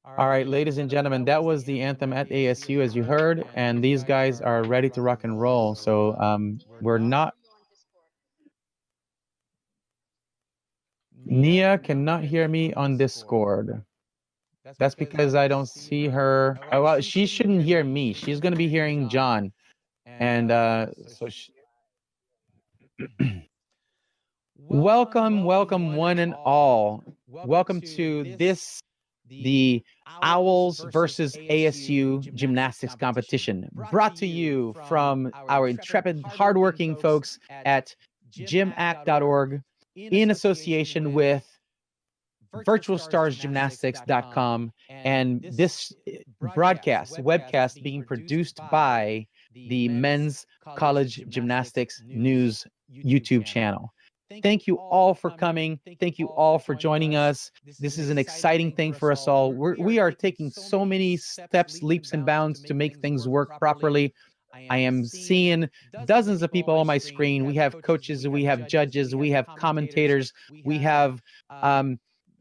All right, ladies and gentlemen, that was the anthem at ASU, as you heard, and these guys are ready to rock and roll. So we're not. Nia cannot hear me on Discord. That's because I don't see her. Oh, well, she shouldn't hear me. She's going to be hearing John. And so welcome, welcome, one and all. Welcome to this, the Owls versus ASU gymnastics competition, brought to you from our intrepid, hardworking folks at GymACT.org in association with virtualstarsgymnastics.com, and this webcast being produced by the Men's College Gymnastics News YouTube channel. Thank you all for coming. Thank you all for joining us. This is an exciting thing for us all. We are taking so many steps, leaps, and bounds to make things work properly. I am seeing dozens of people on my screen. We have coaches, we have judges, we have commentators, we have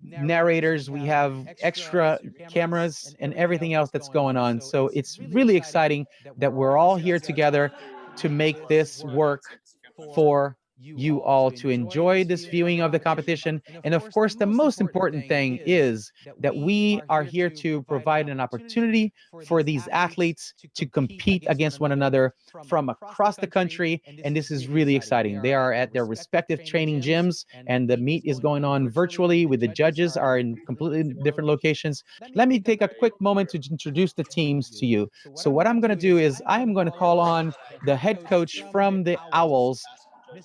narrators, we have extra cameras and everything else that's going on. So it's really exciting that we're all here together to make this work for you all to enjoy this viewing of the competition. And of course, the most important thing is that we are here to provide an opportunity for these athletes to compete against one another from across the country. And this is really exciting. They are at their respective training gyms, and the meet is going on virtually with the judges are in completely different locations. Let me take a quick moment to introduce the teams to you. So what I'm going to do is I am going to call on the head coach from the Owls,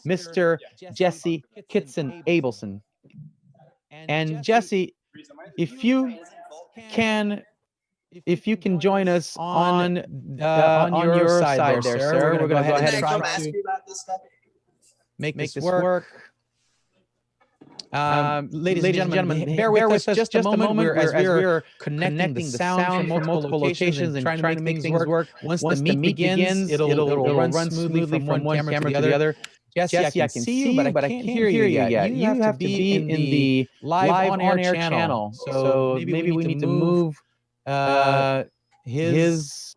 Mr. Jesse Kitson-Abelson. And Jesse, if you can join us on your side there, sir. We're going to go ahead and try to make this work. Ladies and gentlemen, bear with us just a moment as we're connecting the sound from multiple locations and trying to make things work. Once the meet begins, it'll run smoothly from one camera to the other. Jesse, I can see you, but I can't hear you yet. You have to be in the live on-air channel. So maybe we need to move his...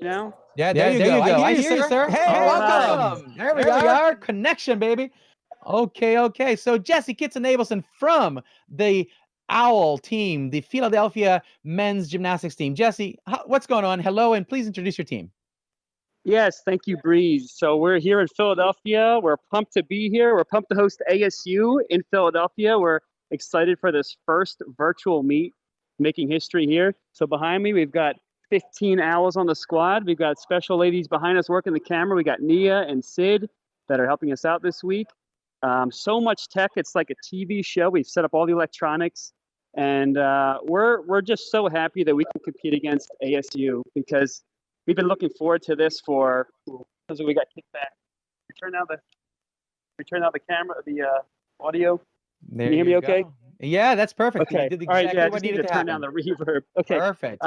Now? Yeah, there you go. I hear you, sir. Hey, welcome. There we are. Connection, baby. Okay. So Jesse Kitson-Abelson from the Owl team, the Philadelphia men's gymnastics team. Jesse, what's going on? Hello, and please introduce your team. Yes, thank you, Breeze. So we're here in Philadelphia. We're pumped to be here. We're pumped to host ASU in Philadelphia. We're excited for this first virtual meet, making history here. So behind me, we've got 15 Owls on the squad. We've got special ladies behind us working the camera. We got Nia and Sid that are helping us out this week. So much tech. It's like a TV show. We've set up all the electronics, and we're just so happy that we can compete against ASU because we've been looking forward to this for, because we got kicked back. Turn down the camera, the audio. There Can you hear me okay? Yeah, that's perfect. Okay. You did All right, exactly yeah, I what just need needed to to turn happen. down the reverb. Okay. Perfect.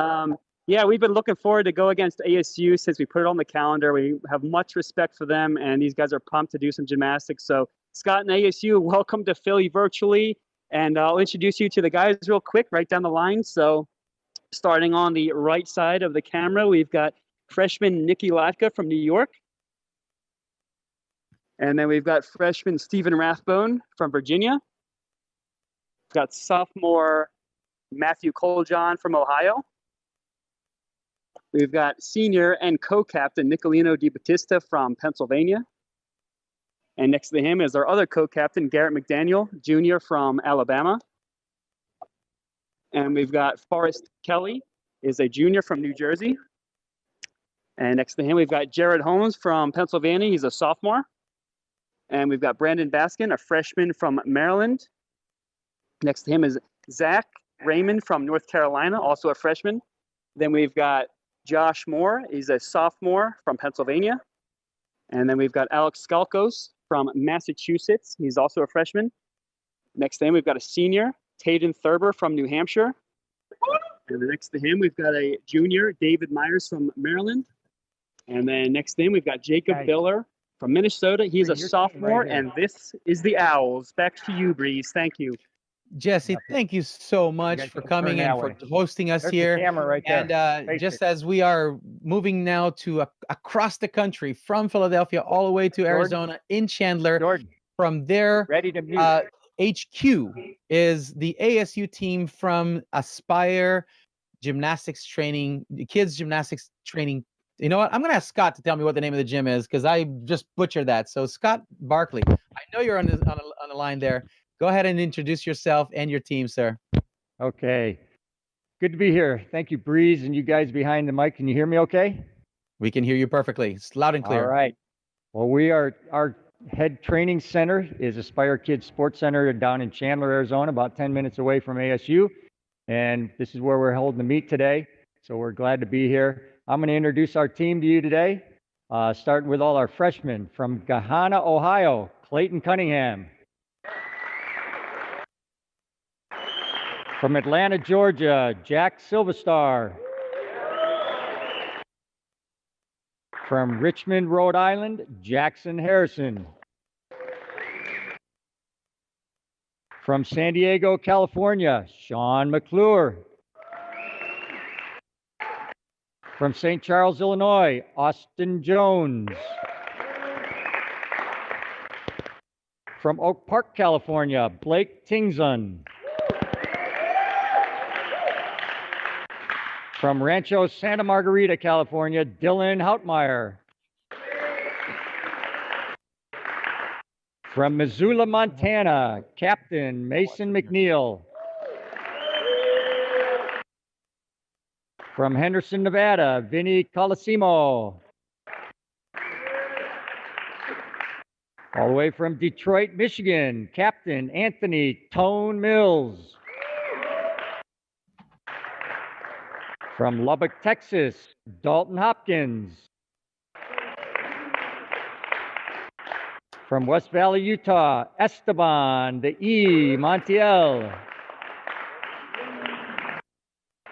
Yeah, we've been looking forward to go against ASU since we put it on the calendar. We have much respect for them, and these guys are pumped to do some gymnastics. So Scott and ASU, welcome to Philly virtually. And I'll introduce you to the guys real quick, right down the line. So starting on the right side of the camera, we've got freshman Nikki Latka from New York. And then we've got freshman Stephen Rathbone from Virginia. We've got sophomore Matthew Coljohn from Ohio. We've got senior and co-captain Nicolino Di Battista from Pennsylvania. And next to him is our other co-captain, Garrett McDaniel, Jr. from Alabama. And we've got Forrest Kelly, is a junior from New Jersey. And next to him, we've got Jared Holmes from Pennsylvania. He's a sophomore. And we've got Brandon Baskin, a freshman from Maryland. Next to him is Zach Raymond from North Carolina, also a freshman. Then we've got Josh Moore. He's a sophomore from Pennsylvania. And then we've got Alex Skalkos from Massachusetts. He's also a freshman. Next to him, we've got a senior, Taden Thurber from New Hampshire. And then next to him, we've got a junior, David Myers from Maryland. And then next to him, we've got Jacob Biller from Minnesota. He's a sophomore, and this is the Owls. Back to you, Breeze. Thank you. Jesse, thank you so much for coming and for hosting us here. Camera right there. And just as we are moving now to across the country from Philadelphia all the way to Arizona in Chandler, Jordan, from there, ready to mute. HQ is the ASU team from Aspire Gymnastics Training, Kids Gymnastics Training. You know what? I'm going to ask Scott to tell me what the name of the gym is because I just butchered that. So Scott Barkley, I know you're on the line there. Go ahead and introduce yourself and your team, sir. Okay. Good to be here. Thank you, Breeze, and you guys behind the mic. Can you hear me okay? We can hear you perfectly. It's loud and clear. All right. Well, our head training center is Aspire Kids Sports Center down in Chandler, Arizona, about 10 minutes away from ASU. And this is where we're holding the meet today. So we're glad to be here. I'm going to introduce our team to you today, starting with all our freshmen from Gahanna, Ohio, Clayton Cunningham. From Atlanta, Georgia, Jack Silverstar. From Richmond, Rhode Island, Jackson Harrison. From San Diego, California, Sean McClure. From St. Charles, Illinois, Austin Jones. From Oak Park, California, Blake Tingson. From Rancho Santa Margarita, California, Dylan Houtmeyer. From Missoula, Montana, Captain Mason McNeil. From Henderson, Nevada, Vinny Colosimo. All the way from Detroit, Michigan, Captain Anthony Tone Mills. From Lubbock, Texas, Dalton Hopkins. From West Valley, Utah, Esteban the E. Montiel.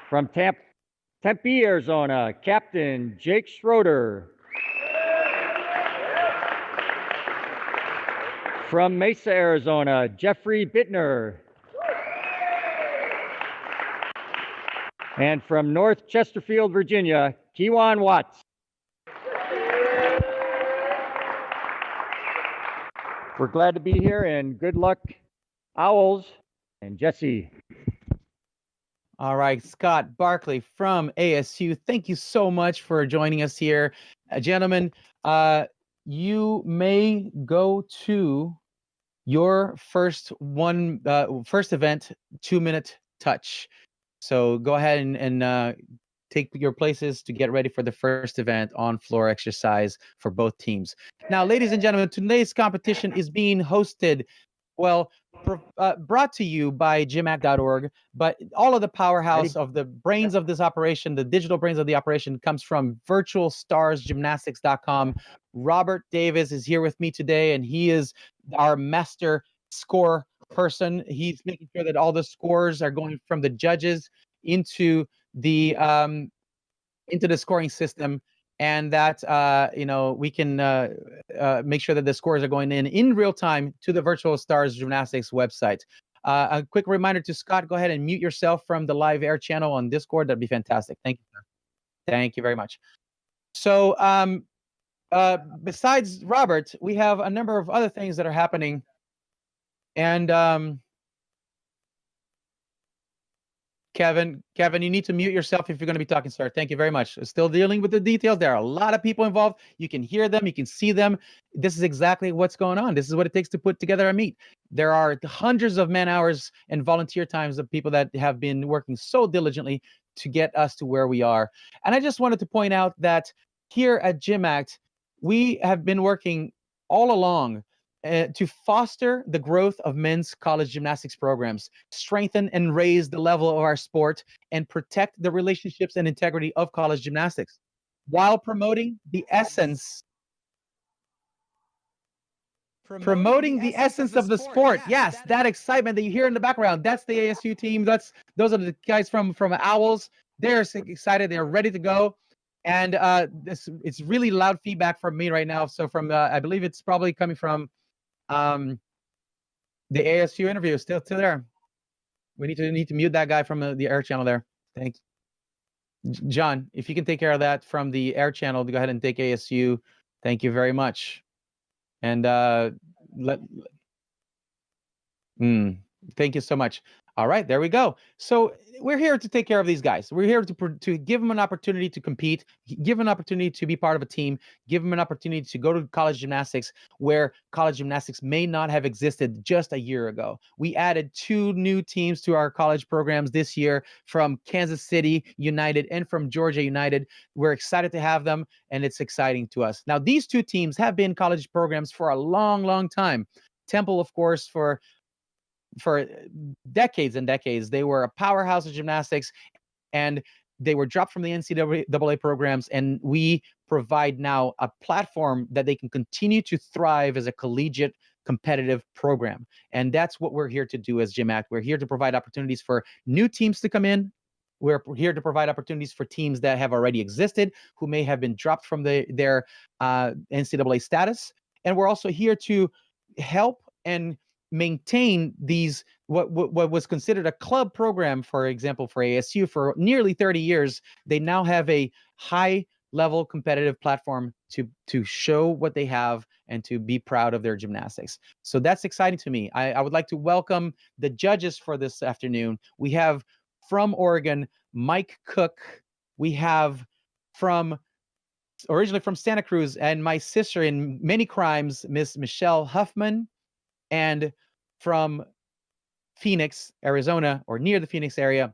From Tempe, Arizona, Captain Jake Schroeder. From Mesa, Arizona, Jeffrey Bittner. And from North Chesterfield, Virginia, Kewan Watts. We're glad to be here, and good luck, Owls and Jesse. All right, Scott Barkley from ASU, thank you so much for joining us here. Gentlemen, you may go to your first event, 2-minute touch. So go ahead and take your places to get ready for the first event on floor exercise for both teams. Now, ladies and gentlemen, today's competition is being hosted, brought to you by GymACT.org, but all of the powerhouse of the brains of this operation, the digital brains of the operation, comes from virtualstarsgymnastics.com. Robert Davis is here with me today, and he is our master score person. He's making sure that all the scores are going from the judges into the scoring system, and that we can make sure that the scores are going in real time to the Virtual Stars Gymnastics website. A quick reminder to Scott: go ahead and mute yourself from the live air channel on Discord. That'd be fantastic. Thank you, sir. Thank you very much. So, besides Robert, we have a number of other things that are happening. And Kevin, you need to mute yourself if you're going to be talking, sir. Thank you very much. Still dealing with the details. There are a lot of people involved. You can hear them. You can see them. This is exactly what's going on. This is what it takes to put together a meet. There are hundreds of man hours and volunteer times of people that have been working so diligently to get us to where we are. And I just wanted to point out that here at GymACT, we have been working all along to foster the growth of men's college gymnastics programs, strengthen and raise the level of our sport, and protect the relationships and integrity of college gymnastics, while promoting the essence of the sport. Yes, that excitement that you hear in the background, that's the ASU team. Those are the guys from Owls. They're excited. They're ready to go. And it's really loud feedback from me right now. So from I believe it's probably coming from the ASU interview. Still there. We need to mute that guy from the air channel there. Thanks. John, if you can take care of that from the air channel, go ahead and take ASU. Thank you very much. And thank you so much. All right, there we go. So we're here to take care of these guys. We're here to give them an opportunity to compete, give them an opportunity to be part of a team, give them an opportunity to go to college gymnastics where college gymnastics may not have existed just a year ago. We added 2 new teams to our college programs this year from Kansas City United and from Georgia United. We're excited to have them, and it's exciting to us. Now, these 2 teams have been college programs for a long, long time. Temple, of course, for decades and decades. They were a powerhouse of gymnastics, and they were dropped from the NCAA programs, and we provide now a platform that they can continue to thrive as a collegiate competitive program. And that's what we're here to do as GymACT. We're here to provide opportunities for new teams to come in. We're here to provide opportunities for teams that have already existed, who may have been dropped from their NCAA status. And we're also here to help and maintain these what was considered a club program, for example, for ASU for nearly 30 years. They now have a high level competitive platform to show what they have and to be proud of their gymnastics. So that's exciting to me. I would like to welcome the judges for this afternoon. We have from Oregon, Mike Cook. We have originally from Santa Cruz, and my sister in many crimes, Miss Michelle Huffman. And from Phoenix, Arizona, or near the Phoenix area,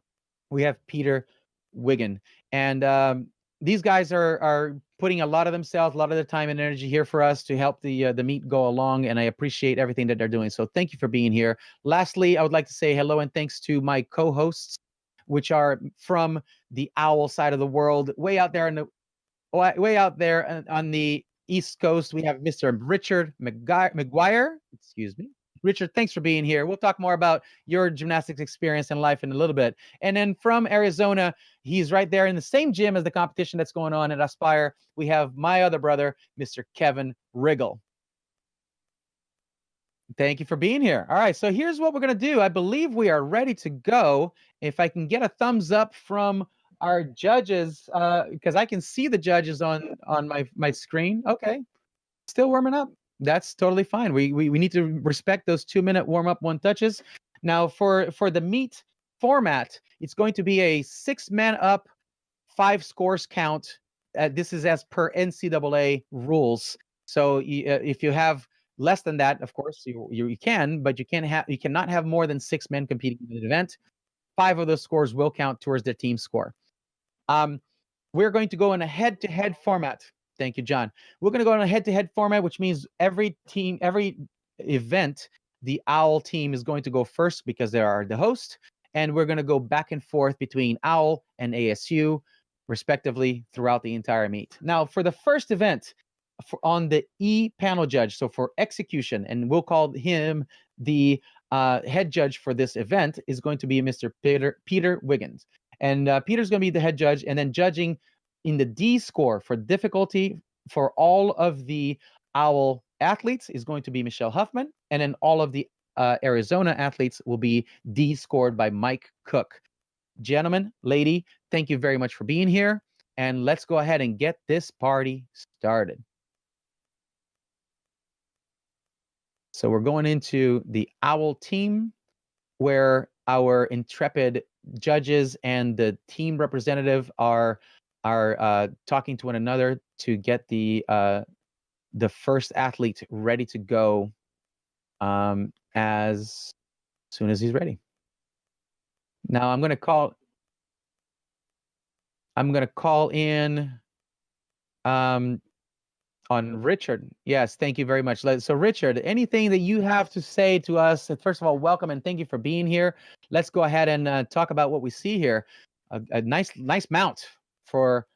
we have Peter Wiggin. And these guys are putting a lot of themselves, a lot of their time and energy here for us to help the meet go along, and I appreciate everything that they're doing. So thank you for being here. Lastly, I would like to say hello and thanks to my co-hosts, which are from the OWL side of the world, way out there on the East Coast. We have Mr. Richard McGuire. Excuse me. Richard, thanks for being here. We'll talk more about your gymnastics experience and life in a little bit. And then from Arizona, he's right there in the same gym as the competition that's going on at Aspire. We have my other brother, Mr. Kevin Riggle. Thank you for being here. All right, so here's what we're going to do. I believe we are ready to go. If I can get a thumbs up from our judges, because I can see the judges on my screen. Okay, still warming up. That's totally fine. We need to respect those 2-minute warm-up, 1 touches. Now for the meet format, it's going to be a 6-man up, 5 scores count. This is as per NCAA rules. So if you have less than that, of course you can, but you cannot have more than 6 men competing in an event. 5 of those scores will count towards their team score. We're going to go in a head-to-head format. Thank you, John. We're going to go in a head-to-head format, which means every event, the OWL team is going to go first because they are the host, and we're going to go back and forth between OWL and ASU, respectively, throughout the entire meet. Now, for the first event, on the E panel judge, so for execution, and we'll call him the head judge for this event, is going to be Mr. Peter Wiggins. And Peter's going to be the head judge, and then judging in the D score for difficulty for all of the OWL athletes is going to be Michelle Huffman, and then all of the Arizona athletes will be D scored by Mike Cook. Gentlemen, lady, thank you very much for being here, and let's go ahead and get this party started. So we're going into the OWL team, where our intrepid judges and the team representative are talking to one another to get the first athlete ready to go as soon as he's ready. Now I'm going to call in on Richard. Yes, thank you very much. So Richard, anything that you have to say to us? First of all, welcome and thank you for being here. Let's go ahead and talk about what we see here. A nice mount for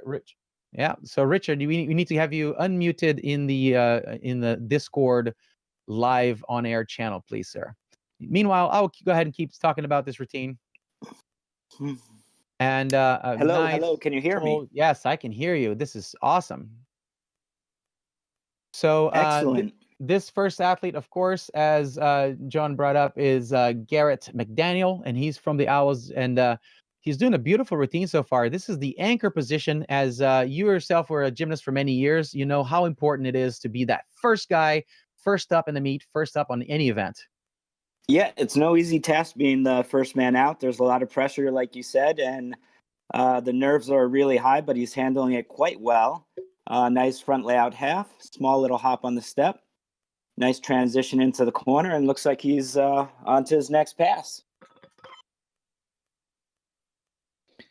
Rich. Yeah. So Richard, we need to have you unmuted in the Discord live on air channel, please, sir. Meanwhile, I'll go ahead and keep talking about this routine. And hello. Can you hear me? Yes, I can hear you. This is awesome. So excellent. this first athlete, of course, as John brought up, is Garrett McDaniel, and he's from the Owls, and he's doing a beautiful routine so far. This is the anchor position. As you yourself were a gymnast for many years, you know how important it is to be that first guy, first up in the meet, first up on any event. Yeah, it's no easy task being the first man out. There's a lot of pressure, like you said, and the nerves are really high, but he's handling it quite well. Nice front layout half, small little hop on the step, nice transition into the corner, and looks like he's on to his next pass.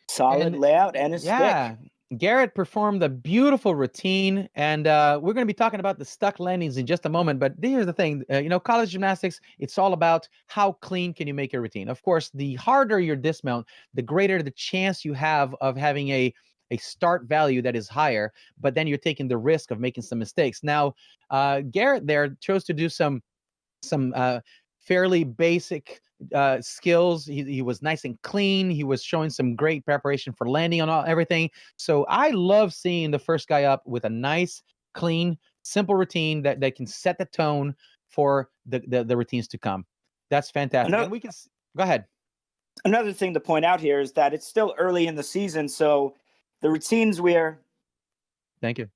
Solid layout and a stick. Garrett performed a beautiful routine, and we're going to be talking about the stuck landings in just a moment. But here's the thing, you know, college gymnastics, it's all about how clean can you make your routine. Of course, the harder your dismount, the greater the chance you have of having a start value that is higher, but then you're taking the risk of making some mistakes. Now, Garrett there chose to do some fairly basic skills. He was nice and clean. He was showing some great preparation for landing on everything. So I love seeing the first guy up with a nice, clean, simple routine that can set the tone for the routines to come. That's fantastic. And we can go ahead. Another thing to point out here is that it's still early in the season, so the routines Thank you.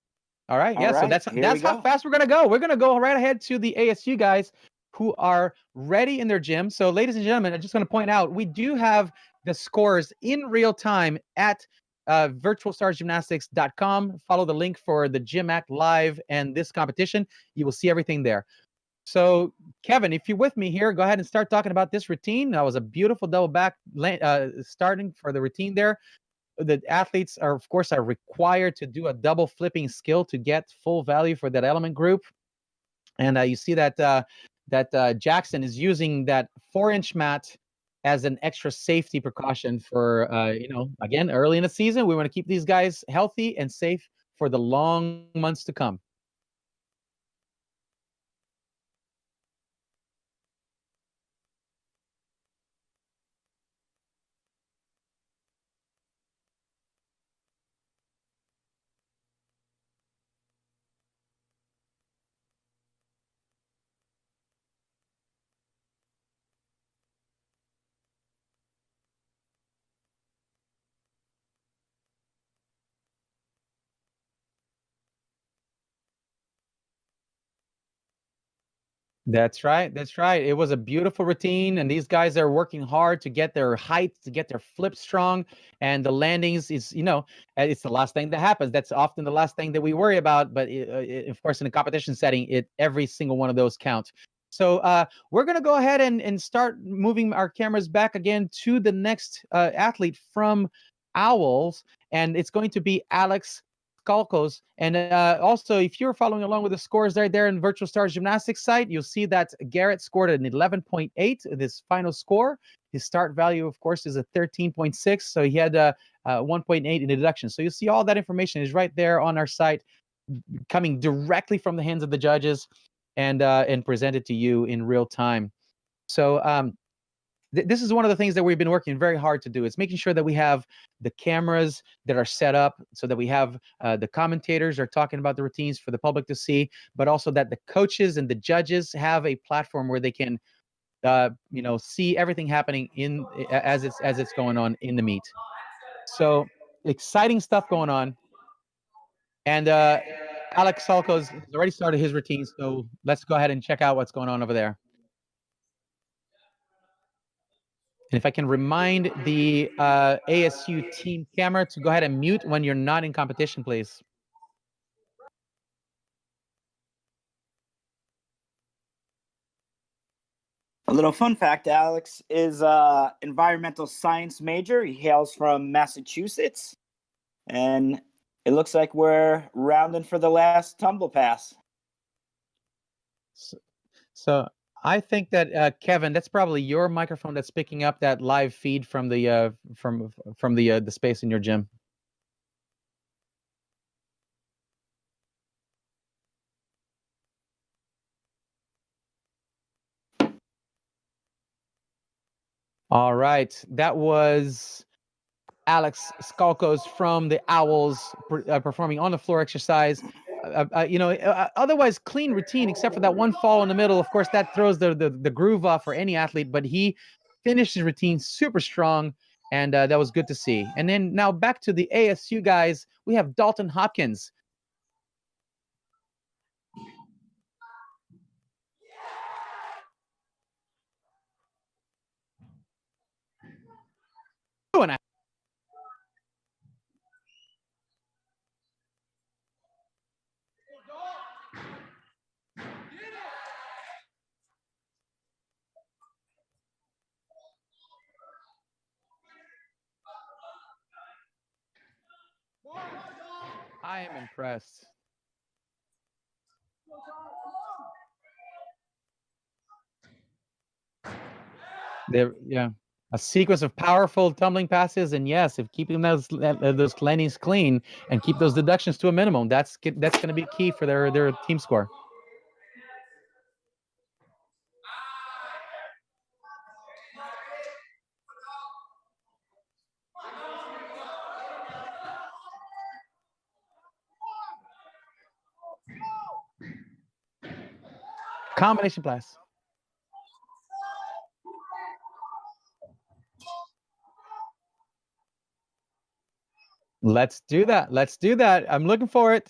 All right. Yeah. So that's how fast we're gonna go. We're gonna go right ahead to the ASU guys who are ready in their gym. So, ladies and gentlemen, I just want to point out, we do have the scores in real time at virtualstarsgymnastics.com. Follow the link for the GymACT live and this competition. You will see everything there. So, Kevin, if you're with me here, go ahead and start talking about this routine. That was a beautiful double back starting for the routine there. The athletes are, of course, required to do a double flipping skill to get full value for that element group. And you see that Jackson is using that 4-inch mat as an extra safety precaution for, again, early in the season. We want to keep these guys healthy and safe for the long months to come. That's right. That's right. It was a beautiful routine, and these guys are working hard to get their height, to get their flip strong, and the landings is, it's the last thing that happens. That's often the last thing that we worry about, but of course, in a competition setting, every single one of those count. So we're going to go ahead and start moving our cameras back again to the next athlete from Owls, and it's going to be Alex Skalkos. And also, if you're following along with the scores right there in Virtual Stars Gymnastics site, you'll see that Garrett scored an 11.8, this final score. His start value, of course, is a 13.6, so he had 1.8 in deduction. So you'll see all that information is right there on our site, coming directly from the hands of the judges and presented to you in real time. So this is one of the things that we've been working very hard to do. It's making sure that we have the cameras that are set up so that we have the commentators are talking about the routines for the public to see, but also that the coaches and the judges have a platform where they can, see everything happening as it's going on in the meet. So exciting stuff going on. And Alex Salkos has already started his routine, so let's go ahead and check out what's going on over there. And if I can remind the ASU team camera to go ahead and mute when you're not in competition, please. A little fun fact, Alex is an environmental science major. He hails from Massachusetts. And it looks like we're rounding for the last tumble pass. So I think that Kevin, that's probably your microphone that's picking up that live feed from the from the space in your gym. All right, that was Alex Skalkos from the Owls performing on the floor exercise. Otherwise clean routine, except for that one fall in the middle. Of course, that throws the groove off for any athlete, but he finished his routine super strong, and that was good to see. And then now back to the ASU guys, we have Dalton Hopkins. I am impressed. Yeah, a sequence of powerful tumbling passes, and yes, if keeping those landings clean and keep those deductions to a minimum, that's going to be key for their team score. Combination pass. Let's do that. Let's do that. I'm looking for it.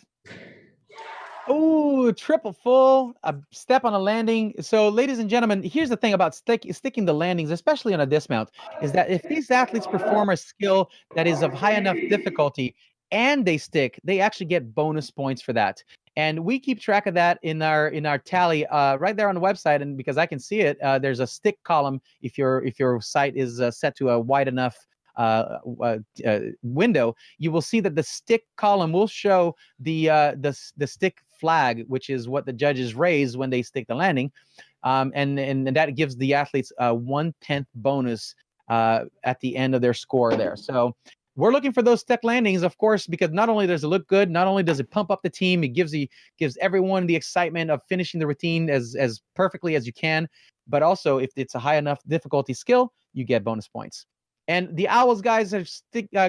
Oh, triple full, a step on a landing. So, ladies and gentlemen, here's the thing about sticking the landings, especially on a dismount, is that if these athletes perform a skill that is of high enough difficulty and they stick, they actually get bonus points for that. And we keep track of that in our tally right there on the website. And because I can see it, there's a stick column if your site is set to a wide enough window, you will see that the stick column will show the stick flag, which is what the judges raise when they stick the landing, and that gives the athletes a 1/10 bonus at the end of their score there. So we're looking for those stick landings, of course, because not only does it look good, not only does it pump up the team, it gives everyone the excitement of finishing the routine as perfectly as you can, but also if it's a high enough difficulty skill, you get bonus points. And the Owls guys are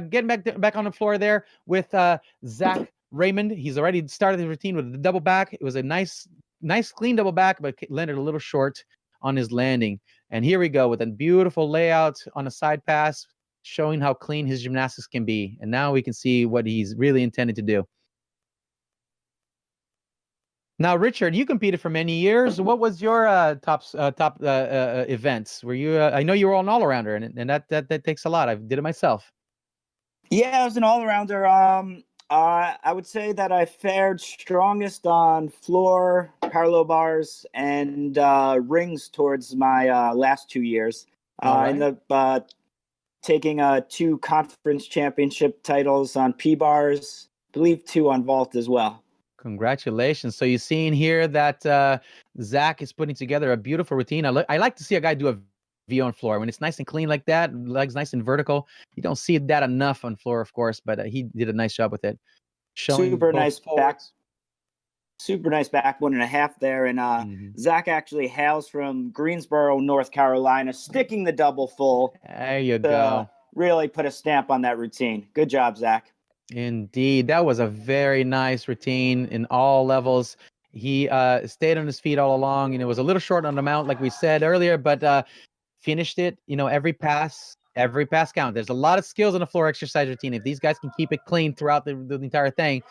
getting back on the floor there with Zach Raymond. He's already started his routine with the double back. It was a nice clean double back, but landed a little short on his landing. And here we go with a beautiful layout on a side pass, showing how clean his gymnastics can be. And now we can see what he's really intended to do. Now, Richard, you competed for many years. What was your top events? Were you? I know you were an all-arounder, and that takes a lot. I did it myself. Yeah, I was an all-arounder. I would say that I fared strongest on floor, parallel bars, and rings towards my last 2 years. I ended up taking 2 conference championship titles on P-bars, I believe 2 on vault as well. Congratulations. So you're seeing here that Zach is putting together a beautiful routine. I like to see a guy do a V on floor. When it's nice and clean like that, legs nice and vertical, you don't see that enough on floor, of course, but he did a nice job with it. Showing super nice back 1.5 there. And Zach actually hails from Greensboro, North Carolina, sticking the double full. There you go. Really put a stamp on that routine. Good job, Zach. Indeed. That was a very nice routine in all levels. He stayed on his feet all along, and it was a little short on the mount, like we said earlier, but finished it. Every pass count. There's a lot of skills in a floor exercise routine. If these guys can keep it clean throughout the entire thing,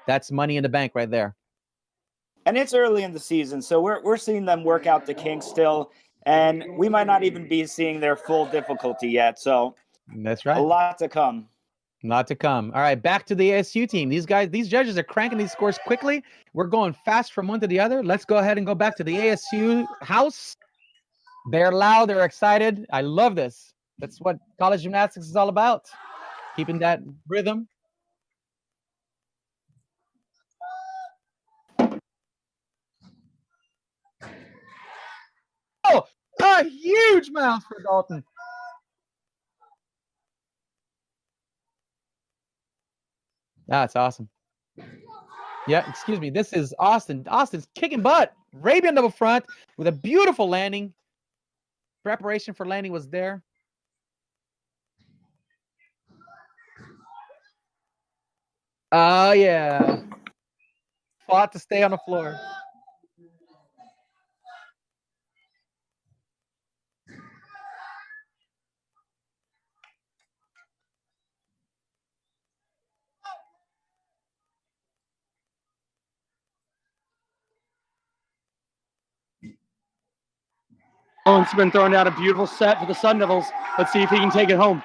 that's money in the bank right there. And it's early in the season, so we're seeing them work out the kinks still, and we might not even be seeing their full difficulty yet. So that's right. A lot to come. Not to come. All right, back to the ASU team. These judges are cranking these scores quickly. We're going fast from one to the other. Let's go ahead and go back to the ASU house. They're loud. They're excited. I love this. That's what college gymnastics is all about. Keeping that rhythm. Oh, a huge mount for Dalton. That's awesome. Yeah, excuse me. This is Austin. Austin's kicking butt. Arabian double front with a beautiful landing. Preparation for landing was there. Oh, yeah. fought to stay on the floor. Owen's been throwing out a beautiful set for the Sun Devils. Let's see if he can take it home.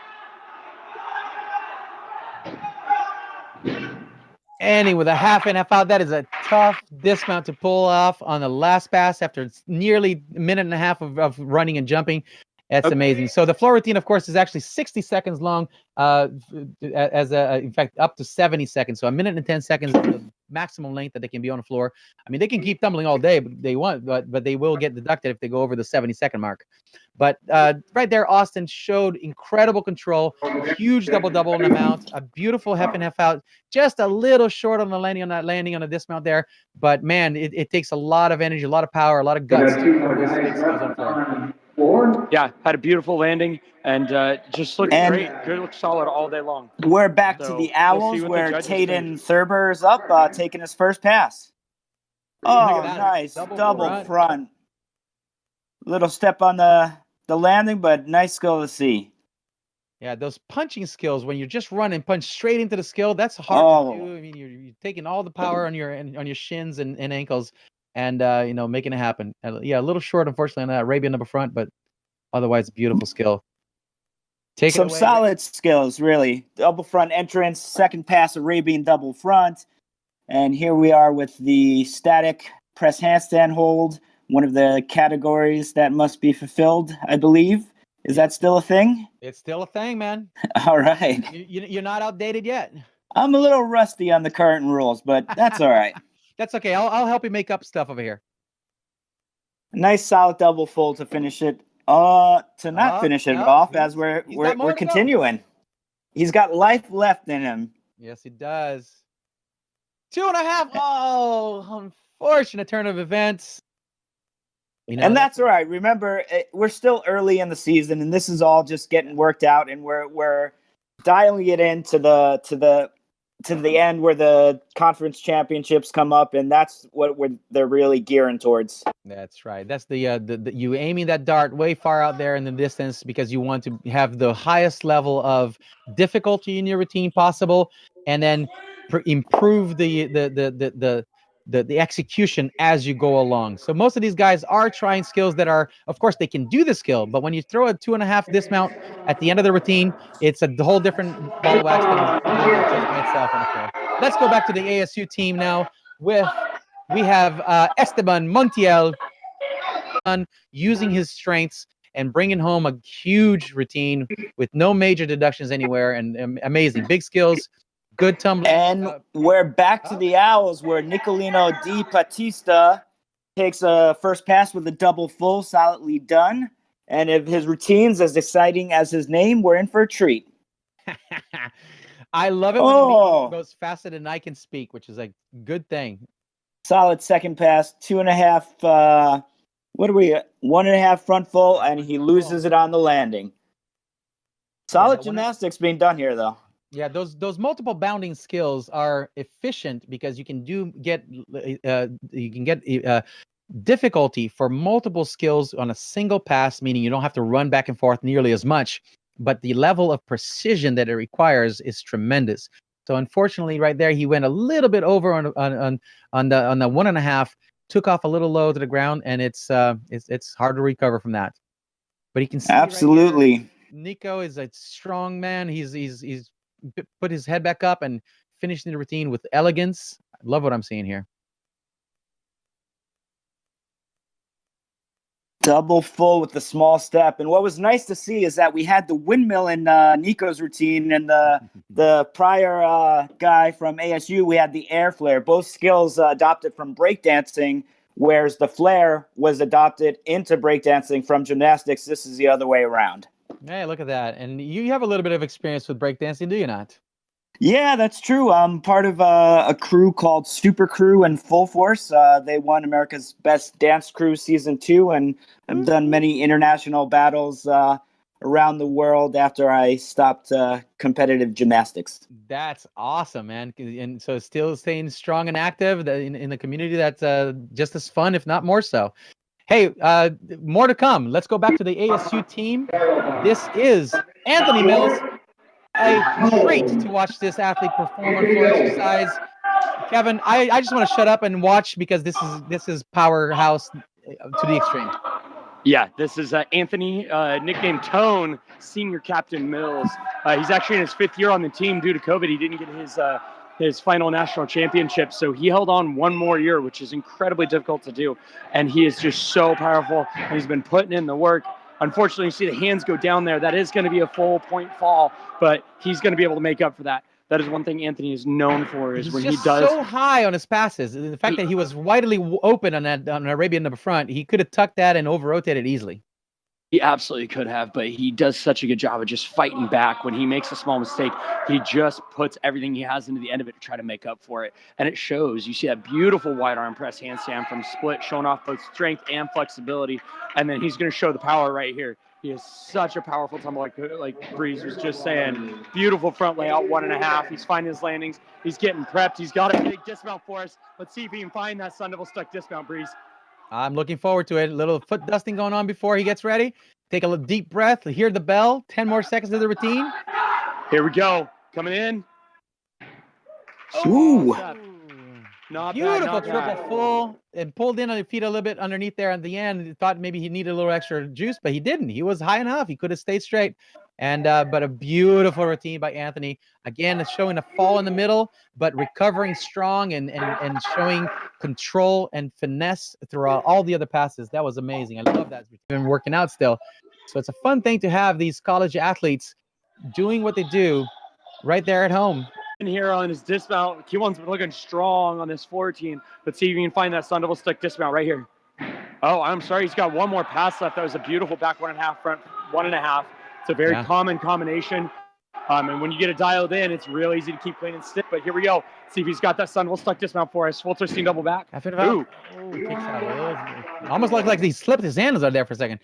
Ending with a half and half out. That is a tough dismount to pull off on the last pass after nearly a minute and a half of running and jumping. That's amazing. So the floor routine, of course, is actually 60 seconds long, in fact, up to 70 seconds. So a minute and 10 seconds is the maximum length that they can be on the floor. I mean, they can keep tumbling all day, but they will get deducted if they go over the 70-second mark. But right there, Austin showed incredible control, huge double-double in amount, a beautiful half and half out, just a little short on the landing on the dismount there. But man, it takes a lot of energy, a lot of power, a lot of guts to put those big skills on the floor. Yeah, had a beautiful landing and just looked great. Good, looked solid all day long. We're back to the Owls where Taden Thurber is up, taking his first pass. Oh, nice. Double front. Little step on the landing, but nice skill to see. Yeah, those punching skills, when you're just running, punch straight into the skill, that's hard to do. I mean, you're taking all the power on your shins and ankles and, making it happen. Yeah, a little short, unfortunately, on that Arabian up front, but otherwise, beautiful skill. Some solid skills, really. Double front entrance, second pass, Arabian double front. And here we are with the static press handstand hold, one of the categories that must be fulfilled, I believe. Is that still a thing? It's still a thing, man. All right. You're not outdated yet. I'm a little rusty on the current rules, but that's all right. That's okay. I'll help you make up stuff over here. Nice solid double full to finish it. Finish it off as we're continuing. He's got life left in him. Yes, he does. 2.5. Oh, unfortunate turn of events. And that's all right. Remember, we're still early in the season, and this is all just getting worked out, and we're dialing it into the end where the conference championships come up, and that's what they're really gearing towards. That's right. That's the you aiming that dart way far out there in the distance because you want to have the highest level of difficulty in your routine possible, and then improve the execution as you go along. So most of these guys are trying skills that are, of course, they can do the skill, but when you throw a 2.5 dismount at the end of the routine, it's a whole different ball of wax than doing it just by itself on the floor. Let's go back to the ASU team now. We have Esteban Montiel using his strengths and bringing home a huge routine with no major deductions anywhere, and amazing big skills. Good tumbling. And we're back to the Owls where Nicolino Di Battista takes a first pass with a double full, solidly done. And if his routine's as exciting as his name, we're in for a treat. I love it when it goes faster than I can speak, which is a good thing. Solid second pass, 2.5, 1.5 front full, and he loses it on the landing. Solid gymnastics being done here, though. Yeah, those multiple bounding skills are efficient because you can get difficulty for multiple skills on a single pass, meaning you don't have to run back and forth nearly as much, but the level of precision that it requires is tremendous. So unfortunately, right there, he went a little bit over on the 1.5, took off a little low to the ground, and it's hard to recover from that. But he can see absolutely. Right here, Nico is a strong man. He's put his head back up and finished the routine with elegance. I love what I'm seeing here. Double full with the small step. And what was nice to see is that we had the windmill in Nico's routine, and the prior guy from ASU, we had the air flare. Both skills adopted from breakdancing, whereas the flare was adopted into breakdancing from gymnastics. This is the other way around. Hey, look at that. And you have a little bit of experience with breakdancing, do you not? Yeah, that's true. I'm part of a crew called Super Crew and Full Force. They won America's Best Dance Crew Season 2, and I've done many international battles around the world after I stopped competitive gymnastics. That's awesome, man. And so still staying strong and active in the community. That's just as fun, if not more so. Hey, more to come. Let's go back to the ASU team. This is Anthony Mills. A treat to watch this athlete perform on floor exercise. Kevin, I just want to shut up and watch because this is powerhouse to the extreme. Yeah, this is Anthony, nicknamed Tone, senior captain Mills. He's actually in his 5th year on the team due to COVID. He didn't get his final national championship, so he held on one more year, which is incredibly difficult to do. And he is just so powerful, and he's been putting in the work. Unfortunately, you see the hands go down there. That is going to be a full point fall, but he's going to be able to make up for that. That is one thing Anthony is known for, is when he does so high on his passes. The fact that he was widely open on Arabian up front, he could have tucked that and over-rotated easily. He absolutely could have, but he does such a good job of just fighting back. When he makes a small mistake, he just puts everything he has into the end of it to try to make up for it. And it shows. You see that beautiful wide arm press handstand from split, showing off both strength and flexibility. And then he's going to show the power right here. He is such a powerful tumble, like Breeze was just saying. Beautiful front layout, 1.5. He's finding his landings. He's getting prepped. He's got a big dismount for us. Let's see if he can find that Sun Devil stuck dismount, Breeze. I'm looking forward to it. A little foot dusting going on before he gets ready. Take a little deep breath. Hear the bell. 10 more seconds of the routine. Here we go. Coming in. Ooh. Not Beautiful bad, triple full, and pulled in on the feet a little bit underneath there at the end. Thought maybe he needed a little extra juice, but he didn't. He was high enough. He could have stayed straight. And but a beautiful routine by Anthony. Again, it's showing a fall in the middle, but recovering strong and showing control and finesse throughout all the other passes. That was amazing. I love that. He's been working out still. So it's a fun thing to have these college athletes doing what they do right there at home. In here on his dismount, Q1's been looking strong on this floor routine. Let's see if you can find that Sun Devil stick dismount right here. Oh, I'm sorry, he's got one more pass left. That was a beautiful back 1.5, front 1.5. It's a very common combination. And when you get it dialed in, it's real easy to keep clean and stick. But here we go. See if he's got that Sun Devil stuck dismount for us. Full twisting double back. Ooh. Kicks out. Almost like he slipped his hands out there for a second.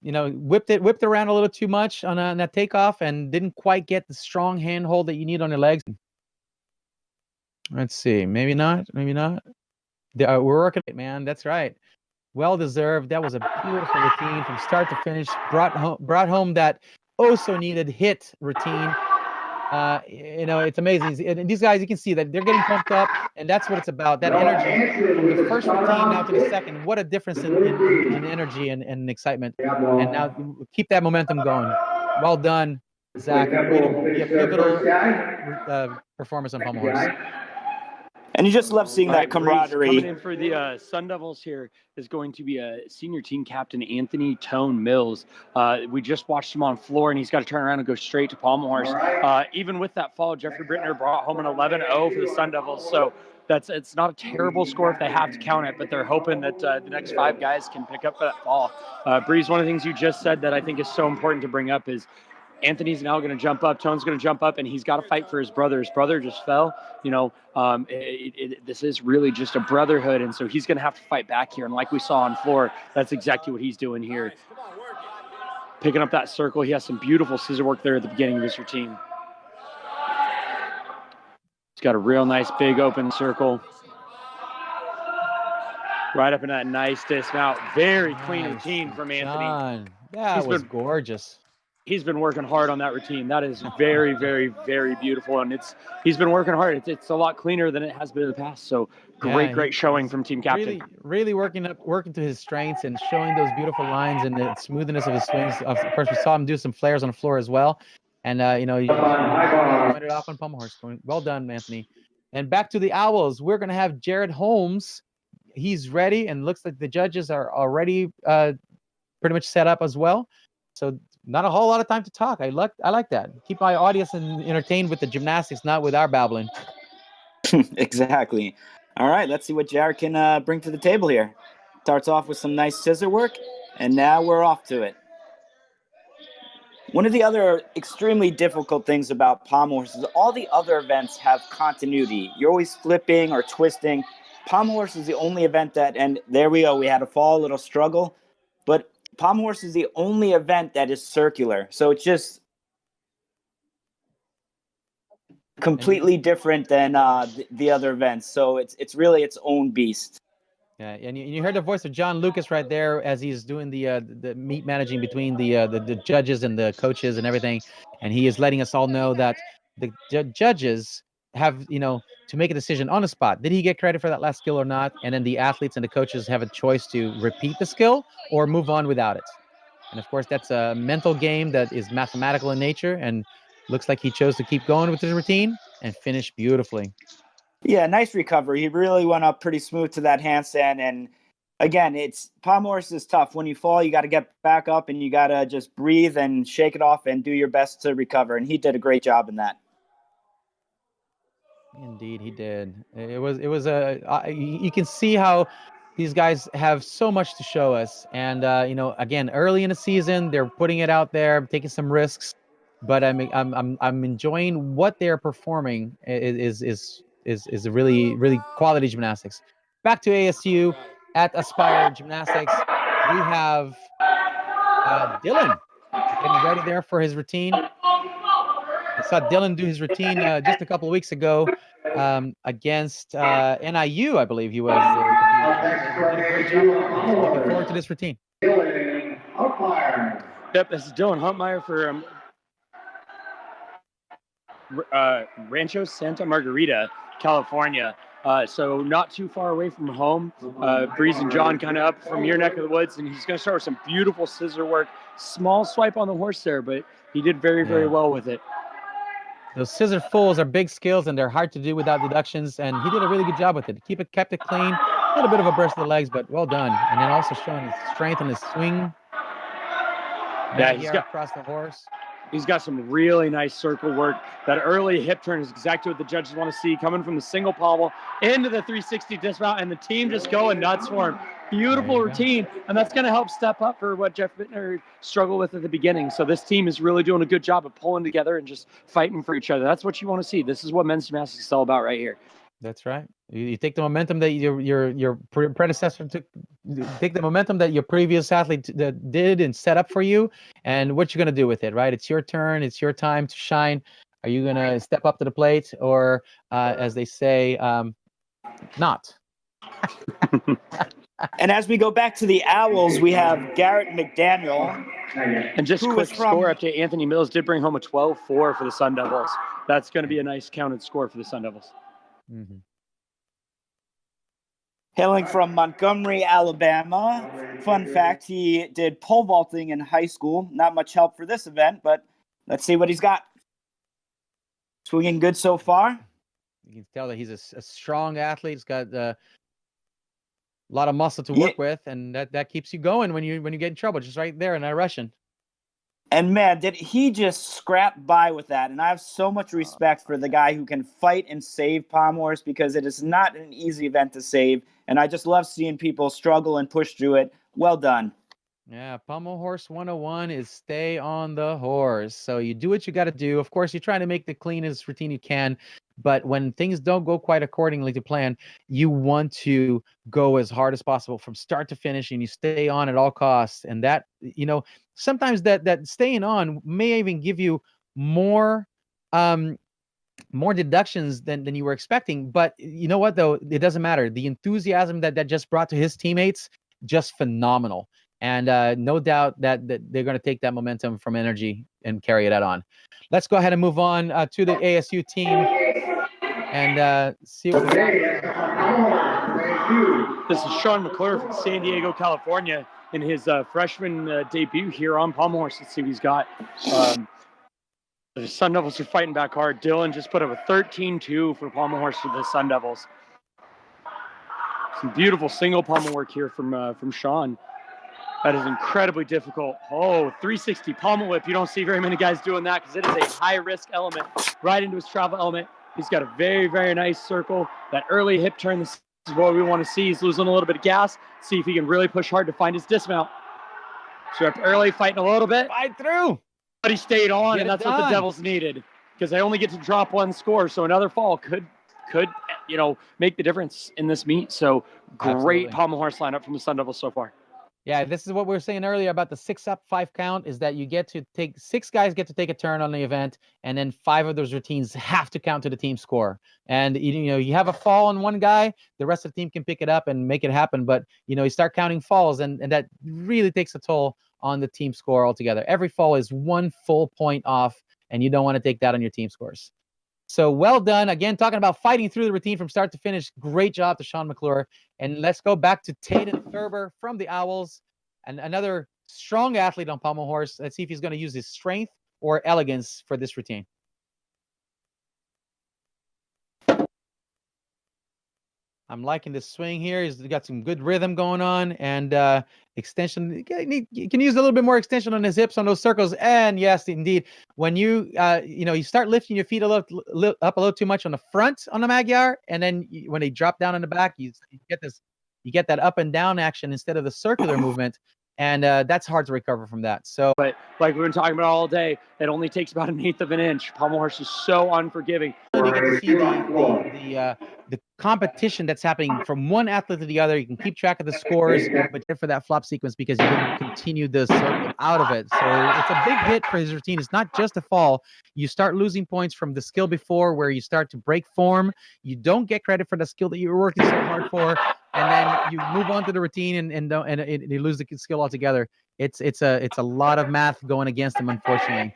Whipped around a little too much on that takeoff and didn't quite get the strong handhold that you need on your legs. Let's see. Maybe not. We're working it, man. That's right. Well deserved. That was a beautiful routine from start to finish. Brought home that so needed hit routine. It's amazing. And these guys, you can see that they're getting pumped up, and that's what it's about. That energy from the first routine now to the second. What a difference in energy and excitement. And now keep that momentum going. Well done, Zach. Be a pivotal performance on Pommel Horse. And you just love seeing that camaraderie. Coming in for the Sun Devils here is going to be a senior team captain, Anthony Tone Mills. We just watched him on floor, and he's got to turn around and go straight to Pommel Horse. Even with that fall, Jeffrey Brittner brought home an 11-0 for the Sun Devils. So it's not a terrible score if they have to count it, but they're hoping that the next 5 guys can pick up that fall. Breeze, one of the things you just said that I think is so important to bring up is Anthony's now going to jump up. Tone's going to jump up, and he's got to fight for his brother. His brother just fell. This is really just a brotherhood, and so he's going to have to fight back here. And like we saw on floor, that's exactly what he's doing here. Picking up that circle. He has some beautiful scissor work there at the beginning of his routine. He's got a real nice big open circle. Right up in that nice dismount. Very clean routine from Anthony. That was gorgeous. He's been working hard on that routine. That is very, very, very beautiful, and he's been working hard. It's a lot cleaner than it has been in the past. So great showing from team captain. Really working to his strengths and showing those beautiful lines and the smoothness of his swings. Of course, we saw him do some flares on the floor as well, and he pointed off on Pommel Horse. Well done, Anthony. And back to the Owls, we're going to have Jared Holmes. He's ready, and looks like the judges are already pretty much set up as well. So not a whole lot of time to talk. I like that. Keep my audience entertained with the gymnastics, not with our babbling. Exactly. All right, let's see what Jared can bring to the table here. Starts off with some nice scissor work, and now we're off to it. One of the other extremely difficult things about Pommel Horse is all the other events have continuity. You're always flipping or twisting. Pommel Horse is the only event that, and there we go, we had a fall, a little struggle, but Pommel Horse is the only event that is circular. So it's just completely different than the other events. So it's really its own beast. Yeah, and you heard the voice of John Lucas right there as he's doing the meet managing between the judges and the coaches and everything, and he is letting us all know that the judges have, you know, to make a decision on the spot. Did he get credit for that last skill or not? And then the athletes and the coaches have a choice to repeat the skill or move on without it. And of course, that's a mental game that is mathematical in nature, and looks like he chose to keep going with his routine and finish beautifully. Yeah, nice recovery. He really went up pretty smooth to that handstand. And again, Pommel Horse is tough. When you fall, you got to get back up and you got to just breathe and shake it off and do your best to recover. And he did a great job in that. Indeed, he did. You can see how these guys have so much to show us. And, you know, again, early in the season, they're putting it out there, taking some risks, but I'm enjoying what they're performing is a really quality gymnastics. Back to ASU at Aspire Gymnastics, we have Dylan getting ready there for his routine. I saw Dylan do his routine just a couple of weeks ago against NIU, I believe he was. Did a great job. Looking forward to this routine. Yep, this is Dylan Huntmeyer for Rancho Santa Margarita, California. So not too far away from home. Breeze and John kind of up from your neck of the woods, and he's going to start with some beautiful scissor work. Small swipe on the horse there, but he did very well with it. Those scissor fulls are big skills, and they're hard to do without deductions, and he did a really good job with it. Kept it clean. A little bit of a burst of the legs, but well done. And then also showing his strength and his swing. Yeah, he's got across the horse. He's got some really nice circle work. That early hip turn is exactly what the judges want to see, coming from the single pommel into the 360 dismount, and the team just going nuts for him. Beautiful routine, and that's going to help step up for what Jeff Bittner struggled with at the beginning. So this team is really doing a good job of pulling together and just fighting for each other. That's what you want to see. This is what men's gymnastics is all about right here. That's right. You take the momentum that your predecessor took, take the momentum that your previous athlete did and set up for you, and what you're going to do with it, right? It's your turn. It's your time to shine. Are you going to step up to the plate, or as they say, not? And as we go back to the Owls, we have Garrett McDaniel. And just quick score update, Anthony Mills did bring home a 12-4 for the Sun Devils. That's going to be a nice counted score for the Sun Devils. Mm-hmm. Hailing from Montgomery, Alabama. Fun fact, he did pole vaulting in high school. Not much help for this event, but let's see what he's got. Swinging good so far. You can tell that he's a strong athlete. He's got a lot of muscle to work with, and that keeps you going when you get in trouble, just right there and not rushing. And man, did he just scrap by with that. And I have so much respect for the guy who can fight and save Pommel Horse, because it is not an easy event to save. And I just love seeing people struggle and push through it. Well done. Yeah, Pommel Horse 101 is stay on the horse. So you do what you got to do. Of course, you're trying to make the cleanest routine you can. But when things don't go quite accordingly to plan, you want to go as hard as possible from start to finish, and you stay on at all costs. And that, you know, sometimes that staying on may even give you more deductions than you were expecting. But you know what, though? It doesn't matter. The enthusiasm that just brought to his teammates, just phenomenal. And no doubt that they're going to take that momentum from energy and carry that on. Let's go ahead and move on to the ASU team and see what we got. This is Sean McClure from San Diego, California, in his freshman debut here on Pommel Horse. Let's see what he's got. The Sun Devils are fighting back hard. Dylan just put up a 13-2 for Pommel Horse for the Sun Devils. Some beautiful single pommel work here from Sean. That is incredibly difficult. Oh, 360 pommel whip. You don't see very many guys doing that because it is a high-risk element right into his travel element. He's got a very nice circle. That early hip turn, this is what we want to see. He's losing a little bit of gas. See if he can really push hard to find his dismount. So up early, fighting a little bit. Fight through. But he stayed on, and that's what the Devils needed, because they only get to drop one score. So another fall could make the difference in this meet. So great pommel horse lineup from the Sun Devils so far. Yeah, this is what we were saying earlier about the 6 up, 5 count, is that you get to take 6 guys get to take a turn on the event, and then 5 of those routines have to count to the team score. And you have a fall on one guy, the rest of the team can pick it up and make it happen. But you start counting falls, and that really takes a toll on the team score altogether. Every fall is 1 full point off, and you don't want to take that on your team scores. So well done. Again, talking about fighting through the routine from start to finish. Great job to Sean McClure. And let's go back to Taden Thurber from the Owls, and another strong athlete on pommel horse. Let's see if he's going to use his strength or elegance for this routine. I'm liking this swing here. He's got some good rhythm going on, and extension. You can use a little bit more extension on his hips on those circles. And yes, indeed, when you start lifting your feet up a little too much on the front on the Magyar, and then when they drop down on the back, you get that up and down action instead of the circular movement. And that's hard to recover from that. So, but like we've been talking about all day, it only takes about 1/8 of an inch. Pommel horse is so unforgiving. You get to see the competition that's happening from one athlete to the other. You can keep track of the scores, but for that flop sequence because you didn't continue the circle out of it. So it's a big hit for his routine. It's not just a fall. You start losing points from the skill before, where you start to break form. You don't get credit for the skill that you were working so hard for, and then you move on to the routine and you lose the skill altogether. It's a lot of math going against him, unfortunately.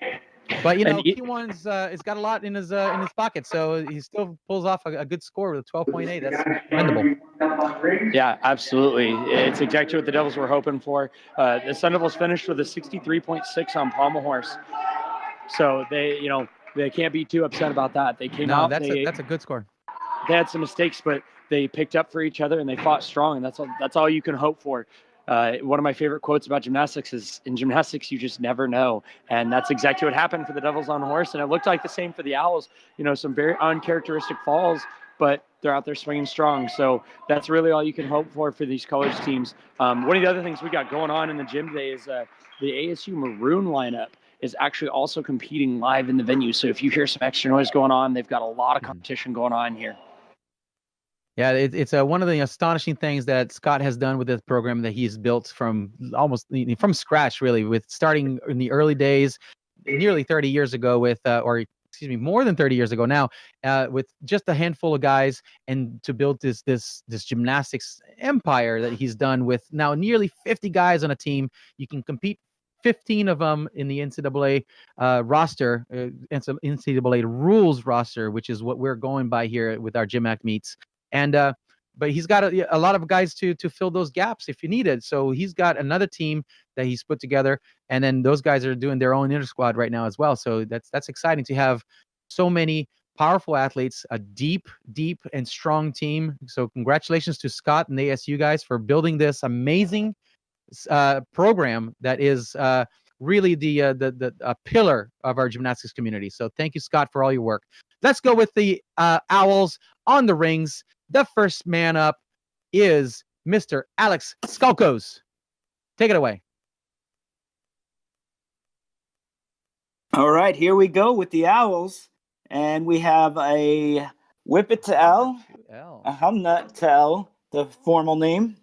But Kiwan's has got a lot in his pocket, so he still pulls off a good score with a 12.8. That's commendable. Yeah, absolutely. It's exactly what the Devils were hoping for. The Sun Devils finished with a 63.6 on pommel horse, so they can't be too upset about that. They came out. That's a good score. They had some mistakes, but they picked up for each other and they fought strong, and that's all you can hope for. One of my favorite quotes about gymnastics is, in gymnastics, you just never know. And that's exactly what happened for the Devils on horse. And it looked like the same for the Owls, some very uncharacteristic falls, but they're out there swinging strong. So that's really all you can hope for these colors teams. One of the other things we got going on in the gym today is the ASU Maroon lineup is actually also competing live in the venue. So if you hear some extra noise going on, they've got a lot of competition going on here. Yeah, it's one of the astonishing things that Scott has done with this program that he's built from scratch, really, with starting in the early days, nearly 30 years ago more than 30 years ago now, with just a handful of guys, and to build this gymnastics empire that he's done with now nearly 50 guys on a team. You can compete 15 of them in the NCAA roster, NCAA rules roster, which is what we're going by here with our GymACT meets. And but he's got a lot of guys to fill those gaps if you need it. So he's got another team that he's put together, and then those guys are doing their own inter squad right now as well. So that's exciting to have so many powerful athletes, a deep and strong team. So congratulations to Scott and the ASU guys for building this amazing program that is really the pillar of our gymnastics community. So thank you, Scott, for all your work. Let's go with the Owls on the rings. The first man up is Mr. Alex Skalkos. Take it away. All right, here we go with the Owls. And we have a Whippet to L, a Humnut to L, the formal name.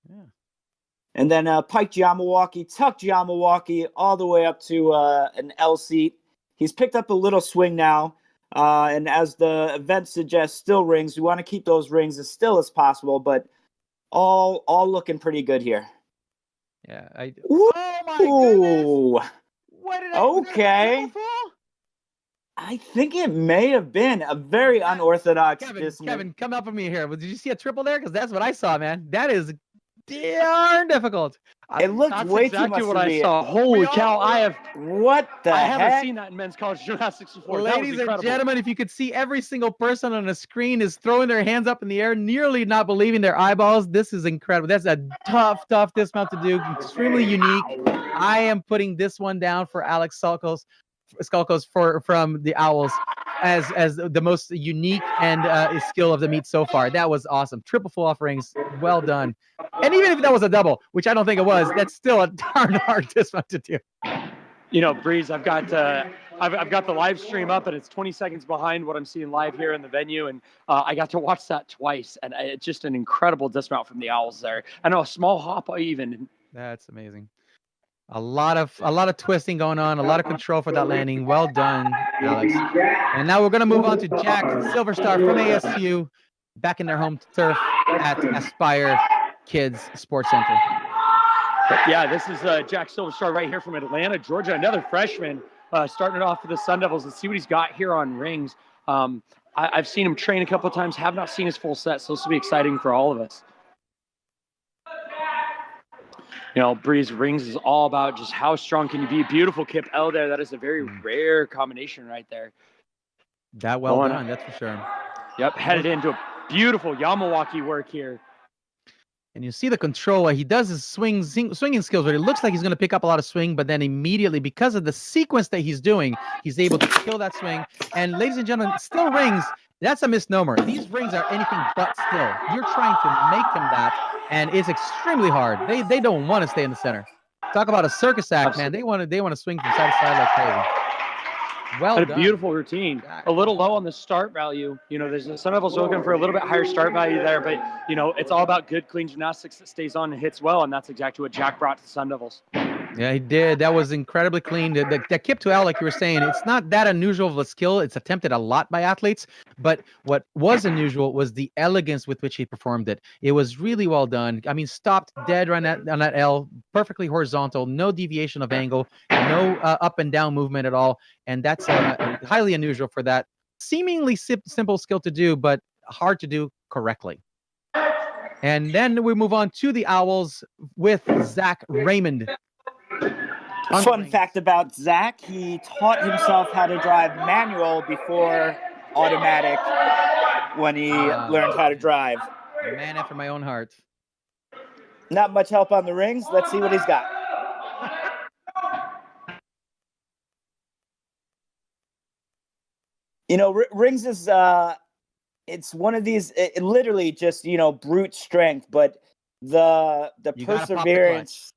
Yeah. And then Pike Jamiwaukee, Tuck Jamiwaukee, all the way up to an L seat. He's picked up a little swing now. And as the event suggests, still rings. We want to keep those rings as still as possible, but all looking pretty good here. Yeah. Oh my goodness! What did okay. I think it may have been a very unorthodox. Kevin, come up with me here. Did you see a triple there? Because that's what I saw, man. That is darn difficult. It looked way too much what I saw. Holy cow! I haven't seen that in men's college gymnastics before. Ladies and gentlemen, if you could see every single person on the screen is throwing their hands up in the air, nearly not believing their eyeballs. This is incredible. That's a tough dismount to do. Extremely unique. I am putting this one down for Alex Skalkos from the Owls as the most unique and skill of the meet so far. That was awesome. Triple full off rings. Well done. And even if that was a double, which I don't think it was, that's still a darn hard dismount to do. Breeze, I've got the live stream up, and it's 20 seconds behind what I'm seeing live here in the venue, and I got to watch that twice, and it's just an incredible dismount from the Owls there. I know, a small hop even. That's amazing. A lot of twisting going on, a lot of control for that landing. Well done, Alex. And now we're going to move on to Jack, silver star from ASU, back in their home turf at Aspire Kids Sports Center. Yeah, this is Jack Silverstar right here from Atlanta, Georgia, another freshman starting it off for the Sun Devils. Let's see what he's got here on rings. I've seen him train a couple of times, have not seen his full set, so this will be exciting for all of us. You know, Breeze rings is all about just how strong can you be. Beautiful Kip L there. That is a very rare combination right there. That well done, that's for sure. Yep, headed into a beautiful Yamawaki work here. And you see the control. He does his swinging skills where it looks like he's going to pick up a lot of swing, but then immediately, because of the sequence that he's doing, he's able to kill that swing. And ladies and gentlemen, still rings, that's a misnomer. These rings are anything but still. You're trying to make them that, and it's extremely hard. They don't want to stay in the center. Talk about a circus act, man. They want to swing from side to side like crazy. Well done. A beautiful routine. A little low on the start value. You know, there's some levels looking for a little bit higher start value there, but you know, it's all about good, clean gymnastics that stays on and hits well, and that's exactly what Jack brought to the Sun Devils. Yeah, he did. That was incredibly clean. The kip to L, like you were saying, it's not that unusual of a skill. It's attempted a lot by athletes, but what was unusual was the elegance with which he performed it. It was really well done. I mean, stopped dead on that L, perfectly horizontal, no deviation of angle, no up and down movement at all, and that's highly unusual for that seemingly simple skill to do, but hard to do correctly. And then we move on to the Owls with Zach Raymond. Fun fact about Zach, he taught himself how to drive manual before automatic when he learned how to drive. A man after my own heart. Not much help on the rings. Let's see what he's got. You know, rings is it's one of these, it literally just, you know, brute strength, but the perseverance.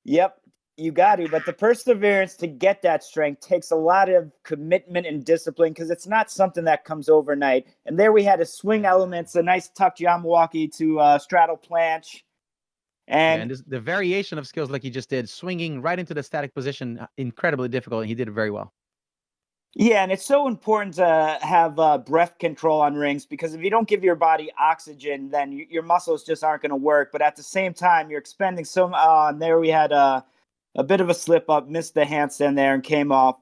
Yep, you got to, but the perseverance to get that strength takes a lot of commitment and discipline, because it's not something that comes overnight. And there we had a swing elements, a nice tucked Yamawaki to straddle planche. And the variation of skills like he just did, swinging right into the static position, incredibly difficult, and he did it very well. Yeah, and it's so important to have breath control on rings, because if you don't give your body oxygen, then your muscles just aren't going to work. But at the same time, you're expending so and there we had a bit of a slip up, missed the handstand there and came off.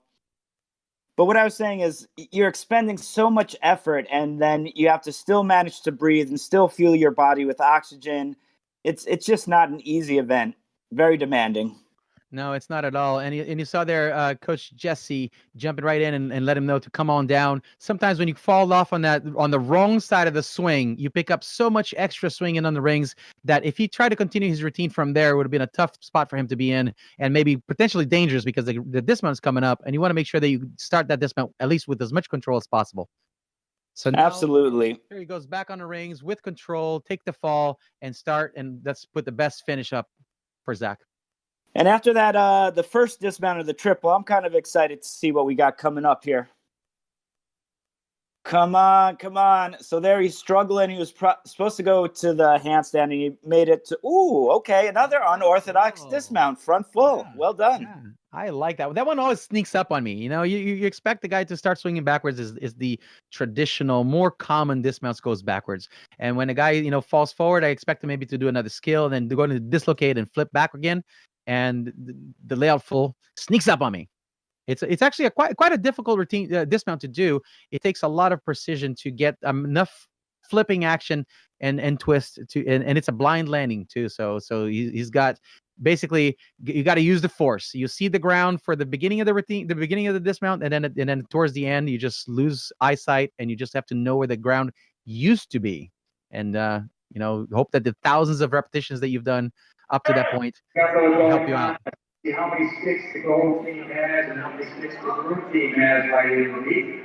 But what I was saying is you're expending so much effort, and then you have to still manage to breathe and still fuel your body with oxygen. It's just not an easy event. Very demanding. No, it's not at all. And you saw there, Coach Jesse jumping right in and let him know to come on down. Sometimes when you fall off on the wrong side of the swing, you pick up so much extra swinging on the rings that if he tried to continue his routine from there, it would have been a tough spot for him to be in, and maybe potentially dangerous, because the dismount is coming up, and you want to make sure that you start that dismount at least with as much control as possible. So now, absolutely. Here he goes back on the rings with control, take the fall and start, and let's put the best finish up for Zach. And after that, the first dismount of the triple, I'm kind of excited to see what we got coming up here. Come on, come on. So there he's struggling. He was supposed to go to the handstand, and he made it to, ooh, okay, another unorthodox dismount, front full. Yeah, well done. Yeah, I like that. That one always sneaks up on me. You know, you expect the guy to start swinging backwards is the traditional, more common dismounts goes backwards. And when a guy, you know, falls forward, I expect him maybe to do another skill, and then to go to dislocate and flip back again. And the layout full sneaks up on me. It's actually quite a difficult routine dismount to do. It takes a lot of precision to get enough flipping action and twist and it's a blind landing too. So he's got basically, you got to use the force. You see the ground for the beginning of the routine, the beginning of the dismount, and then towards the end you just lose eyesight, and you just have to know where the ground used to be, and you know, hope that the thousands of repetitions that you've done up to that point will help you out. See how many sticks the gold team has and how many sticks the blue team has right in the meet.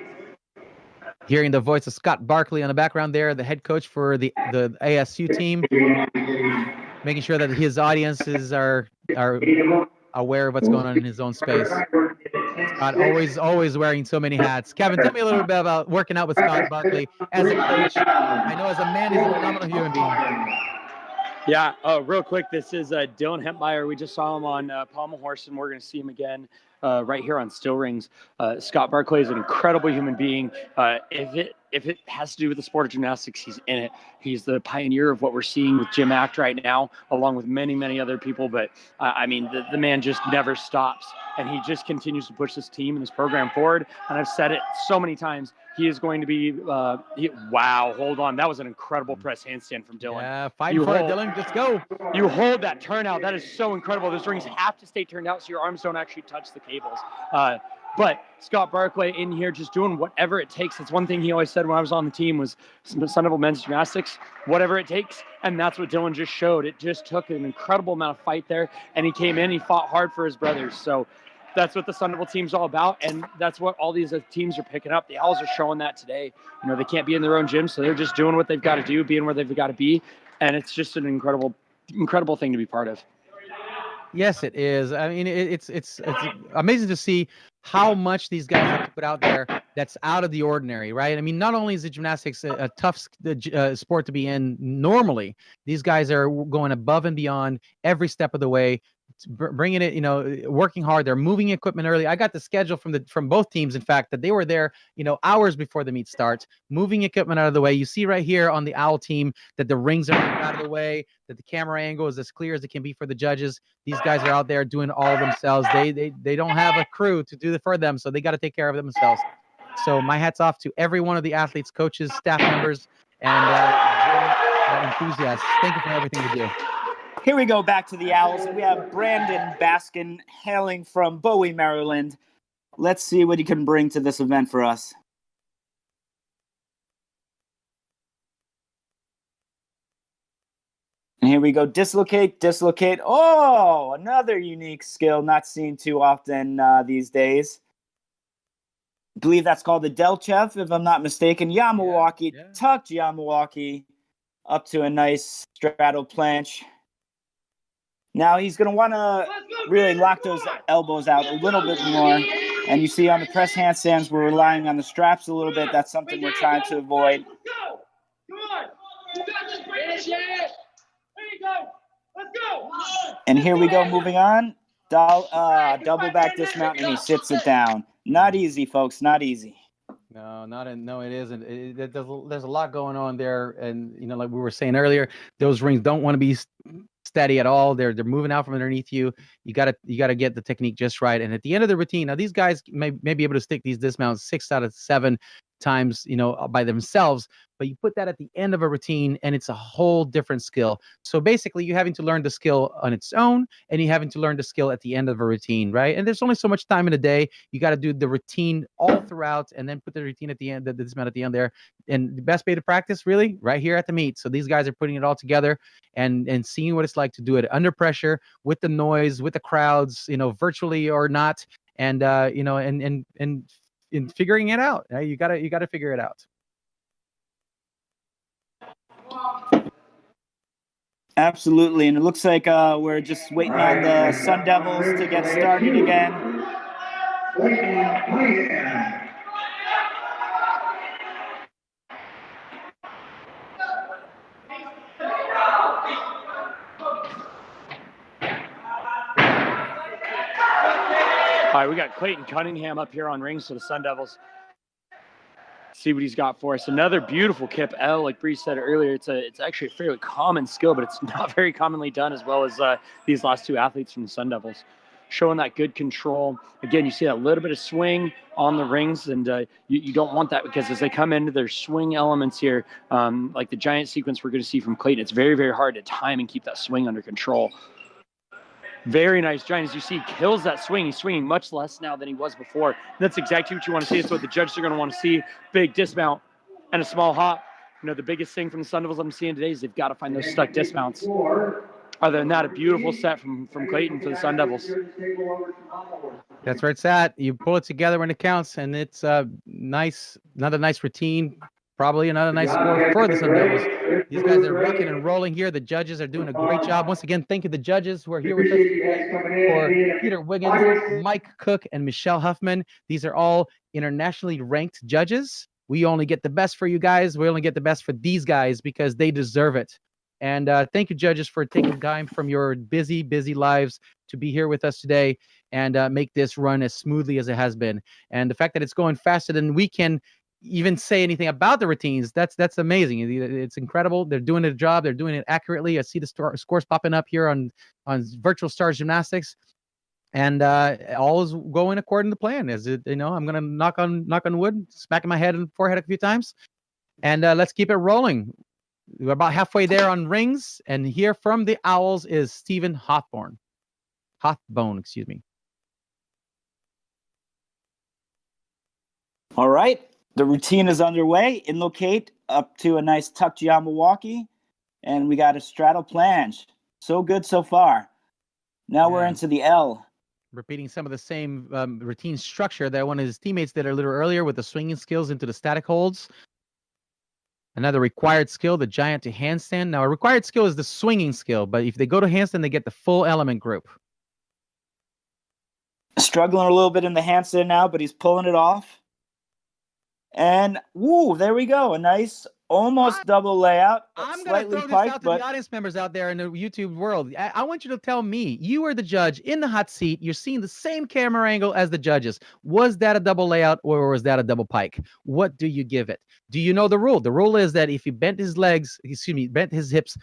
Hearing the voice of Scott Barkley on the background there, the head coach for the ASU team, making sure that his audiences are aware of what's going on in his own space. Scott always wearing so many hats. Kevin, tell me a little bit about working out with Scott Barkley as a coach. I know as a man, he's a phenomenal human being. Yeah. Real quick, this is Dylan Hempmeyer. We just saw him on pommel horse, and we're going to see him again right here on still rings. Scott Barclay is an incredible human being. If it has to do with the sport of gymnastics, he's in it. He's the pioneer of what we're seeing with GymACT right now, along with many, many other people. But I mean, the man just never stops, and he just continues to push this team and this program forward. And I've said it so many times. He is going to be. Wow, hold on. That was an incredible press handstand from Dylan. Yeah, fight for it, Dylan. Let's go. You hold that turnout. That is so incredible. Those rings have to stay turned out so your arms don't actually touch the cables. But Scott Barclay in here just doing whatever it takes. That's one thing he always said when I was on the team was Sun Devil men's gymnastics, whatever it takes. And that's what Dylan just showed. It just took an incredible amount of fight there. And he came in, he fought hard for his brothers. So that's what the Sun Devil team's all about. And that's what all these teams are picking up. The Owls are showing that today. You know, they can't be in their own gym, so they're just doing what they've got to do, being where they've got to be. And it's just an incredible thing to be part of. Yes, it is. I mean, it's amazing to see how much these guys have to put out there that's out of the ordinary, right? I mean, not only is the gymnastics a tough sport to be in normally, these guys are going above and beyond every step of the way, bringing it, you know, working hard. They're moving equipment early. I got the schedule from both teams, in fact, that they were there, you know, hours before the meet starts, moving equipment out of the way. You see right here on the Owl team that the rings are out of the way, that the camera angle is as clear as it can be for the judges. These guys are out there doing all themselves. They don't have a crew to do it for them, so they got to take care of themselves. So my hat's off to every one of the athletes, coaches, staff members, and enthusiasts. Thank you for everything you do. Here we go back to the Owls. We have Brandon Baskin hailing from Bowie, Maryland. Let's see what he can bring to this event for us. And here we go. Dislocate, dislocate. Oh, another unique skill not seen too often these days. I believe that's called the Delchev, if I'm not mistaken. Yamawaki, tucked Yamawaki up to a nice straddle planche. Now he's going to want to really lock those elbows out a little bit more. And you see on the press handstands, we're relying on the straps a little bit. That's something we're trying to avoid. Let's go. Come on. You got this. Finish it. There you go. Let's go. And here we go, moving on. Double back dismount, and he sits it down. Not easy, folks. Not easy. No, it isn't. There's a lot going on there, and you know, like we were saying earlier, those rings don't want to be steady at all. They're moving out from underneath you. You gotta get the technique just right. And at the end of the routine, now these guys may be able to stick these dismounts 6 out of 7 times, you know, by themselves, but you put that at the end of a routine and it's a whole different skill. So basically you're having to learn the skill on its own and you're having to learn the skill at the end of a routine, right? And there's only so much time in a day. You got to do the routine all throughout and then put the routine at the end, the dismount at the end there. And the best way to practice really right here at the meet. So these guys are putting it all together and seeing what it's like to do it under pressure with the noise, with the crowds, you know, virtually or not. And, you know, and in figuring it out. You gotta figure it out. Absolutely, and it looks like we're just waiting on the Sun Devils to get started again. All right, we got Clayton Cunningham up here on rings for the Sun Devils. See what he's got for us. Another beautiful kip L, like Bree said earlier. It's actually a fairly common skill, but it's not very commonly done as well as these last two athletes from the Sun Devils. Showing that good control. Again, you see that little bit of swing on the rings, and you don't want that because as they come into their swing elements here, like the giant sequence we're going to see from Clayton, it's very, very hard to time and keep that swing under control. Very nice giant. As you see, kills that swing. He's swinging much less now than he was before. And that's exactly what you want to see. It's what the judges are going to want to see. Big dismount and a small hop. You know, the biggest thing from the Sun Devils I'm seeing today is they've got to find those stuck dismounts. Other than that, a beautiful set from Clayton for the Sun Devils. That's where it's at. You pull it together when it counts, and it's nice. Another nice routine. Probably another nice score for the Sun Devils. These guys are rocking and rolling here. The judges are doing a great job. Once again, thank you to the judges who are here with us today, for Peter Wiggins, Mike Cook, and Michelle Huffman. These are all internationally ranked judges. We only get the best for you guys. We only get the best for these guys because they deserve it. And thank you, judges, for taking time from your busy, busy lives to be here with us today and make this run as smoothly as it has been. And the fact that it's going faster than we can even say anything about the routines, that's amazing. It's incredible. They're doing their job. They're doing it accurately. I see the scores popping up here on Virtual Stars Gymnastics. And all is going according to plan. As it, I'm gonna knock on wood, smacking my head and forehead a few times, and let's keep it rolling. We're about halfway there on rings, and here from the Owls is Stephen Hawthbone, excuse me. All right, the routine is underway. Inlocate up to a nice tuck Giamawalki, and we got a straddle planche. So good so far. Now we're into the L. Repeating some of the same routine structure that one of his teammates did a little earlier with the swinging skills into the static holds. Another required skill, the giant to handstand. Now, a required skill is the swinging skill, but if they go to handstand, they get the full element group. Struggling a little bit in the handstand now, but he's pulling it off. And, woo, there we go. A nice, almost double layout. I'm going to throw this out to the audience members out there in the YouTube world. I want you to tell me, you are the judge in the hot seat. You're seeing the same camera angle as the judges. Was that a double layout or was that a double pike? What do you give it? Do you know the rule? The rule is that if he bent his hips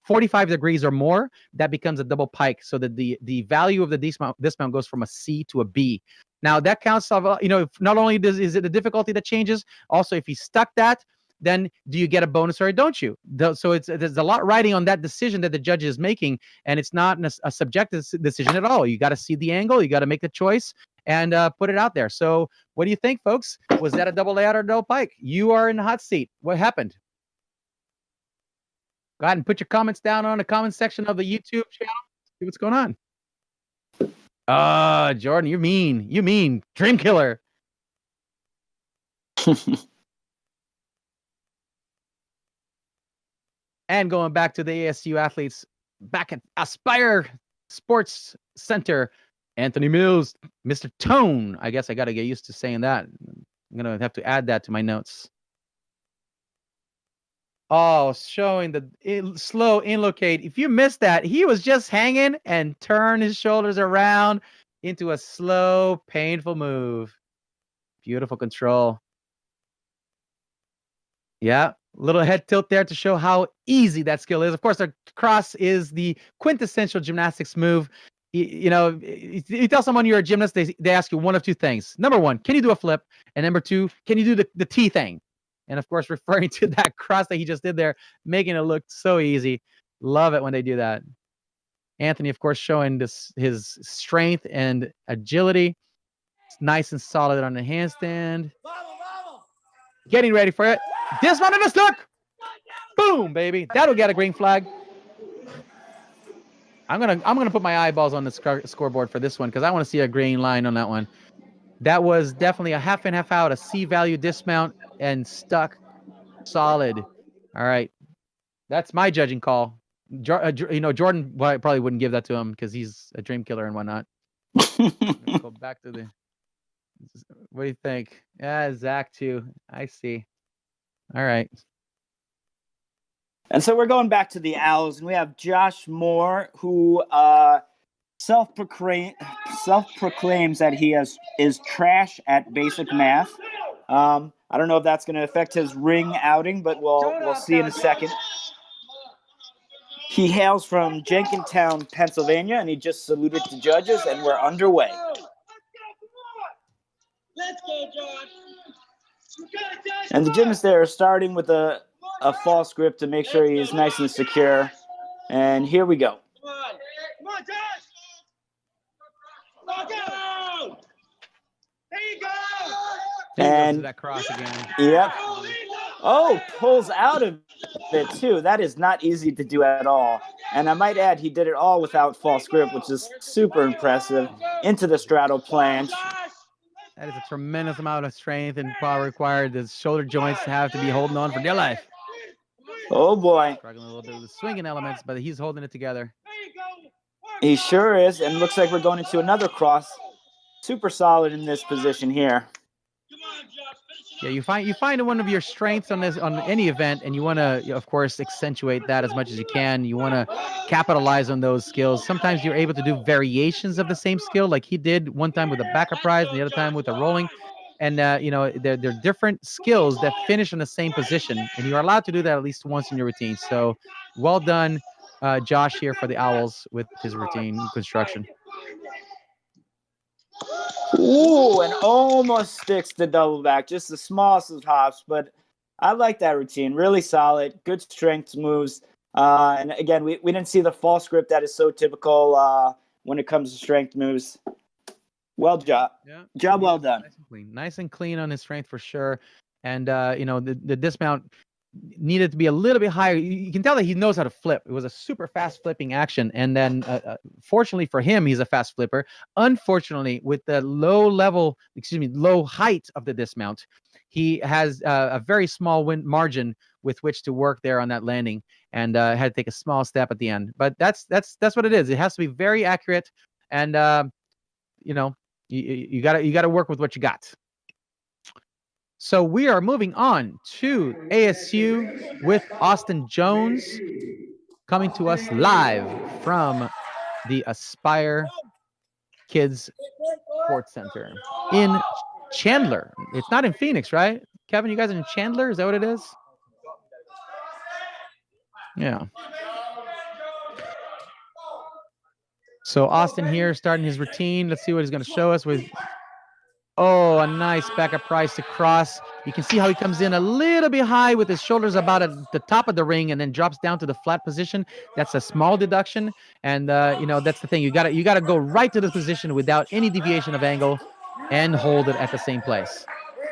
45 degrees or more, that becomes a double pike, so that the value of the dismount goes from a C to a B. Now that counts, not only is it the difficulty that changes, also if he stuck that, then do you get a bonus or don't you? So there's a lot riding on that decision that the judge is making, and it's not a subjective decision at all. You got to see the angle, you got to make the choice, and put it out there. So what do you think, folks? Was that a double layout or a double pike? You are in the hot seat. What happened? Go ahead and put your comments down on the comment section of the YouTube channel. See what's going on. Jordan, you mean dream killer. And going back to the ASU athletes back at Aspire Sports Center, Anthony Mills, Mr. Tone. I guess I got to get used to saying that. I'm going to have to add that to my notes. Oh, showing the slow inlocate. If you missed that, he was just hanging and turned his shoulders around into a slow, painful move. Beautiful control. Yeah, little head tilt there to show how easy that skill is. Of course, the cross is the quintessential gymnastics move. You tell someone you're a gymnast, they ask you one of two things. Number one, can you do a flip? And number two, can you do the T thing? And of course, referring to that cross that he just did there, making it look so easy. Love it when they do that. Anthony, of course, showing his strength and agility. It's nice and solid on the handstand. Getting ready for it. Dismount and a stuck. Boom, baby. That'll get a green flag. I'm gonna put my eyeballs on the scoreboard for this one because I want to see a green line on that one. That was definitely a half in, half out, a C value dismount and stuck solid. All right. That's my judging call. Jordan probably wouldn't give that to him because he's a dream killer and whatnot. Go back to the. What do you think? Yeah, Zach too. I see. All right. And so we're going back to the Owls, and we have Josh Moore, who self-proclaims that he is trash at basic math. I don't know if that's going to affect his ring outing, but we'll see in a second. He hails from Jenkintown, Pennsylvania, and he just saluted the judges, and we're underway. Let's go, Josh. And the gymnasts there are starting with a false grip to make sure he is nice and secure. And here we go. Come on, Josh. Go. There you go. And that cross again. Yep. Oh, pulls out of it too. That is not easy to do at all. And I might add, he did it all without false grip, which is super impressive. Into the straddle planche. That is a tremendous amount of strength and power required. The shoulder joints have to be holding on for dear life. Oh boy. Struggling a little bit with the swinging elements, but he's holding it together. He sure is, and looks like we're going into another cross. Super solid in this position here. Yeah, you find one of your strengths on any event, and you want to, of course, accentuate that as much as you can. You want to capitalize on those skills. Sometimes you're able to do variations of the same skill, like he did one time with a back prize, and the other time with a rolling. And they're different skills that finish in the same position, and you're allowed to do that at least once in your routine. So, well done, Josh here for the Owls with his routine construction. Ooh, and almost sticks the double back, just the smallest of hops, but I like that routine. Really solid, good strength moves. And again, we didn't see the false grip that is so typical when it comes to strength moves. Well job. Yeah. Job well done. Nice and clean on his strength for sure. And the dismount needed to be a little bit higher. You can tell that he knows how to flip. It was a super fast flipping action. And then fortunately for him, he's a fast flipper. Unfortunately, with the low height of the dismount, he has a very small margin with which to work there on that landing, and had to take a small step at the end. But that's what it is. It has to be very accurate, and you gotta work with what you got. So we are moving on to ASU with Austin Jones, coming to us live from the Aspire Kids Sports Center in Chandler. It's not in Phoenix, right? Kevin, you guys are in Chandler? Is that what it is? Yeah. So Austin here starting his routine. Let's see what he's going to show us with. Oh, a nice backup prize to cross. You can see how he comes in a little bit high with his shoulders about at the top of the ring, and then drops down to the flat position. That's a small deduction, and that's the thing. You gotta go right to this position without any deviation of angle, and hold it at the same place.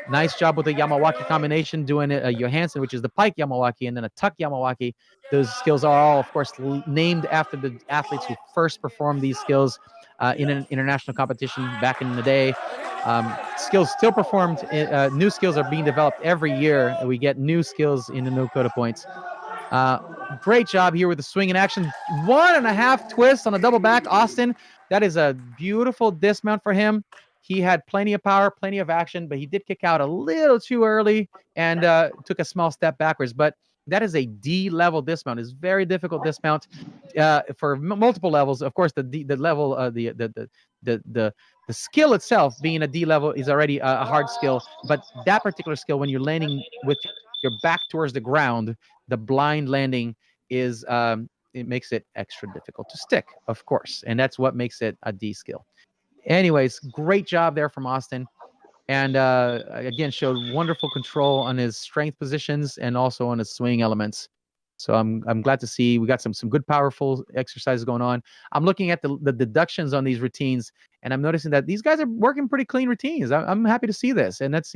Nice job with the Yamawaki combination, doing a Johansson, which is the pike Yamawaki, and then a tuck Yamawaki. Those skills are all, of course, named after the athletes who first performed these skills in an international competition back in the day. Skills still performed. New skills are being developed every year, and we get new skills in the No Coda points. Great job here with the swing in action. 1.5 twists on a double back, Austin. That is a beautiful dismount for him. He had plenty of power, plenty of action, but he did kick out a little too early and took a small step backwards. But that is a D level dismount. It's very difficult dismount for multiple levels. Of course, the level, the skill itself being a D level is already a hard skill. But that particular skill, when you're landing with your back towards the ground, the blind landing is it makes it extra difficult to stick, of course, and that's what makes it a D skill. Anyways, great job there from Austin, and again showed wonderful control on his strength positions and also on his swing elements. So I'm glad to see we got some good powerful exercises going on. I'm looking at the deductions on these routines, and I'm noticing that these guys are working pretty clean routines. I'm happy to see this, and that's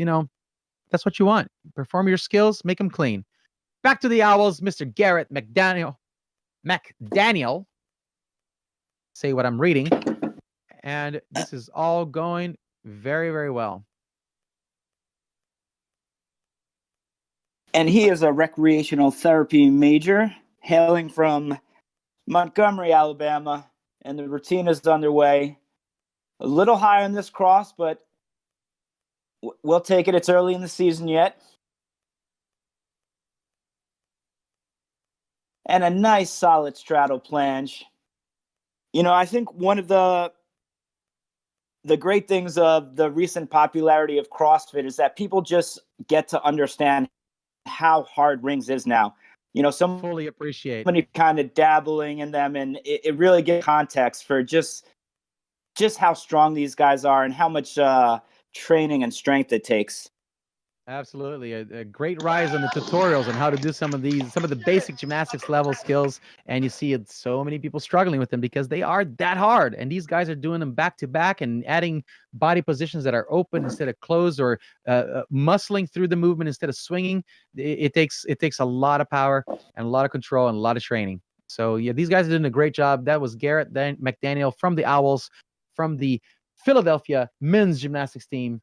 what you want. Perform your skills, make them clean. Back to the Owls, Mr. Garrett McDaniel. Say what I'm reading. And this is all going very, very well. And he is a recreational therapy major, hailing from Montgomery, Alabama. And the routine is underway. A little high on this cross, but we'll take it. It's early in the season yet. And a nice solid straddle planche. I think one of the great things of the recent popularity of CrossFit is that people just get to understand how hard rings is now. Some fully appreciate somebody kind of dabbling in them, and it really gives context for just how strong these guys are and how much training and strength it takes. Absolutely. A great rise on the tutorials on how to do some of the basic gymnastics level skills. And you see so many people struggling with them because they are that hard. And these guys are doing them back to back and adding body positions that are open instead of closed, or muscling through the movement instead of swinging. It takes a lot of power and a lot of control and a lot of training. So yeah, these guys are doing a great job. That was Garrett McDaniel from the Owls, from the Philadelphia men's gymnastics team.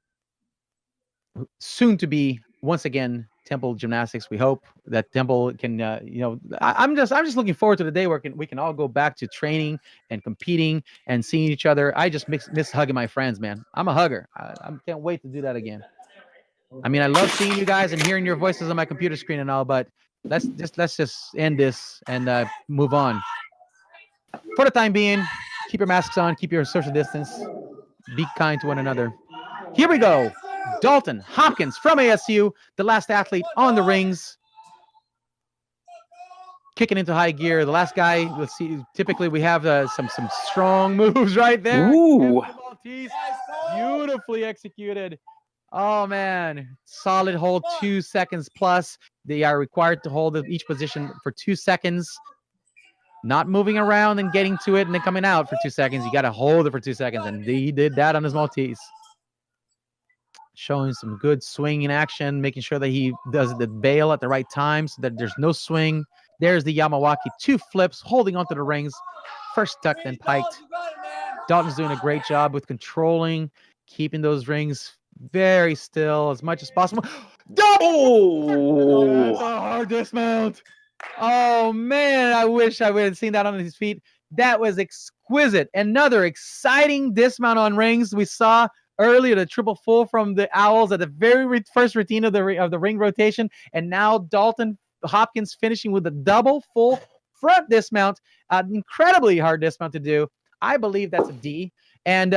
Soon to be once again Temple Gymnastics. We hope that Temple can I'm just looking forward to the day where we can all go back to training and competing and seeing each other. I just miss hugging my friends, man. I'm a hugger. I can't wait to do that again. I mean, I love seeing you guys and hearing your voices on my computer screen and all, but let's just end this and move on. For the time being, keep your masks on, keep your social distance, be kind to one another. Here we go. Dalton Hopkins from ASU, the last athlete on the rings. Kicking into high gear. The last guy, let's see, typically we have some strong moves right there. Ooh. Maltese, beautifully executed. Oh, man. Solid hold, 2 seconds plus. They are required to hold each position for 2 seconds. Not moving around and getting to it and then coming out for 2 seconds. You got to hold it for 2 seconds, and he did that on his Maltese. Showing some good swing in action, making sure that he does the bail at the right time so that there's no swing. There's the Yamawaki, 2 flips, holding onto the rings. First tuck, then piked. Dalton's doing a great job with controlling, keeping those rings very still as much as possible. Oh! That's a hard dismount. Oh, man, I wish I would have seen that on his feet. That was exquisite. Another exciting dismount on rings. We saw earlier the triple full from the Owls at the very first routine of the ring rotation, and now Dalton Hopkins finishing with a double full front dismount. Incredibly hard dismount to do. I believe that's a D. And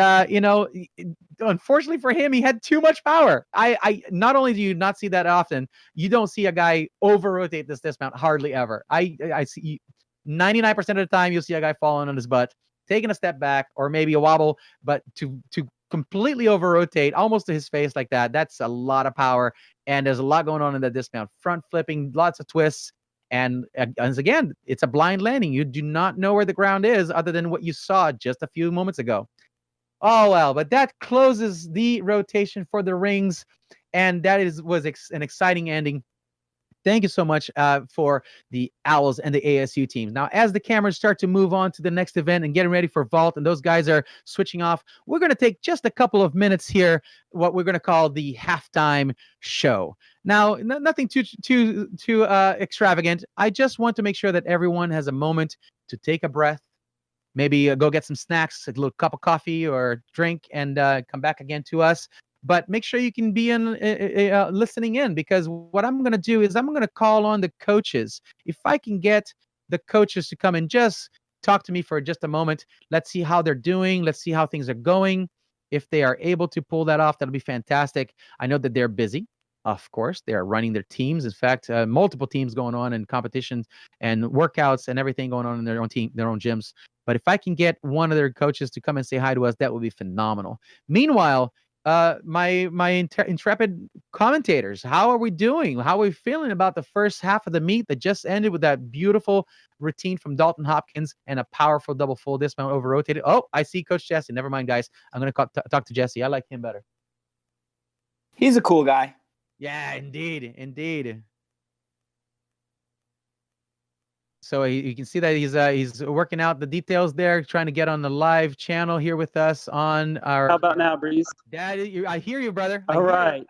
unfortunately for him, he had too much power. I not only do you not see that often, you don't see a guy over rotate this dismount hardly ever. I see 99% of the time you'll see a guy falling on his butt, taking a step back or maybe a wobble, but to completely over rotate almost to his face like that, that's a lot of power. And there's a lot going on in that dismount. Front flipping, lots of twists. And again, it's a blind landing. You do not know where the ground is other than what you saw just a few moments ago. Oh, well, but that closes the rotation for the rings. And that was an exciting ending. Thank you so much for the Owls and the ASU teams. Now, as the cameras start to move on to the next event and getting ready for vault, and those guys are switching off, we're going to take just a couple of minutes here, what we're going to call the halftime show. Now, nothing too extravagant. I just want to make sure that everyone has a moment to take a breath, maybe go get some snacks, a little cup of coffee or drink, and come back again to us. But make sure you can be listening in, because what I'm going to do is I'm going to call on the coaches. If I can get the coaches to come and just talk to me for just a moment, let's see how they're doing. Let's see how things are going. If they are able to pull that off, that'll be fantastic. I know that they're busy. Of course, they are running their teams. In fact, multiple teams going on in competitions and workouts and everything going on in their own team, their own gyms. But if I can get one of their coaches to come and say hi to us, that would be phenomenal. Meanwhile, my intrepid commentators, how are we doing? How are we feeling about the first half of the meet that just ended with that beautiful routine from Dalton Hopkins and a powerful double full dismount over rotated? Oh, I see Coach Jesse. Never mind, guys. I'm going to talk to Jesse. I like him better. He's a cool guy. Yeah, indeed. So you can see that he's working out the details there, trying to get on the live channel here with us on our. How about now, Breeze? Dad, I hear you, brother. All right.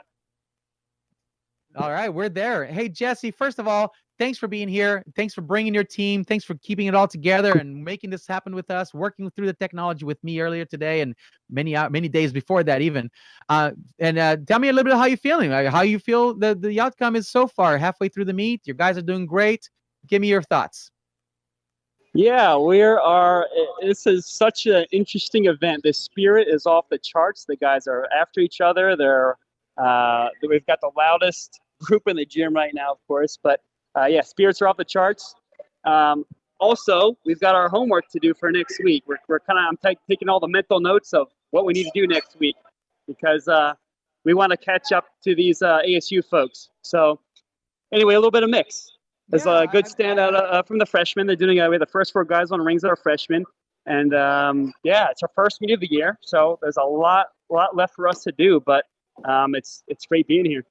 All right, we're there. Hey, Jesse, first of all, thanks for being here. Thanks for bringing your team. Thanks for keeping it all together and making this happen with us, working through the technology with me earlier today and many days before that even. And tell me a little bit of how you're feeling, how you feel the outcome is so far, halfway through the meet. Your guys are doing great. Give me your thoughts. Yeah, this is such an interesting event. The spirit is off the charts. The guys are after each other. We've got the loudest group in the gym right now, of course, but yeah, spirits are off the charts. Also, we've got our homework to do for next week. I'm taking all the mental notes of what we need to do next week, because we want to catch up to these ASU folks. So anyway, a little bit of mix. There's a good standout from the freshmen. They're doing we have the first 4 guys on rings that are freshmen. And yeah, it's our first meet of the year. So there's a lot left for us to do, but it's great being here.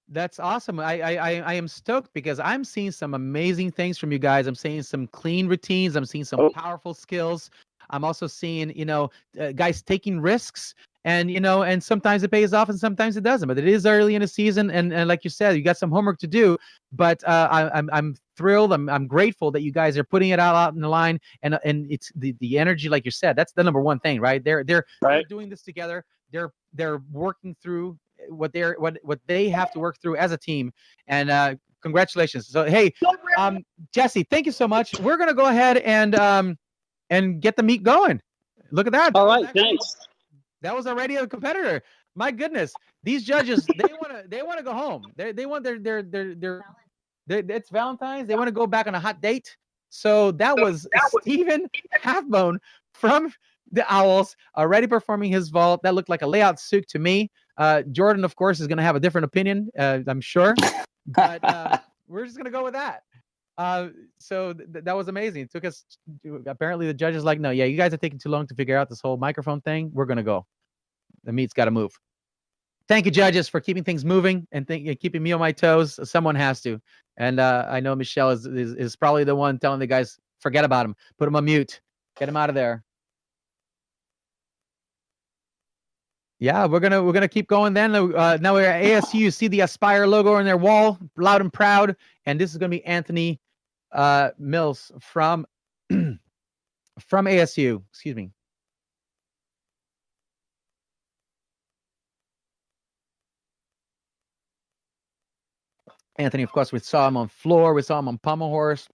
That's awesome. I am stoked because I'm seeing some amazing things from you guys. I'm seeing some clean routines. I'm seeing some powerful skills. I'm also seeing, guys taking risks. And sometimes it pays off and sometimes it doesn't. But it is early in the season, and like you said, you got some homework to do. But I'm thrilled. I'm grateful that you guys are putting it out in the line, and it's the energy, like you said, that's the number one thing, right? They're doing this together. They're working through what they have to work through as a team. And congratulations. So hey, Jesse, thank you so much. We're gonna go ahead and get the meet going. Look at that. All right, thanks. That was already a competitor. My goodness, these judges, they wanna go home. They want it's Valentine's. They want to go back on a hot date. So that was Stephen Halfbone from the Owls already performing his vault. That looked like a layout suit to me. Jordan, of course, is going to have a different opinion, I'm sure. But we're just going to go with that. So that was amazing. It took us, apparently the judge is like, no, yeah, you guys are taking too long to figure out this whole microphone thing. We're going to go. The meet's got to move. Thank you, judges, for keeping things moving and keeping me on my toes. Someone has to. And I know Michelle is probably the one telling the guys, forget about him. Put him on mute. Get him out of there. Yeah, we're gonna keep going then. Now we're at ASU. You see the Aspire logo on their wall, loud and proud. And this is gonna be Anthony Mills from ASU. Excuse me. Anthony, of course, we saw him on floor. We saw him on pommel horse.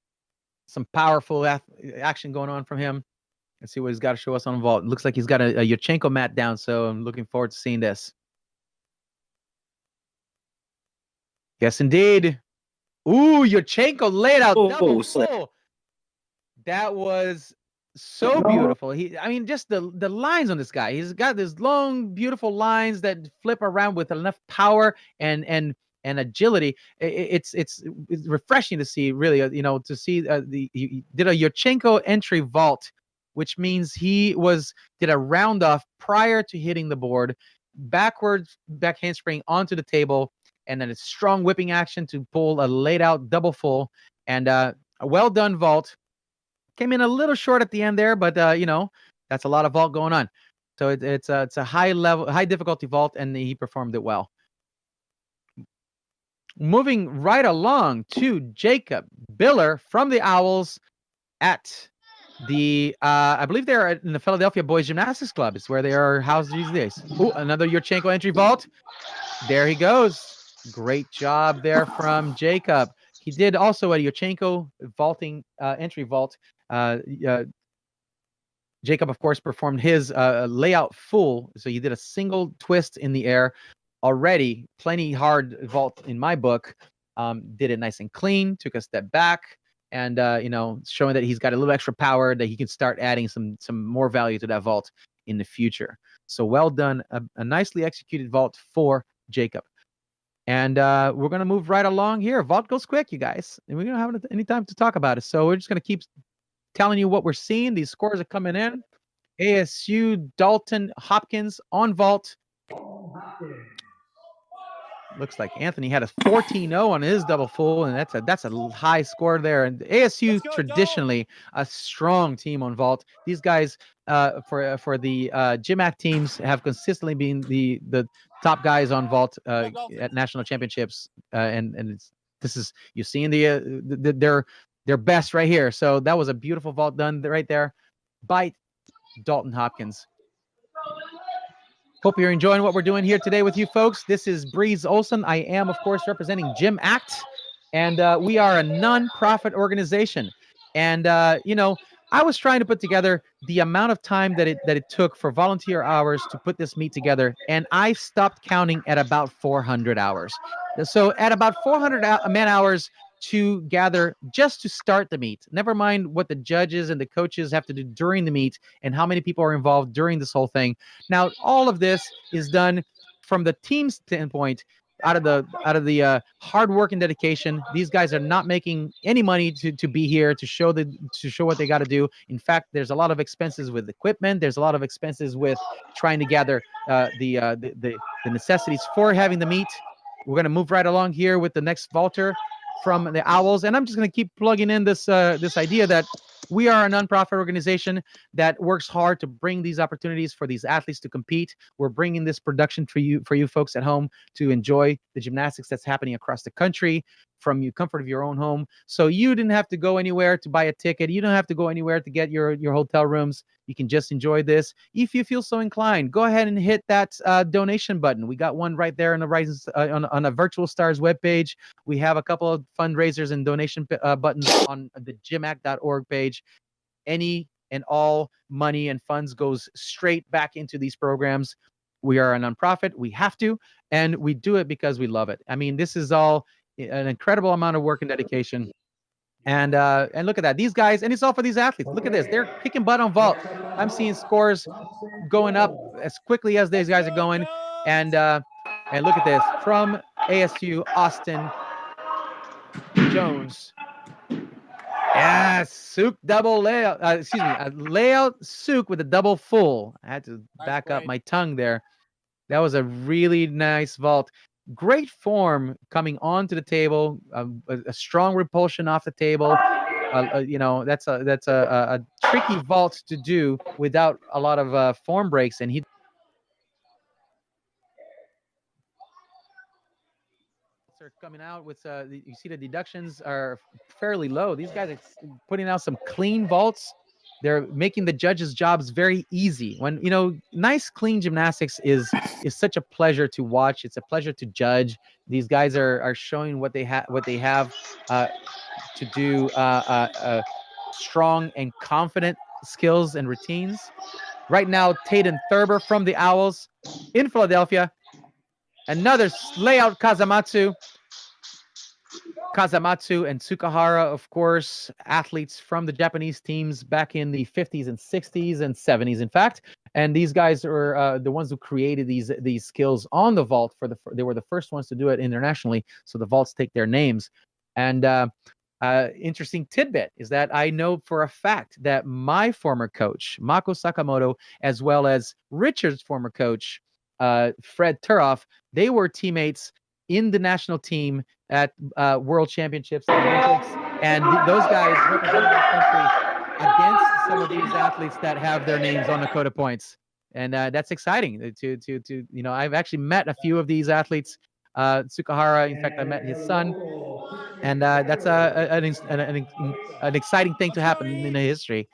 Some powerful action going on from him. Let's see what he's got to show us on vault. It looks like he's got a Yurchenko mat down, so I'm looking forward to seeing this. Yes, indeed. Ooh, Yurchenko laid out double full. That was so beautiful. I mean, just the lines on this guy. He's got these long, beautiful lines that flip around with enough power and agility. It's refreshing to see, really, to see he did a Yurchenko entry vault, which means he did a round off prior to hitting the board, backwards back handspring onto the table, and then a strong whipping action to pull a laid out double full, and a well done vault. Came in a little short at the end there, but that's a lot of vault going on. So it's a high difficulty vault, and he performed it well. Moving right along to Jacob Biller from the Owls at the I believe they're in the Philadelphia Boys Gymnastics Club. It's where they are housed these days. Ooh, another Yurchenko entry vault. There he goes. Great job there from Jacob. He did also a Yurchenko vaulting entry vault. Jacob, of course, performed his layout full. So he did a single twist in the air. Already plenty hard vault in my book. Did it nice and clean, took a step back, and showing that he's got a little extra power, that he can start adding some more value to that vault in the future. So well done, a nicely executed vault for Jacob. And we're gonna move right along here. Vault goes quick, you guys, and we don't have any time to talk about it. So we're just gonna keep telling you what we're seeing. These scores are coming in. ASU Dalton Hopkins on vault. Looks like Anthony had a 14-0 on his double full, and that's a high score there. And ASU traditionally a strong team on vault. These guys for the GymACT teams have consistently been the top guys on vault at national championships, and you're seeing their best right here. So that was a beautiful vault done right there by Dalton Hopkins. Hope you're enjoying what we're doing here today with you folks. This is Breeze Olson. I am, of course, representing GymACT, and we are a non-profit organization. And I was trying to put together the amount of time that it took for volunteer hours to put this meet together, and I stopped counting at about 400 hours. So at about 400 man hours to gather just to start the meet. Never mind what the judges and the coaches have to do during the meet and how many people are involved during this whole thing. Now, all of this is done from the team standpoint, out of the hard work and dedication. These guys are not making any money to be here to show what they got to do. In fact, there's a lot of expenses with equipment. There's a lot of expenses with trying to gather the necessities for having the meet. We're going to move right along here with the next vaulter from the Owls, and I'm just going to keep plugging in this idea that We are a nonprofit organization that works hard to bring these opportunities for these athletes to compete. We're bringing this production for you folks at home to enjoy the gymnastics that's happening across the country from the comfort of your own home. So you didn't have to go anywhere to buy a ticket. You don't have to go anywhere to get your hotel rooms. You can just enjoy this. If you feel so inclined, go ahead and hit that donation button. We got one right there on the on a Virtual Stars webpage. We have a couple of fundraisers and donation buttons on the GymACT.org page. Any and all money and funds goes straight back into these programs. We are a nonprofit. We have to, and we do it because we love it. I mean, this is all an incredible amount of work and dedication. And look at that. These guys, and it's all for these athletes. Look at this. They're kicking butt on vault. I'm seeing scores going up as quickly as these guys are going. And look at this. From ASU, Austin Jones. Yeah, Suk double layout. Excuse me, a layout Suk with a double full. I had to back up my tongue there. That was a really nice vault. Great form coming onto the table. A strong repulsion off the table. You know, that's a tricky vault to do without a lot of form breaks, and he are coming out with you see the deductions are fairly low. These guys are putting out some clean vaults. They're making the judges' jobs very easy. When, you know, nice clean gymnastics is such a pleasure to watch. It's a pleasure to judge. These guys are showing what they have to do strong and confident skills and routines. Right now, Taden Thurber from the Owls in Philadelphia. Another layout Kazamatsu and Tsukahara, of course, athletes from the Japanese teams back in the 50s and 60s and 70s, in fact. And these guys are the ones who created these skills on the vault. They were the first ones to do it internationally, so the vaults take their names. And interesting tidbit is that I know for a fact that my former coach, Mako Sakamoto, as well as Richard's former coach, Fred Turoff, they were teammates in the national team at World Championships, Olympics, and those guys represented our country against some of these athletes that have their names on the code of points, and that's exciting. To you know, I've actually met a few of these athletes. Tsukahara, in fact, I met his son, and that's an exciting thing to happen in the history.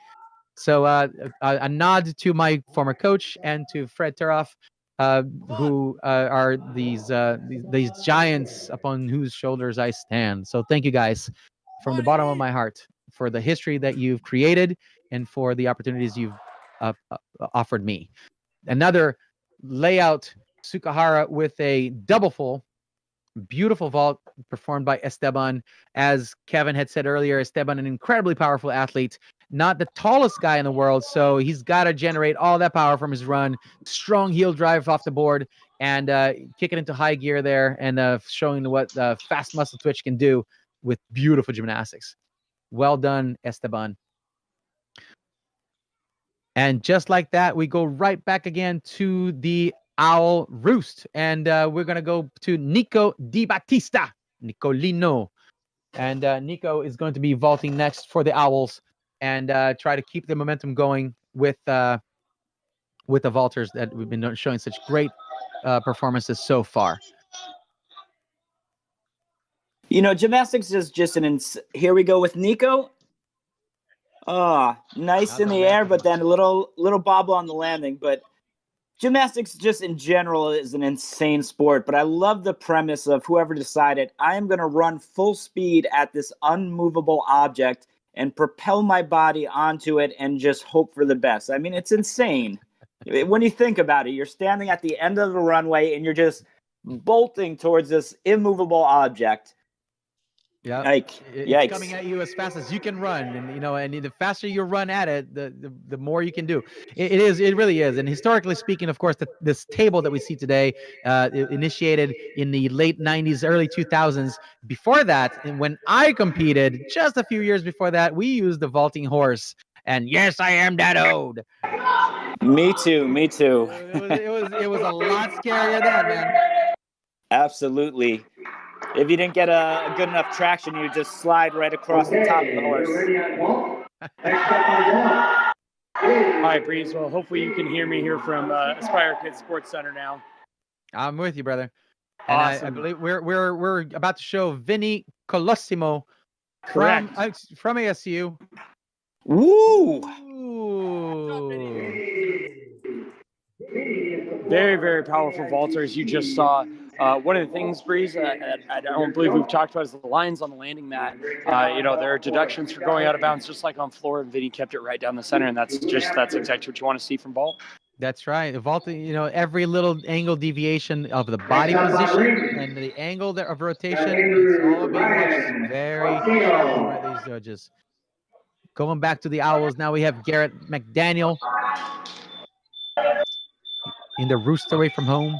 So a nod to my former coach and to Fred Turoff, who are these giants upon whose shoulders I stand. So thank you guys from the bottom of my heart for the history that you've created and for the opportunities you've offered me. Another layout Tsukahara with a double full. Beautiful vault performed by Esteban. As Kevin had said earlier, Esteban, an incredibly powerful athlete, not the tallest guy in the world, so he's got to generate all that power from his run. Strong heel drive off the board and kick it into high gear there, and showing what fast muscle twitch can do with beautiful gymnastics. Well done, Esteban. And just like that, we go right back again to the Owl Roost. And we're going to go to Nico Di Battista, Nicolino. And Nico is going to be vaulting next for the Owls and try to keep the momentum going with the vaulters that we've been showing such great performances so far. You know, gymnastics is just here we go with Nico. Nice in the air, but then a little bobble on the landing. But gymnastics just in general is an insane sport. But I love the premise of whoever decided I am going to run full speed at this unmovable object and propel my body onto it and just hope for the best. I mean, it's insane. When you think about it, you're standing at the end of the runway and you're just bolting towards this immovable object. Yeah, yikes. Coming at you as fast as you can run, and you know, and the faster you run at it, the more you can do. It really is. And historically speaking, of course, this table that we see today, initiated in the late 90s, early 2000s. Before that, and when I competed, just a few years before that, we used the vaulting horse. And yes, I am that old. Me too. It was a lot scarier then, man. Absolutely. If you didn't get a good enough traction, you just slide right across the top of the horse. Next up on deck. All right, Breeze. Well, hopefully you can hear me here from Aspire Kids Sports Center now. I'm with you, brother. And I Awesome. believe we're about to show Vinny Colosimo Correct. from ASU. Woo! Ooh. Very, very powerful vaulter, as you just saw. One of the things, Breeze, I don't believe we've talked about is the lines on the landing mat. There are deductions for going out of bounds, just like on floor, and Vinny kept it right down the center, and that's exactly what you want to see from vault. That's right. Vaulting, every little angle deviation of the body position and the angle of rotation, it's all being watched very sharply by these judges. Going back to the Owls, now we have Garrett McDaniel in the Rooster Away from Home.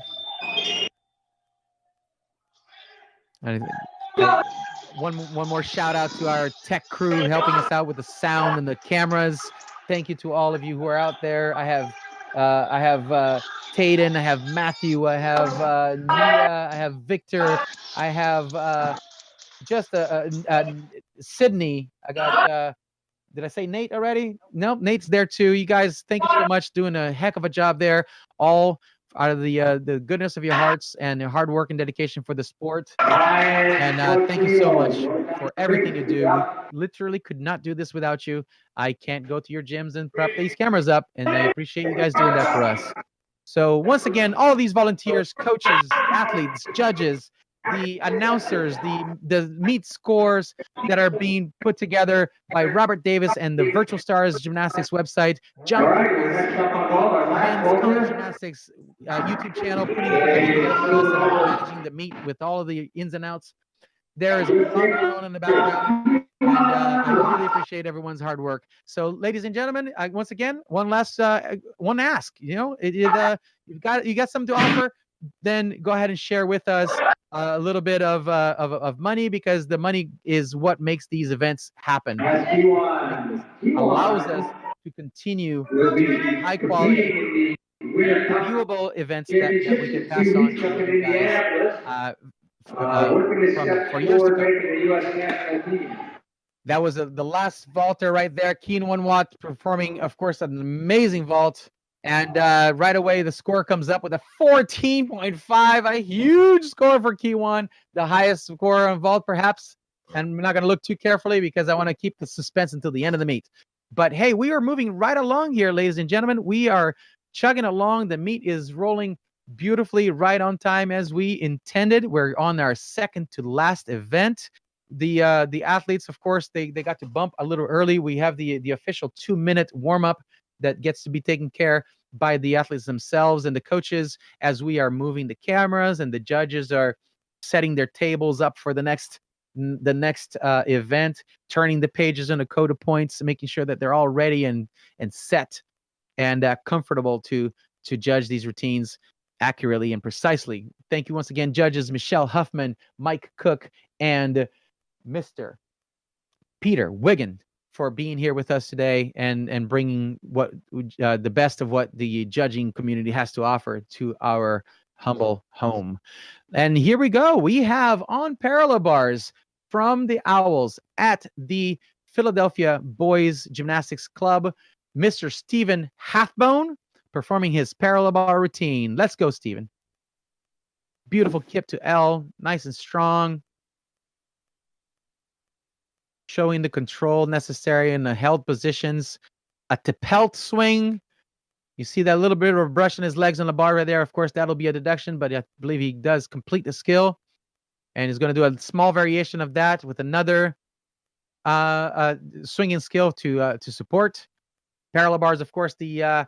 One more shout out to our tech crew helping us out with the sound and the cameras. Thank you to all of you who are out there. I have Tayden, I have Matthew, I have Nia, I have Victor, I have just Sydney. I got did I say Nate already? Nope, Nate's there too. You guys, thank you so much, doing a heck of a job there. All out of the goodness of your hearts and your hard work and dedication for the sport. And thank you so much for everything you do. We literally could not do this without you. I can't go to your gyms and prop these cameras up, and I appreciate you guys doing that for us. So once again, all of these volunteers, coaches, athletes, judges, the announcers, the meet scores that are being put together by Robert Davis and the Virtual Stars Gymnastics website, John Men's College Gymnastics YouTube channel, putting everything together for us and managing the meet with all of the ins and outs. There is a lot going on in the background, and I really appreciate everyone's hard work. So, ladies and gentlemen, once again, one last one ask. You got something to offer, then go ahead and share with us a little bit of money, because the money is what makes these events happen. Allows us to continue high quality, viewable events that we can pass on to you guys for years to come. That was the last vaulter right there, Keen 1 Watt, performing, of course, an amazing vault. And right away, the score comes up with a 14.5, a huge score for Key 1, the highest score on vault, perhaps. And we're not going to look too carefully because I want to keep the suspense until the end of the meet. But hey, we are moving right along here, ladies and gentlemen. We are chugging along. The meet is rolling beautifully, right on time as we intended. We're on our second to last event. The athletes, of course, they got to bump a little early. We have the official 2-minute warm-up that gets to be taken care by the athletes themselves and the coaches as we are moving the cameras, and the judges are setting their tables up for the next event, turning the pages into coda points, making sure that they're all ready and set and comfortable to judge these routines accurately and precisely. Thank you once again, judges Michelle Huffman, Mike Cook, and Mr. Peter Wiggin, for being here with us today and bringing what the best of what the judging community has to offer to our humble home. And here we go. We have on parallel bars from the Owls at the Philadelphia Boys Gymnastics Club, Mr. Stephen Halfbone, performing his parallel bar routine. Let's go, Stephen. Beautiful kip to L, nice and strong. Showing the control necessary in the held positions. A Tepelt swing. You see that little bit of brushing his legs on the bar right there. Of course, that'll be a deduction, but I believe he does complete the skill. And he's going to do a small variation of that with another swinging skill to support. Parallel bars, of course, the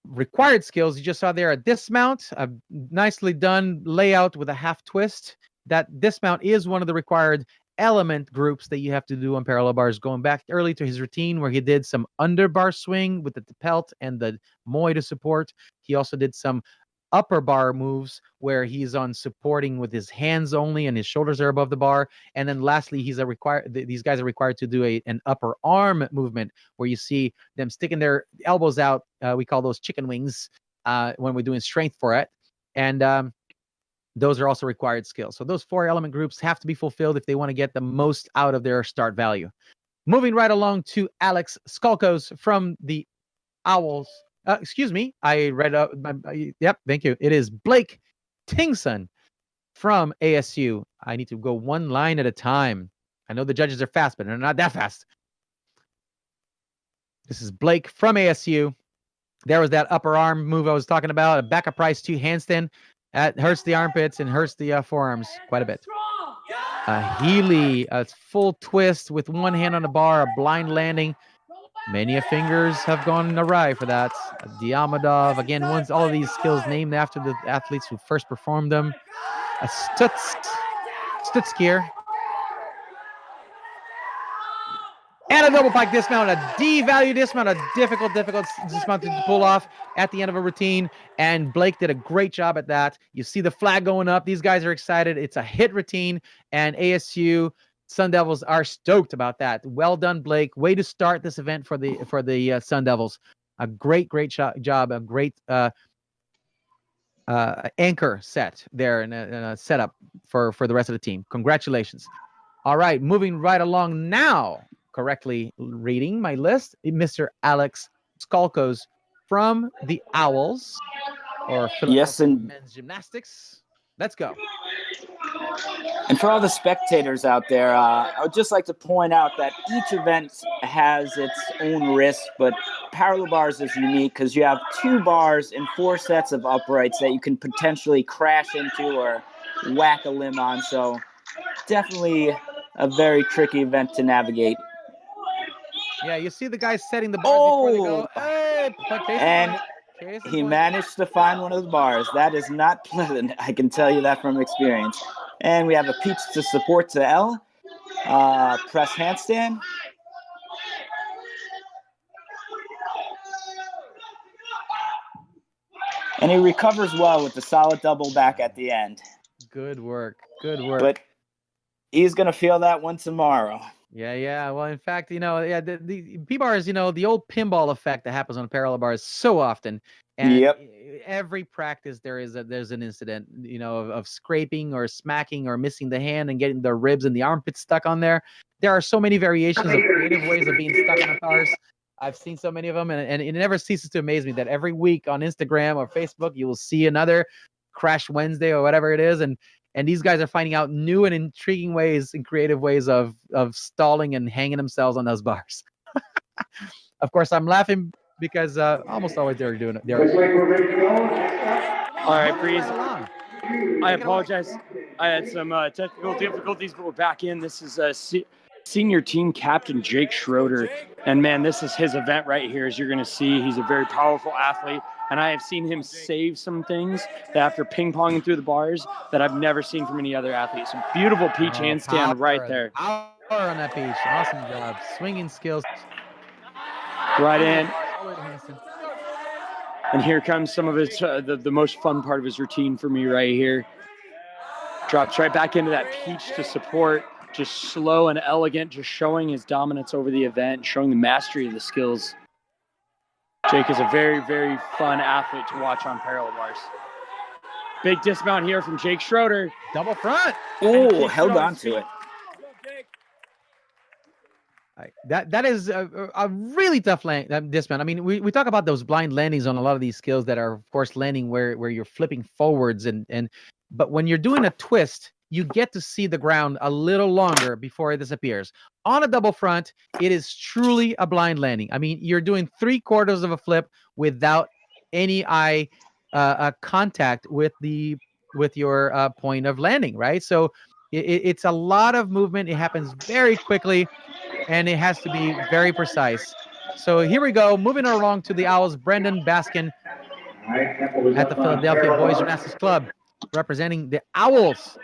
required skills you just saw there, a dismount, a nicely done layout with a half twist. That dismount is one of the required element groups that you have to do on parallel bars, going back early to his routine where he did some underbar swing with the Tepelt and the Moy to support. He also did some upper bar moves where he's on supporting with his hands only and his shoulders are above the bar. And then lastly, these guys are required to do an upper arm movement where you see them sticking their elbows out. We call those chicken wings when we're doing strength for it. And those are also required skills. So those 4 element groups have to be fulfilled if they want to get the most out of their start value. Moving right along to Alex Skalkos from the Owls. Excuse me, I read up. Yep, thank you. It is Blake Tingson from ASU. I need to go one line at a time. I know the judges are fast, but they're not that fast. This is Blake from ASU. There was that upper arm move I was talking about, a back up price 2 handstand. That hurts the armpits and hurts the forearms quite a bit. Healy, a full twist with one hand on the bar, a blind landing. Many fingers have gone awry for that. Diamondov, again, all of these skills named after the athletes who first performed them. A Stutz gear. And a double pike dismount, a D-value dismount, a difficult dismount to pull off at the end of a routine. And Blake did a great job at that. You see the flag going up. These guys are excited. It's a hit routine, and ASU Sun Devils are stoked about that. Well done, Blake. Way to start this event for the Sun Devils. A great job. A great anchor set there and a setup for the rest of the team. Congratulations. All right, moving right along now. Correctly reading my list, Mr. Alex Skalkos from the Owls, or Philadelphia Men's Gymnastics. Let's go. And for all the spectators out there, I would just like to point out that each event has its own risk, but parallel bars is unique because you have 2 bars and 4 sets of uprights that you can potentially crash into or whack a limb on. So definitely a very tricky event to navigate. Yeah, you see the guys setting the bars before they go. Hey, and he managed to find one of the bars. That is not pleasant. I can tell you that from experience. And we have a peach to support to L. Press handstand. And he recovers well with the solid double back at the end. Good work. Good work. But he's going to feel that one tomorrow. Yeah. Well, in fact, the P-bars, the old pinball effect that happens on parallel bars so often. And every practice there's an incident, of scraping or smacking or missing the hand and getting the ribs and the armpits stuck on there. There are so many variations of creative ways of being stuck on the bars. I've seen so many of them, and it never ceases to amaze me that every week on Instagram or Facebook, you will see another Crash Wednesday or whatever it is. And these guys are finding out new and intriguing ways and creative ways of stalling and hanging themselves on those bars. Of course, I'm laughing because almost always they're doing it. All right, Breeze. I apologize. I had some technical difficulties, but we're back in. This is senior team captain Jake Schroeder. And, man, this is his event right here. As you're going to see, he's a very powerful athlete. And I have seen him save some things that after ping-ponging through the bars that I've never seen from any other athlete. Some beautiful peach handstand right there. Power on that peach. Awesome job. Swinging skills. Right in. And here comes some of his, the most fun part of his routine for me right here. Drops right back into that peach to support. Just slow and elegant, just showing his dominance over the event, showing the mastery of the skills. Jake is a very, very fun athlete to watch on parallel bars. Big dismount here from Jake Schroeder. Double front. Oh, held on to it. That is a really tough dismount. I mean, we talk about those blind landings on a lot of these skills that are, of course, landing where you're flipping forwards. But when you're doing a twist, you get to see the ground a little longer before it disappears. On a double front, it is truly a blind landing. I mean, you're doing 3/4 of a flip without any eye contact with your point of landing, right? So it's a lot of movement. It happens very quickly, and it has to be very precise. So here we go, moving along to the Owls, Brendan Baskin at the Philadelphia Boys Gymnastics Club, representing the Owls.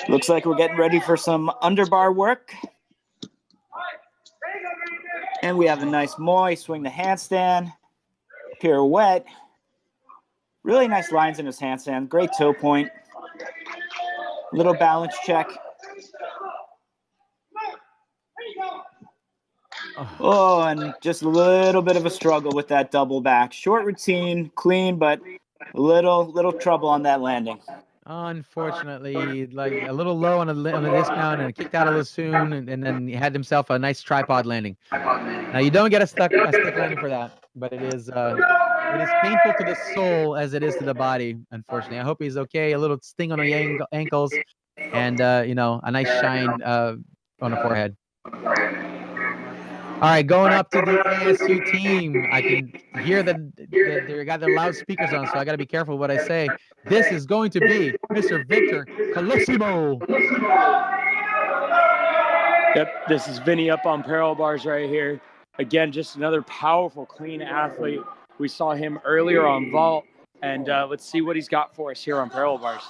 Looks like we're getting ready for some underbar work. And we have a nice moi, swing the handstand, pirouette. Really nice lines in his handstand, great toe point. Little balance check. Oh, and just a little bit of a struggle with that double back. Short routine, clean, but a little trouble on that landing. Unfortunately, like a little low on the dismount and kicked out a little soon, and then he had himself a nice tripod landing. Now you don't get a stick landing for that, but it is painful to the soul as it is to the body. Unfortunately, I hope he's okay. A little sting on the ankles, and you know, a nice shine on the forehead. All right, going up to the ASU team. I can hear that they got their loudspeakers on, so I got to be careful what I say. This is going to be Mr. Victor Colosimo. Yep, this is Vinny up on parallel bars right here. Again, just another powerful, clean athlete. We saw him earlier on vault, and let's see what he's got for us here on parallel bars.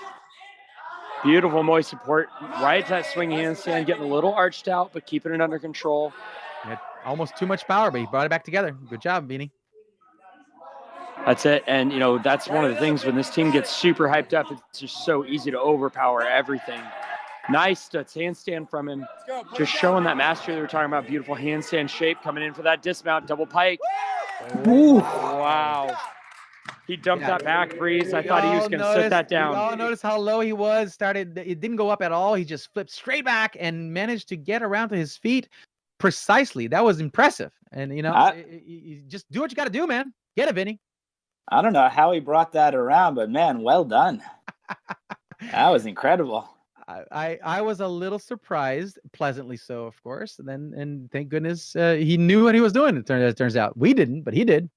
Beautiful moist support, right to that swing handstand, getting a little arched out, but keeping it under control. Had almost too much power, but he brought it back together. Good job, Vinny. That's it. And, you know, that's one of the things when this team gets super hyped up, it's just so easy to overpower everything. Nice handstand from him. Just showing that mastery that we're talking about. Beautiful handstand shape coming in for that dismount, double pike. Ooh. Wow. He dumped that back breeze. I thought he was going to sit that down. You all notice how low he was. It didn't go up at all. He just flipped straight back and managed to get around to his feet precisely. That was impressive. And, you know, you just do what you got to do, man. Get it, Vinny. I don't know how he brought that around, but man, well done. That was incredible. I was a little surprised, pleasantly so, of course. And thank goodness he knew what he was doing. It turns out we didn't, but he did.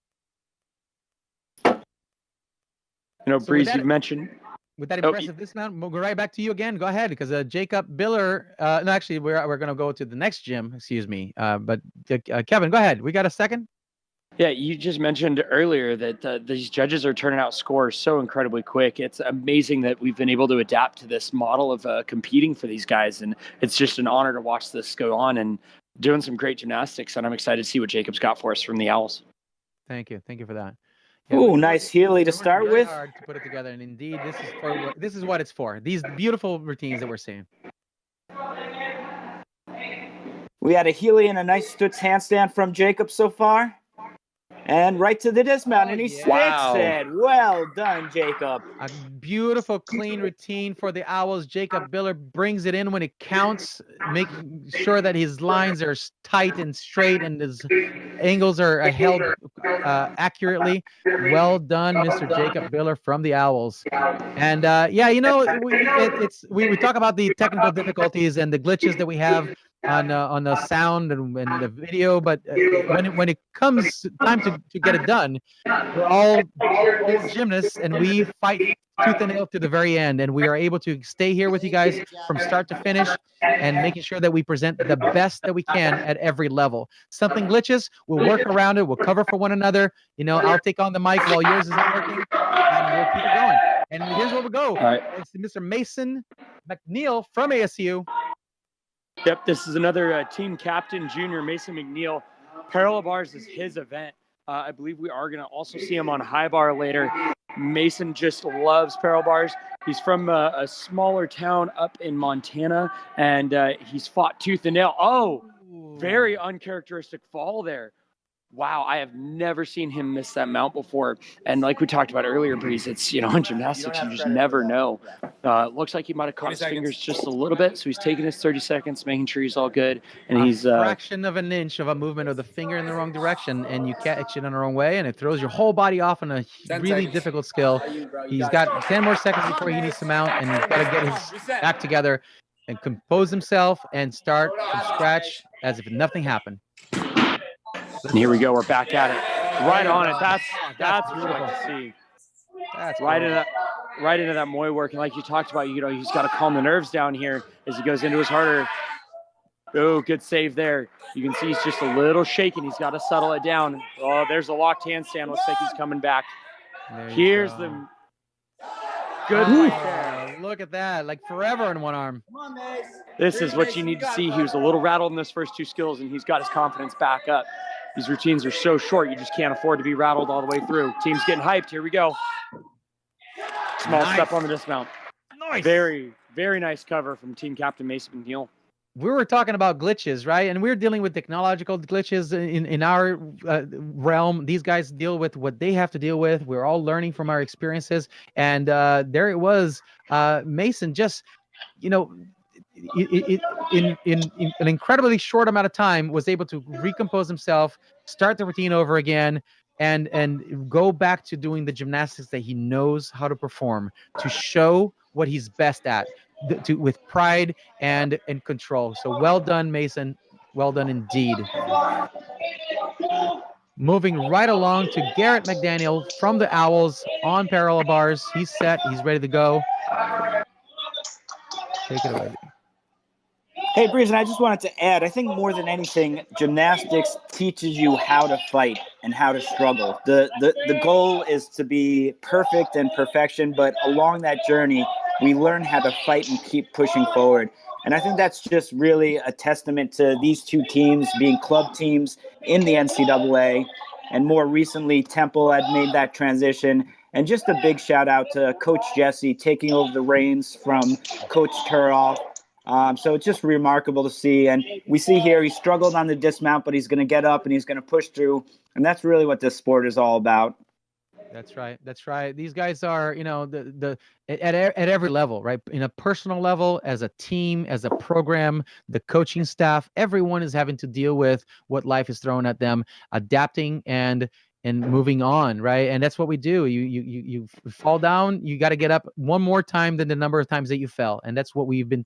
You know, Breeze, you mentioned. With that impressive dismount, we'll go right back to you again. Go ahead, because Jacob Biller. No, actually, we're going to go to the next gym. Excuse me. But Kevin, go ahead. We got a second. Yeah, you just mentioned earlier that these judges are turning out scores so incredibly quick. It's amazing that we've been able to adapt to this model of competing for these guys, and it's just an honor to watch this go on and doing some great gymnastics. And I'm excited to see what Jacob's got for us from the Owls. Thank you for that. Yeah, Ooh, nice Healy to start with. Hard to put it together, and indeed, this is what it's for. These beautiful routines that we're seeing. We had a Healy and a nice Stutz handstand from Jacob so far. And right to the dismount, and he sticks it. Well done, Jacob. A beautiful, clean routine for the Owls. Jacob Biller brings it in when it counts, making sure that his lines are tight and straight and his angles are held accurately. Well done, Mr. Jacob Biller from the Owls. And yeah, you know, we talk about the technical difficulties and the glitches that we have on the sound and the video, but when it comes time to get it done, we're all old gymnasts and we fight tooth and nail to the very end, and we are able to stay here with you guys from start to finish and making sure that we present the best that we can at every level. Something glitches, we'll work around it, we'll cover for one another. You know, I'll take on the mic while yours isn't working, and we'll keep it going. And here's where we go. All right. It's Mr. Mason McNeil from ASU. Yep, this is another team captain, junior Mason McNeil. Parallel bars is his event. I believe we are going to also see him on high bar later. Mason just loves parallel bars. He's from a smaller town up in Montana, and he's fought tooth and nail. Oh, very uncharacteristic fall there. Wow, I have never seen him miss that mount before. And like we talked about earlier, Breeze, it's, you know, in gymnastics, you just never know. Looks like he might have caught his fingers just a little bit. So he's taking his 30 seconds, making sure he's all good. And he's a fraction of an inch of a movement of the finger in the wrong direction, and you catch it in the wrong way, and it throws your whole body off on a really difficult skill. He's got 10 more seconds before he needs to mount, and he's got to get his act together and compose himself and start from scratch as if nothing happened. And here we go. We're back at it. Right on it. That's what I like to see. That's right into that Moy work. And like you talked about, you know, he's got to calm the nerves down here as he goes into his harder. Oh, good save there. You can see he's just a little shaking. He's got to settle it down. Oh, there's a locked handstand. Looks like he's coming back. Here's the good fight there. Look at that. Like forever in one arm. This is what you need to see. He was a little rattled in those first two skills, and he's got his confidence back up. These routines are so short, you just can't afford to be rattled all the way through. Team's getting hyped. Here we go. Small step on the dismount. Nice. Very, very nice cover from team captain Mason McNeil. we were talking about glitches, right? And we're dealing with technological glitches in our realm. These guys deal with what they have to deal with. We're all learning from our experiences. And there it was. Mason just, you know, in an incredibly short amount of time was able to recompose himself, start the routine over again, and go back to doing the gymnastics that he knows how to perform, to show what he's best at, with pride and control. So well done, Mason. Well done indeed. Moving right along to Garrett McDaniel from the Owls on parallel bars. He's set. He's ready to go. Take it away. Hey, Breeze, and I just wanted to add, I think more than anything, gymnastics teaches you how to fight and how to struggle. The goal is to be perfect and perfection, but along that journey, we learn how to fight and keep pushing forward. And I think that's just really a testament to these two teams being club teams in the NCAA. And more recently, Temple had made that transition. And just a big shout out to Coach Jesse taking over the reins from Coach Turoff. So it's just remarkable to see. And we see here he struggled on the dismount, but he's going to get up and he's going to push through. And that's really what this sport is all about. That's right. That's right. These guys are, you know, at every level, right? In a personal level, as a team, as a program, the coaching staff, everyone is having to deal with what life is throwing at them, adapting and moving on, right? And that's what we do. You fall down, you got to get up one more time than the number of times that you fell. And that's what we've been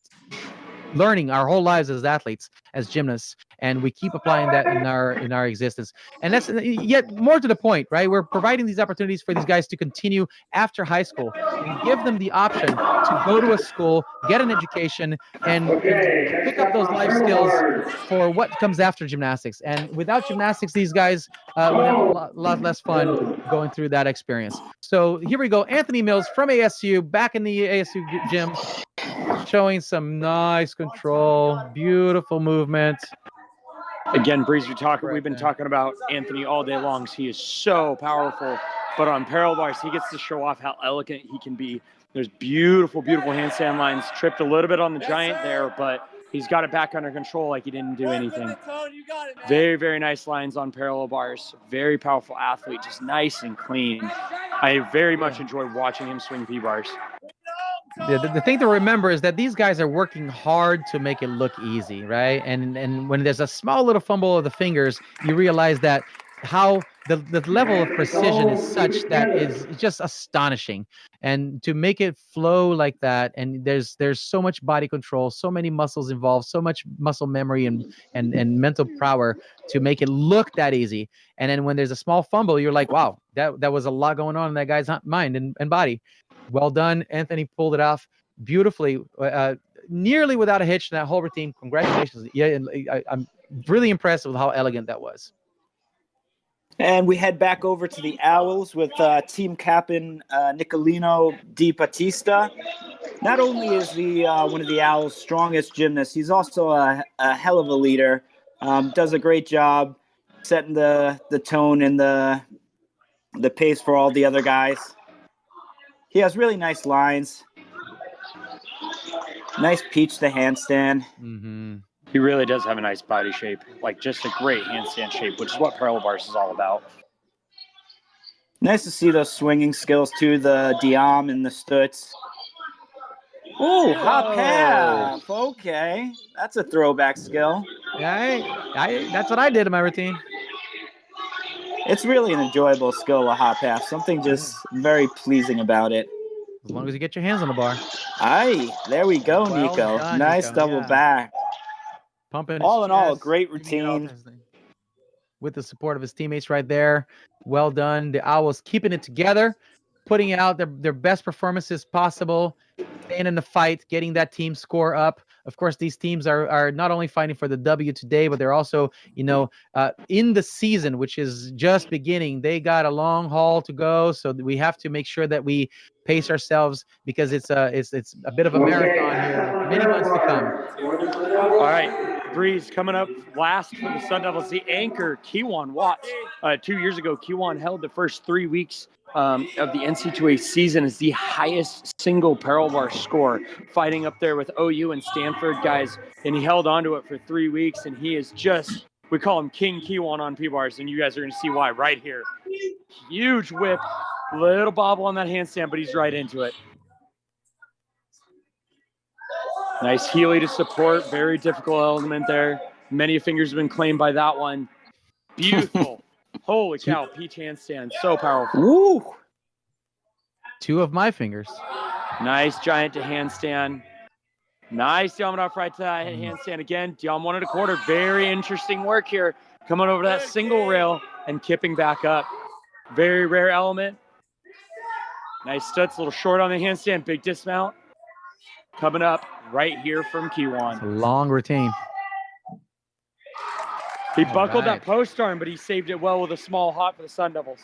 learning our whole lives as athletes, as gymnasts, and we keep applying that in our existence. And that's yet more to the point, right? We're providing these opportunities for these guys to continue after high school and give them the option to go to a school, get an education, and pick up those life skills for what comes after gymnastics. And without gymnastics, these guys would have a lot less fun going through that experience. So here we go. Anthony Mills from ASU, back in the ASU gym, showing some nice control, beautiful movement. Again, Breeze, we've been talking about Anthony all day long. He is so powerful, but on parallel bars, he gets to show off how elegant he can be. There's beautiful, beautiful handstand lines. Tripped a little bit on the giant there, but he's got it back under control like he didn't do anything. Very, very nice lines on parallel bars. Very powerful athlete, just nice and clean. I very much enjoy watching him swing P-bars. The thing to remember is that these guys are working hard to make it look easy, right? And when there's a small little fumble of the fingers, you realize that how the level of precision is such that is just astonishing. And to make it flow like that, and there's so much body control, so many muscles involved, so much muscle memory and mental power to make it look that easy. And then when there's a small fumble, you're like, wow, that was a lot going on in that guy's mind and body. Well done. Anthony pulled it off beautifully, nearly without a hitch in that whole routine. Congratulations. Yeah, I'm really impressed with how elegant that was. And we head back over to the Owls with team captain Nicolino Di Battista. Not only is he one of the Owls' strongest gymnasts, he's also a hell of a leader. Does a great job setting the tone and the pace for all the other guys. He has really nice lines. Nice peach to handstand. Mm-hmm. He really does have a nice body shape, like just a great handstand shape, which is what parallel bars is all about. Nice to see those swinging skills too, the Diam and the Stutz. Ooh, hop half. Okay, that's a throwback skill. Yeah, that's what I did in my routine. It's really an enjoyable skill, a hop half. Something just very pleasing about it. As long as you get your hands on the bar. Aye, there we go, Well Nico. done, Nice Nico. double back. Pumping All in all, a chest, great bringing it out routine. with the support of his teammates right there. Well done. The Owls keeping it together, putting out their best performances possible, staying in the fight, getting that team score up. Of course, these teams are not only fighting for the W today, but they're also, in the season, which is just beginning. They got a long haul to go, so we have to make sure that we pace ourselves because it's a bit of a marathon here with many months to come. All right, Breeze coming up last for the Sun Devils, the anchor, Kewan Watts. 2 years ago, Kewan held the first 3 weeks of the NC2A season is the highest single parallel bar score, fighting up there with OU and Stanford guys. And he held on to it for 3 weeks, and he is just, we call him King Kiwan on P-bars, and you guys are going to see why right here. Huge whip, little bobble on that handstand, but he's right into it. Nice Healy to support, very difficult element there. Many fingers have been claimed by that one. Beautiful. Holy cow, peach handstand, so powerful. Woo! 2 of my fingers. Nice giant to handstand. Nice Yamada right to that handstand again. Yam 1 1/4. Very interesting work here. Coming over that single rail and kipping back up. Very rare element. Nice Stutz, a little short on the handstand, big dismount. Coming up right here from Kiwan. Long routine. He buckled that post arm, but he saved it well with a small hop for the Sun Devils.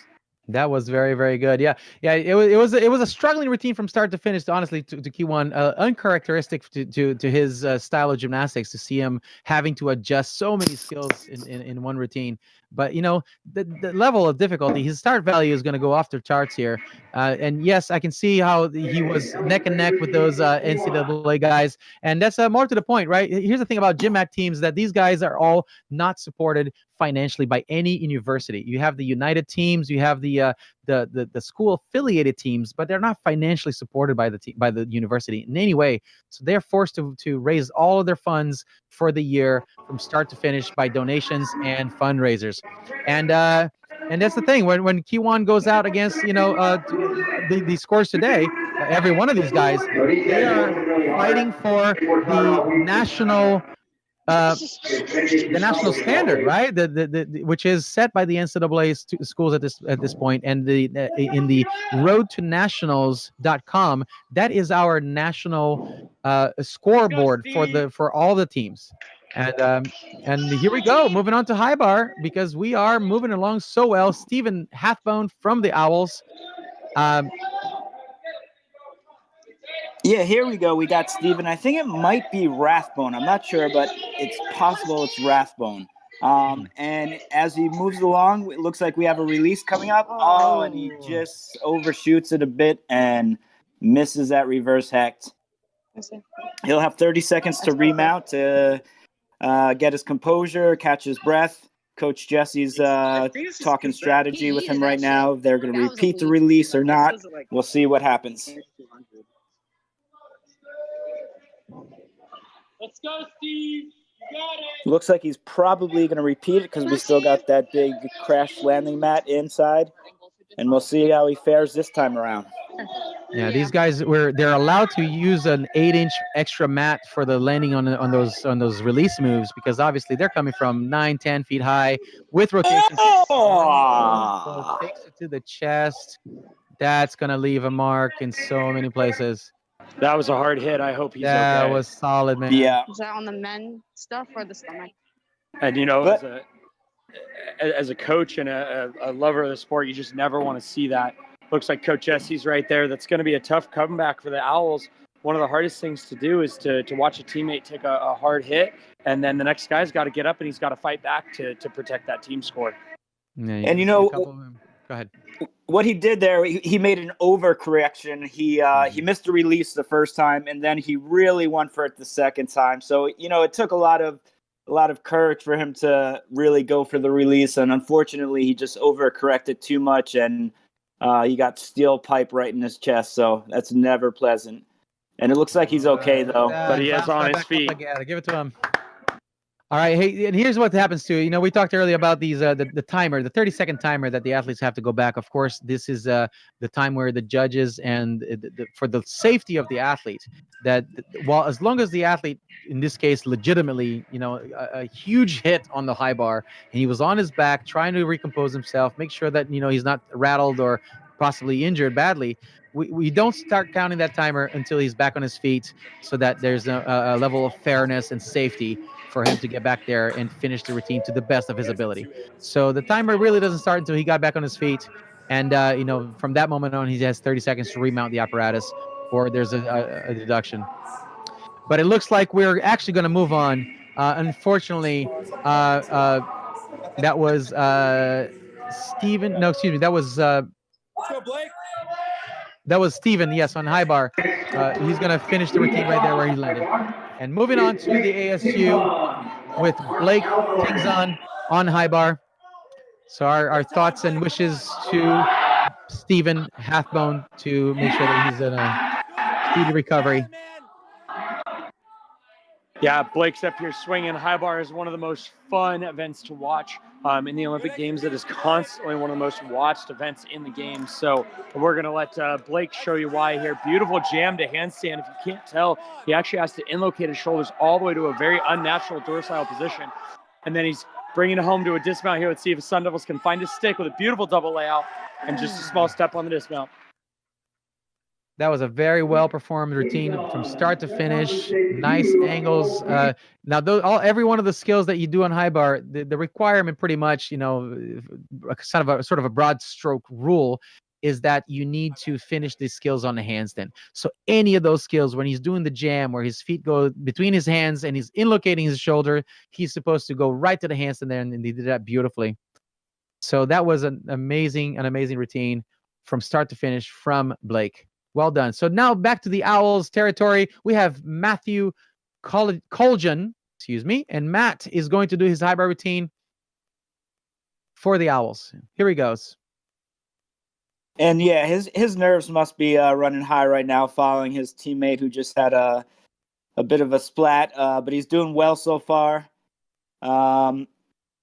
That was very, very good. Yeah. It was a struggling routine from start to finish. Honestly, to Kiwan, uncharacteristic to his style of gymnastics. To see him having to adjust so many skills in one routine. But the level of difficulty, his start value is going to go off the charts here. And yes, I can see how he was neck and neck with those NCAA guys. And that's more to the point, right? Here's the thing about GymACT teams, that these guys are all not supported financially by any university. You have the United teams, you have the school affiliated teams, but they're not financially supported by the university in any way. So they're forced to raise all of their funds for the year from start to finish by donations and fundraisers. And that's the thing, when Kiwan goes out against the scores today, every one of these guys, they are fighting for the national standard, right? Which is set by the NCAA schools at this point, and in the road to nationals.com, that is our national scoreboard for all the teams. And here we go, moving on to high bar, because we are moving along so well. Stephen Hathbone from the Owls. Yeah, here we go. We got Steven. I think it might be Rathbone. I'm not sure, but it's possible it's Rathbone. And as he moves along, it looks like we have a release coming up. Oh, and he just overshoots it a bit and misses that reverse hect. He'll have 30 seconds to remount to get his composure, catch his breath. Coach Jesse's talking strategy with him right now. They're going to repeat the release or not. We'll see what happens. Let's go, Steve. You got it. Looks like he's probably going to repeat it because we still got that big crash landing mat inside. And we'll see how he fares this time around. Yeah, these guys they're allowed to use an 8-inch extra mat for the landing on those release moves, because obviously they're coming from 9-10 feet high with rotation. So takes it to the chest. That's gonna leave a mark in so many places. That was a hard hit. I hope he's okay. That was solid, man. Yeah. Is that on the men stuff or the stomach? And as a coach and a lover of the sport, you just never want to see that. Looks like Coach Jesse's right there. That's going to be a tough comeback for the Owls. One of the hardest things to do is to watch a teammate take a hard hit, and then the next guy's got to get up and he's got to fight back to protect that team score. Yeah, and go ahead. What he did there, he made an overcorrection. He missed the release the first time, and then he really went for it the second time. So it took a lot of courage for him to really go for the release, and unfortunately, he just overcorrected too much, and he got steel pipe right in his chest. So that's never pleasant. And it looks like he's okay though. But he is on his feet. Give it to him. All right, hey, and here's what happens to, we talked earlier about these the timer, the 30-second timer that the athletes have to go back. Of course, this is the time where the judges and for the safety of the athlete, that as long as the athlete, in this case, legitimately, a huge hit on the high bar, and he was on his back trying to recompose himself, make sure that, he's not rattled or possibly injured badly. We don't start counting that timer until he's back on his feet, so that there's a level of fairness and safety for him to get back there and finish the routine to the best of his ability. So the timer really doesn't start until he got back on his feet. And, from that moment on, he has 30 seconds to remount the apparatus, or there's a deduction. But it looks like we're actually going to move on. Unfortunately, that was Steven. No, excuse me. That was That was Steven, yes, on high bar. He's going to finish the routine right there where he landed. And moving on to the ASU with Blake Kingson on high bar. So our thoughts and wishes to Steven Halfbone to make sure that he's in a speedy recovery. Yeah, Blake's up here swinging. High bar is one of the most fun events to watch in the Olympic Games. It is constantly one of the most watched events in the games. So we're going to let Blake show you why here. Beautiful jam to handstand. If you can't tell, he actually has to inlocate his shoulders all the way to a very unnatural dorsal position. And then he's bringing it home to a dismount here. Let's see if the Sun Devils can find his stick with a beautiful double layout and just a small step on the dismount. That was a very well performed routine from start to finish. Nice angles. Now, every one of the skills that you do on high bar, the requirement, pretty much, sort of a broad stroke rule, is that you need to finish these skills on the handstand. So any of those skills, when he's doing the jam, where his feet go between his hands and he's inlocating his shoulder, he's supposed to go right to the handstand there, and he did that beautifully. So that was an amazing routine from start to finish from Blake. Well done. So now back to the Owls territory. We have Matthew Colgan, and Matt is going to do his high bar routine for the Owls. Here he goes. And yeah, his nerves must be running high right now following his teammate who just had a bit of a splat, but he's doing well so far.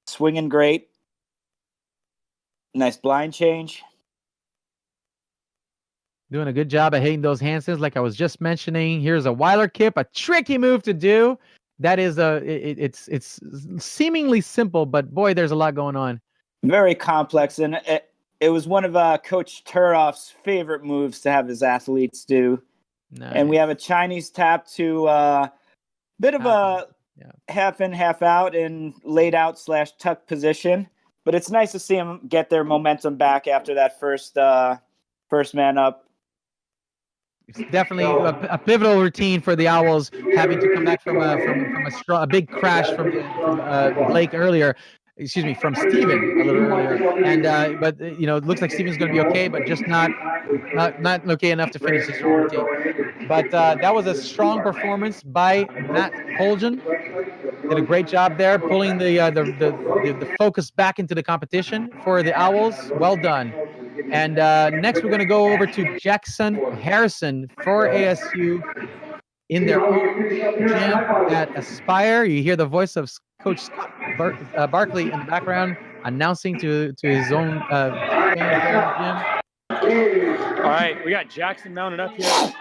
Swinging great. Nice blind change. Doing a good job of hitting those handstands like I was just mentioning. Here's a Weiler kip, a tricky move to do. That is it's seemingly simple, but boy, there's a lot going on. Very complex, and it was one of Coach Turoff's favorite moves to have his athletes do. Nice. And we have a Chinese tap to bit of a half in, half out in laid out / tuck position. But it's nice to see him get their momentum back after that first man up. It's definitely a pivotal routine for the Owls, having to come back from a big crash from Blake earlier. Excuse me, from Steven a little earlier. And but it looks like Steven's going to be okay, but just not okay enough to finish his routine. But that was a strong performance by Matt Colgan. Did a great job there, pulling the focus back into the competition for the Owls. Well done. And next, we're going to go over to Jackson Harrison for ASU in their own gym at Aspire. You hear the voice of Coach Scott Barkley in the background announcing to his own fans there in the gym. All right, we got Jackson mounted up here.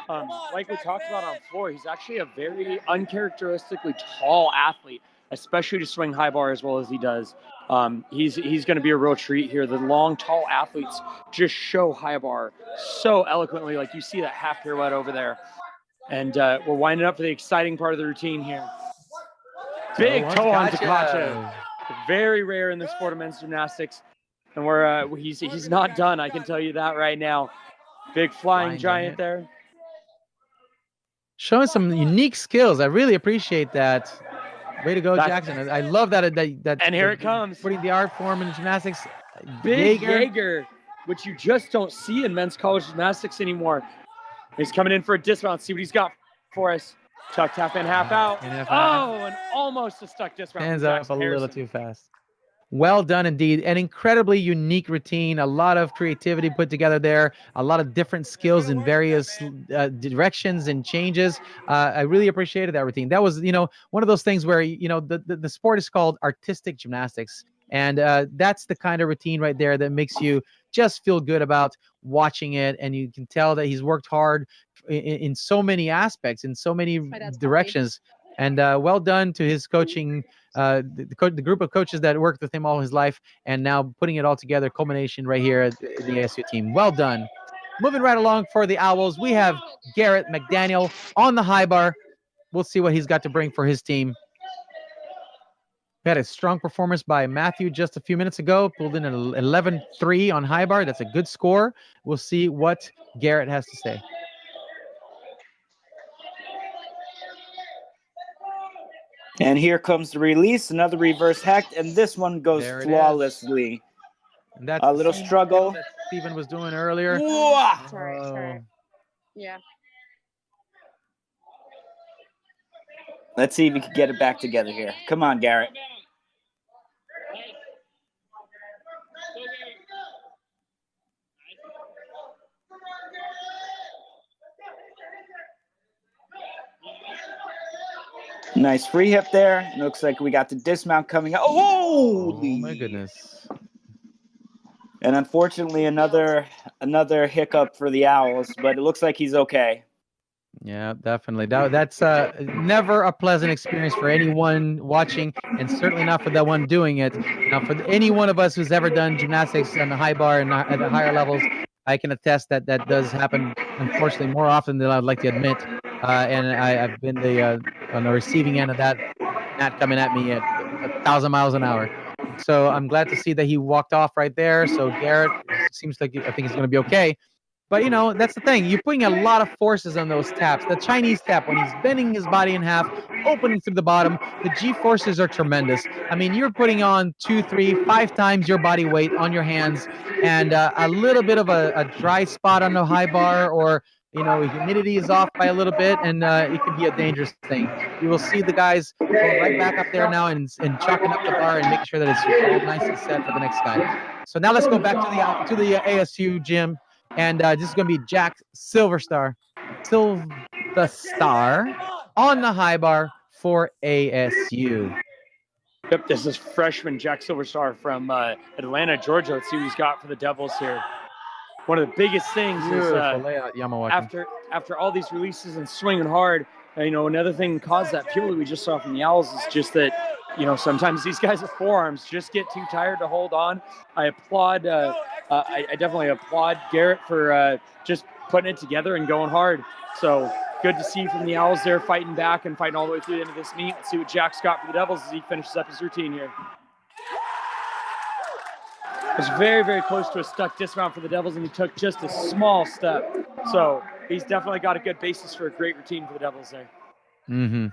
Like we talked about on floor, he's actually a very uncharacteristically tall athlete, especially to swing high bar as well as he does. He's going to be a real treat here. The long, tall athletes just show high bar so eloquently, like you see that half pirouette over there. And we're winding up for the exciting part of the routine here. Big toe on Takacha. Very rare in the sport of men's gymnastics. And he's not done, I can tell you that right now. Big flying giant there. Showing some unique skills. I really appreciate that. Way to go, Jackson. I love that. And here it comes. Putting the art form in gymnastics. Big Jaeger, which you just don't see in men's college gymnastics anymore. He's coming in for a dismount. See what he's got for us. Tucked half in, half out. And almost a stuck dismount. Hands up a little too fast. Well done indeed. An incredibly unique routine. A lot of creativity put together there. A lot of different skills in various directions and changes. I really appreciated that routine. That was, one of those things where, the sport is called artistic gymnastics. And that's the kind of routine right there that makes you just feel good about watching it. And you can tell that he's worked hard in so many aspects, in so many directions. And well done to his coaching, the group of coaches that worked with him all his life, and now putting it all together, culmination right here at the ASU team. Well done. Moving right along for the Owls, we have Garrett McDaniel on the high bar. We'll see what he's got to bring for his team. We had a strong performance by Matthew just a few minutes ago, pulled in an 11-3 on high bar. That's a good score. We'll see what Garrett has to say. And here comes the release, another reverse hacked, and this one goes flawlessly. And that's a little struggle that Steven was doing earlier. Sorry. Yeah. Let's see if we can get it back together here. Come on, Garrett. Nice free hip there. It looks like we got the dismount coming up. Oh, Oh my goodness. And unfortunately, another hiccup for the Owls, but it looks like he's okay. Yeah, definitely. That's never a pleasant experience for anyone watching, and certainly not for the one doing it. Now, for any one of us who's ever done gymnastics on the high bar and at the higher levels, I can attest that that does happen, unfortunately, more often than I'd like to admit. And I've been on the receiving end of that coming at me at 1,000 miles an hour. So I'm glad to see that he walked off right there. So Garrett seems like I think he's going to be okay. But, that's the thing. You're putting a lot of forces on those taps. The Chinese tap, when he's bending his body in half, opening through the bottom, the G forces are tremendous. I mean, you're putting on 2, 3, 5 times your body weight on your hands, and a little bit of a dry spot on the high bar, or, humidity is off by a little bit, and it can be a dangerous thing. You will see the guys going right back up there now and chalking up the bar and making sure that it's all nicely set for the next guy. So now let's go back to the ASU gym. And this is going to be Jack Silverstar on the high bar for ASU. Yep, this is freshman Jack Silverstar from Atlanta, Georgia. Let's see what he's got for the Devils here. One of the biggest things is after all these releases and swinging hard, another thing caused that purely we just saw from the Owls is just that, sometimes these guys' forearms just get too tired to hold on. I applaud, I definitely applaud Garrett for just putting it together and going hard. So good to see from the Owls there, fighting back and fighting all the way through the end of this meet. Let's see what Jack's got for the Devils as he finishes up his routine here. It was very, very close to a stuck dismount for the Devils, and he took just a small step. So he's definitely got a good basis for a great routine for the Devils there. Mm-hmm.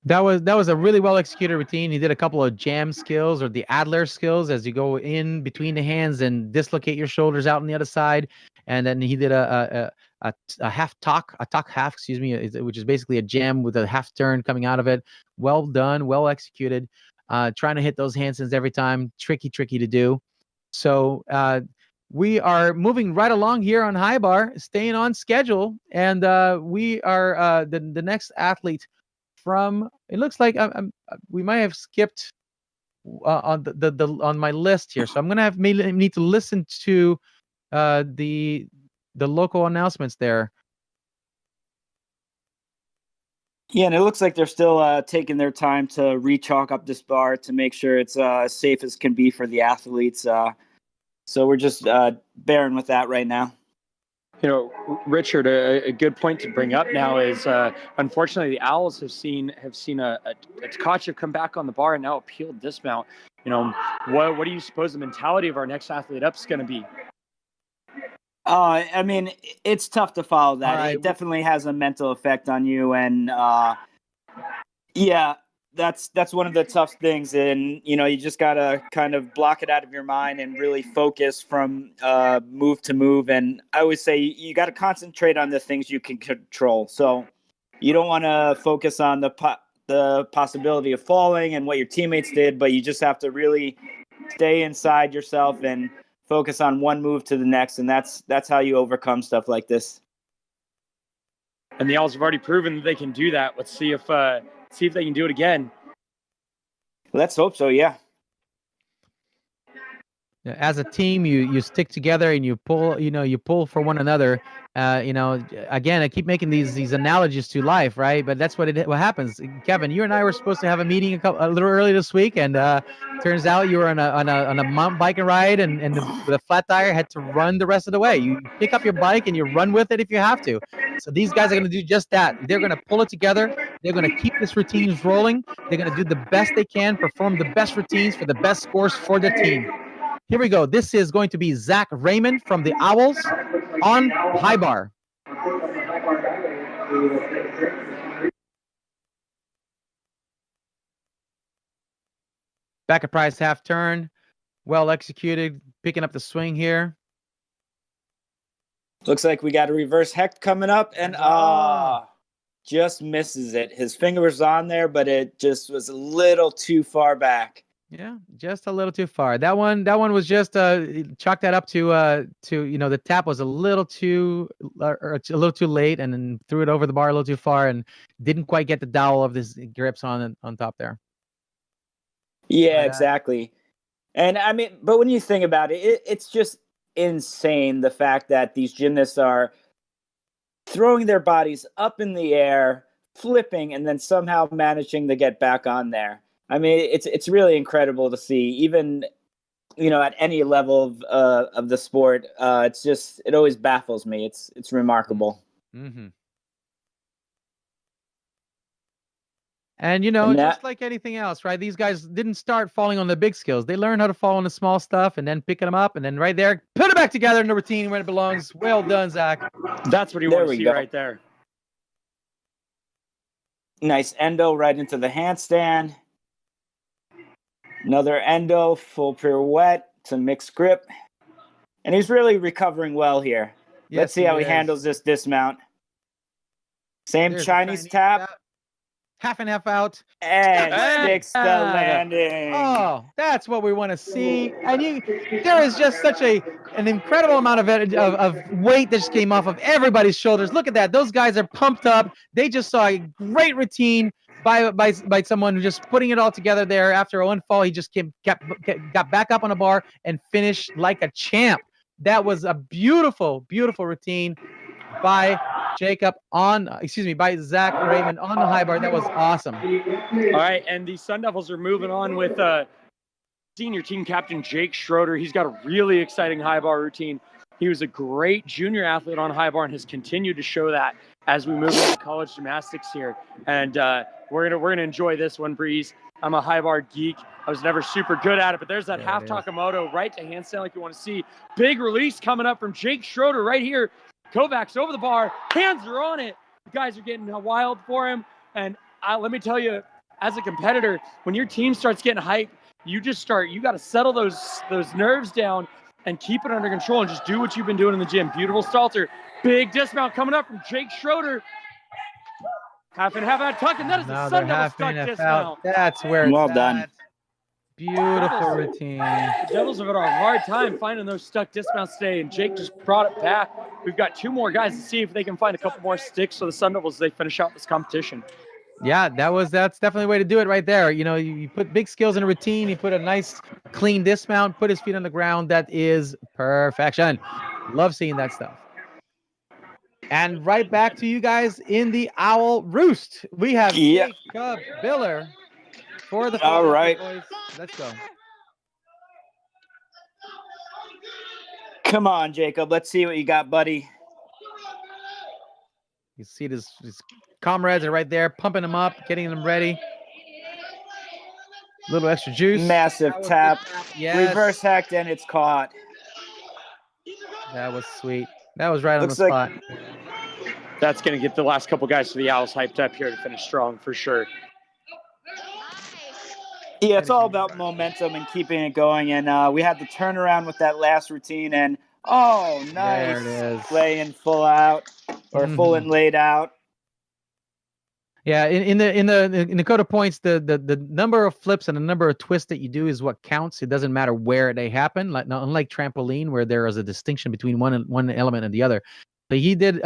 That was a really well executed routine. He did a couple of jam skills, or the Adler skills, as you go in between the hands and dislocate your shoulders out on the other side. And then he did a half talk, excuse me, which is basically a jam with a half turn coming out of it. Well done, well executed. Trying to hit those handstands every time, tricky to do. So we are moving right along here on high bar, staying on schedule, and we are the next athlete from. It looks like we might have skipped on on my list here, so I'm gonna need to listen to the local announcements there. Yeah, and it looks like they're still taking their time to re-chalk up this bar to make sure it's as safe as can be for the athletes. So we're just bearing with that right now. Richard, a good point to bring up now is unfortunately the Owls have seen a Tkachev come back on the bar and now a peeled dismount. What do you suppose the mentality of our next athlete up is going to be? I mean, it's tough to follow that. Right. It definitely has a mental effect on you, and yeah, that's one of the tough things. And you just gotta kind of block it out of your mind and really focus from move to move. And I always say you got to concentrate on the things you can control. So you don't want to focus on the possibility of falling and what your teammates did, but you just have to really stay inside yourself and focus on one move to the next, and that's how you overcome stuff like this. And the Owls have already proven that they can do that. Let's see if they can do it again. Let's hope so. Yeah. As a team, you stick together and you pull for one another. Again, I keep making these analogies to life, right? But that's what happens. Kevin, you and I were supposed to have a meeting a little early this week, and turns out you were on a mountain biking ride, and with a flat tire, had to run the rest of the way. You pick up your bike and you run with it if you have to. So these guys are going to do just that. They're going to pull it together. They're going to keep this routines rolling. They're going to do the best they can, perform the best routines for the best scores for their team. Here we go. This is going to be Zach Raymond from the Owls on high bar. Back at price half turn. Well executed, picking up the swing here. Looks like we got a reverse hecht coming up, and just misses it. His finger was on there, but it just was a little too far back. Yeah, just a little too far. That one was just chalk that up to the tap was a little too late, and then threw it over the bar a little too far, and didn't quite get the dowel of his grips on top there. Yeah, exactly. And I mean, but when you think about it, it's just insane the fact that these gymnasts are throwing their bodies up in the air, flipping, and then somehow managing to get back on there. I mean, it's really incredible to see, even at any level of the sport. It always baffles me. It's remarkable. Mm-hmm. And just like anything else, right? These guys didn't start falling on the big skills. They learned how to fall on the small stuff, and then picking them up, and then right there, put it back together in the routine where it belongs. Well done, Zach. That's what you want to see right there. Nice endo right into the handstand. Another endo, full pirouette to mixed grip. And he's really recovering well here. Yes, let's see how he handles this dismount. Same Chinese tap. Half and half out. And sticks the landing. Oh, that's what we want to see. And there is just such an incredible amount of weight that just came off of everybody's shoulders. Look at that. Those guys are pumped up. They just saw a great routine by someone just putting it all together there. After one fall, he just got back up on a bar and finished like a champ. That was a beautiful, beautiful routine by by Zach Raymond on the high bar. That was awesome. All right, and the Sun Devils are moving on with senior team captain Jake Schroeder. He's got a really exciting high bar routine. He was a great junior athlete on high bar and has continued to show that as we move into college gymnastics here. And we're gonna enjoy this one, Breeze. I'm a high bar geek. I was never super good at it, but there's that half Takamoto right to handstand like you want to see. Big release coming up from Jake Schroeder right here. Kovacs over the bar, hands are on it. The guys are getting wild for him. And let me tell you, as a competitor, when your team starts getting hyped, you got to settle those nerves down and keep it under control and just do what you've been doing in the gym. Beautiful Stalter. Big dismount coming up from Jake Schroeder. Half and half out tuck, and that is a Sun Devil stuck dismount. That's where well done. Beautiful routine. The Devils have had a hard time finding those stuck dismounts today, and Jake just brought it back. We've got 2 more guys to see if they can find a couple more sticks for the Sun Devils as they finish out this competition. Yeah, that's definitely the way to do it right there. You put big skills in a routine, you put a nice clean dismount, put his feet on the ground. That is perfection. Love seeing that stuff. And right back to you guys in the Owl Roost. We have Jacob Biller for the all right. Boys. Let's go. Come on, Jacob. Let's see what you got, buddy. You see his comrades are right there, pumping him up, getting them ready. A little extra juice. Massive tap. Yes. Reverse hecht, and it's caught. That was sweet. That was right on the spot. That's going to get the last couple guys for the Owls hyped up here to finish strong for sure. Yeah, it's all about momentum and keeping it going. And we had the turnaround with that last routine. And, nice. There it is. Laying full out or full and laid out. Yeah, in the code of points, the number of flips and the number of twists that you do is what counts. It doesn't matter where they happen. Unlike trampoline, where there is a distinction between one element and the other. But he did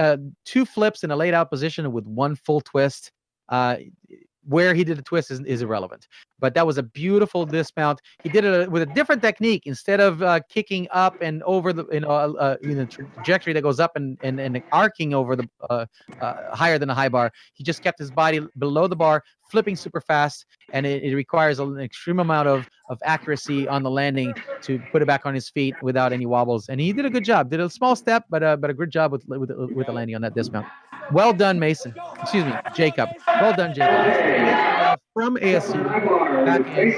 2 flips in a laid out position with 1 full twist. Where he did a twist is irrelevant. But that was a beautiful dismount. He did it with a different technique. Instead of kicking up and over the trajectory that goes up and arcing over the higher than a high bar, he just kept his body below the bar, flipping super fast, and it requires an extreme amount of accuracy on the landing to put it back on his feet without any wobbles. And he did a good job. Did a small step, but a good job with the landing on that dismount. Well done, Mason. Excuse me, Jacob. Well done, Jacob. From ASU. Back in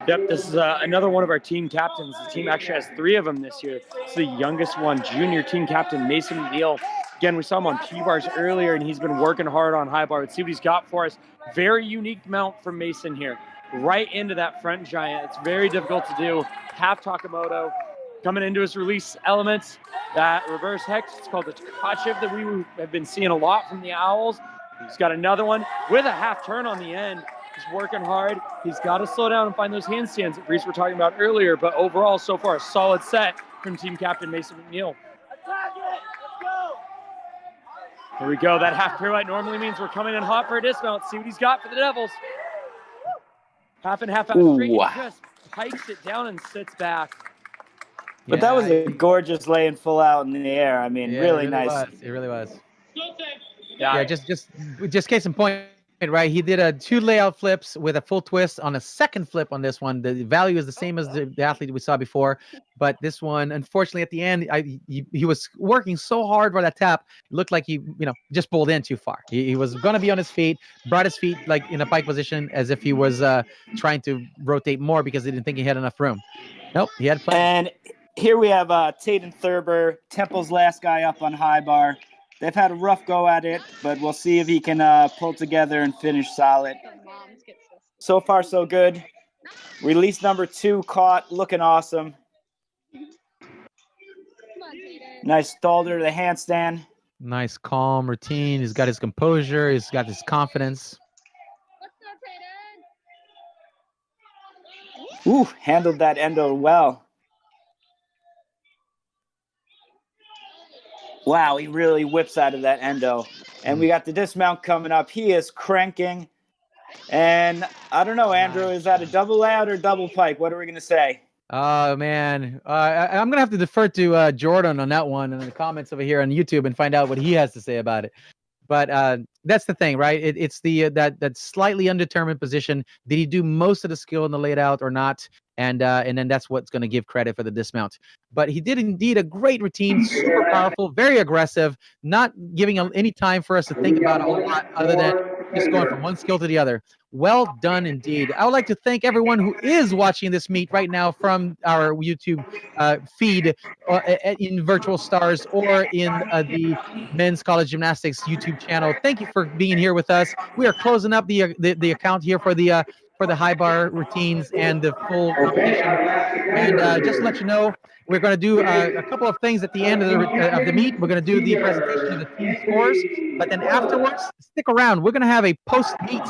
Yep, this is another one of our team captains. The team actually has 3 of them this year. It's the youngest one, junior team captain Mason Neal. Again, we saw him on P-bars earlier, and he's been working hard on high bar. Let's see what he's got for us. Very unique mount from Mason here. Right into that front giant. It's very difficult to do. Half Takamoto. Coming into his release elements. That reverse hex, it's called the Tkachev that we have been seeing a lot from the Owls. He's got another one with a half turn on the end. He's working hard. He's got to slow down and find those handstands that Reese were talking about earlier. But overall, so far, a solid set from team captain Mason McNeil. Here we go. That half pirouette normally means we're coming in hot for a dismount. See what he's got for the Devils. Half and half out straight. He just pikes it down and sits back. But that was a gorgeous laying full out in the air. I mean, really nice. It really was. Yeah, just case in point, right? He did 2 layout flips with a full twist on a second flip on this one. The value is the same as the athlete we saw before, but this one, unfortunately, at the end, he was working so hard for that tap. It looked like he, just pulled in too far. He was going to be on his feet, brought his feet like in a pike position as if he was trying to rotate more because he didn't think he had enough room. Nope, he had plenty. And here we have Taden Thurber, Temple's last guy up on high bar. They've had a rough go at it, but we'll see if he can pull together and finish solid. So far, so good. Release number 2 caught, looking awesome. Nice stalder to the handstand. Nice calm routine. He's got his composure. He's got his confidence. Ooh, handled that endo well. Wow, he really whips out of that endo. And we got the dismount coming up. He is cranking. And I don't know, Andrew, is that a double layout or double pike? What are we going to say? Oh, man. I'm going to have to defer to Jordan on that one in the comments over here on YouTube and find out what he has to say about it. But that's the thing, right? It's the that slightly undetermined position. Did he do most of the skill in the laid out or not? And then that's what's going to give credit for the dismount. But he did indeed a great routine, super powerful, very aggressive, not giving any time for us to think about a whole lot other than just going from one skill to the other. Well done indeed. I would like to thank everyone who is watching this meet right now from our YouTube feed in Virtual Stars or in the Men's College Gymnastics YouTube channel. Thank you for being here with us. We are closing up the account here for the high bar routines and the full competition. And just to let you know, we're going to do a couple of things at the end of the meet. We're going to do the presentation of the team scores, but then afterwards, stick around. We're going to have a post-meet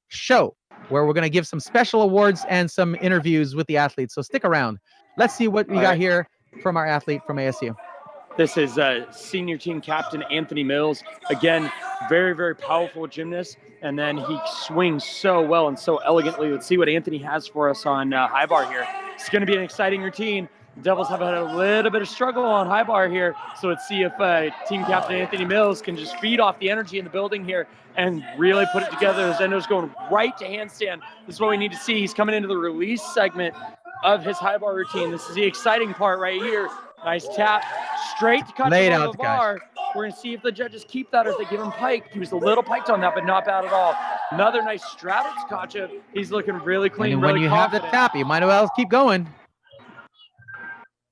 show where we're going to give some special awards and some interviews with the athletes. So stick around. Let's see what we got here from our athlete from ASU. This is senior team captain Anthony Mills. Again, very, very powerful gymnast. And then he swings so well and so elegantly. Let's see what Anthony has for us on high bar here. It's going to be an exciting routine. The Devils have had a little bit of struggle on high bar here. So let's see if team captain Anthony Mills can just feed off the energy in the building here and really put it together. His endo's going right to handstand. This is what we need to see. He's coming into the release segment of his high bar routine. This is the exciting part right here. Nice tap, straight to cut the bar. We're going to see if the judges keep that or if they give him pike. He was a little piked on that, but not bad at all. Another nice straddle to Tkachev. He's looking really clean, and really when you confident. have the tap, you might as well keep going.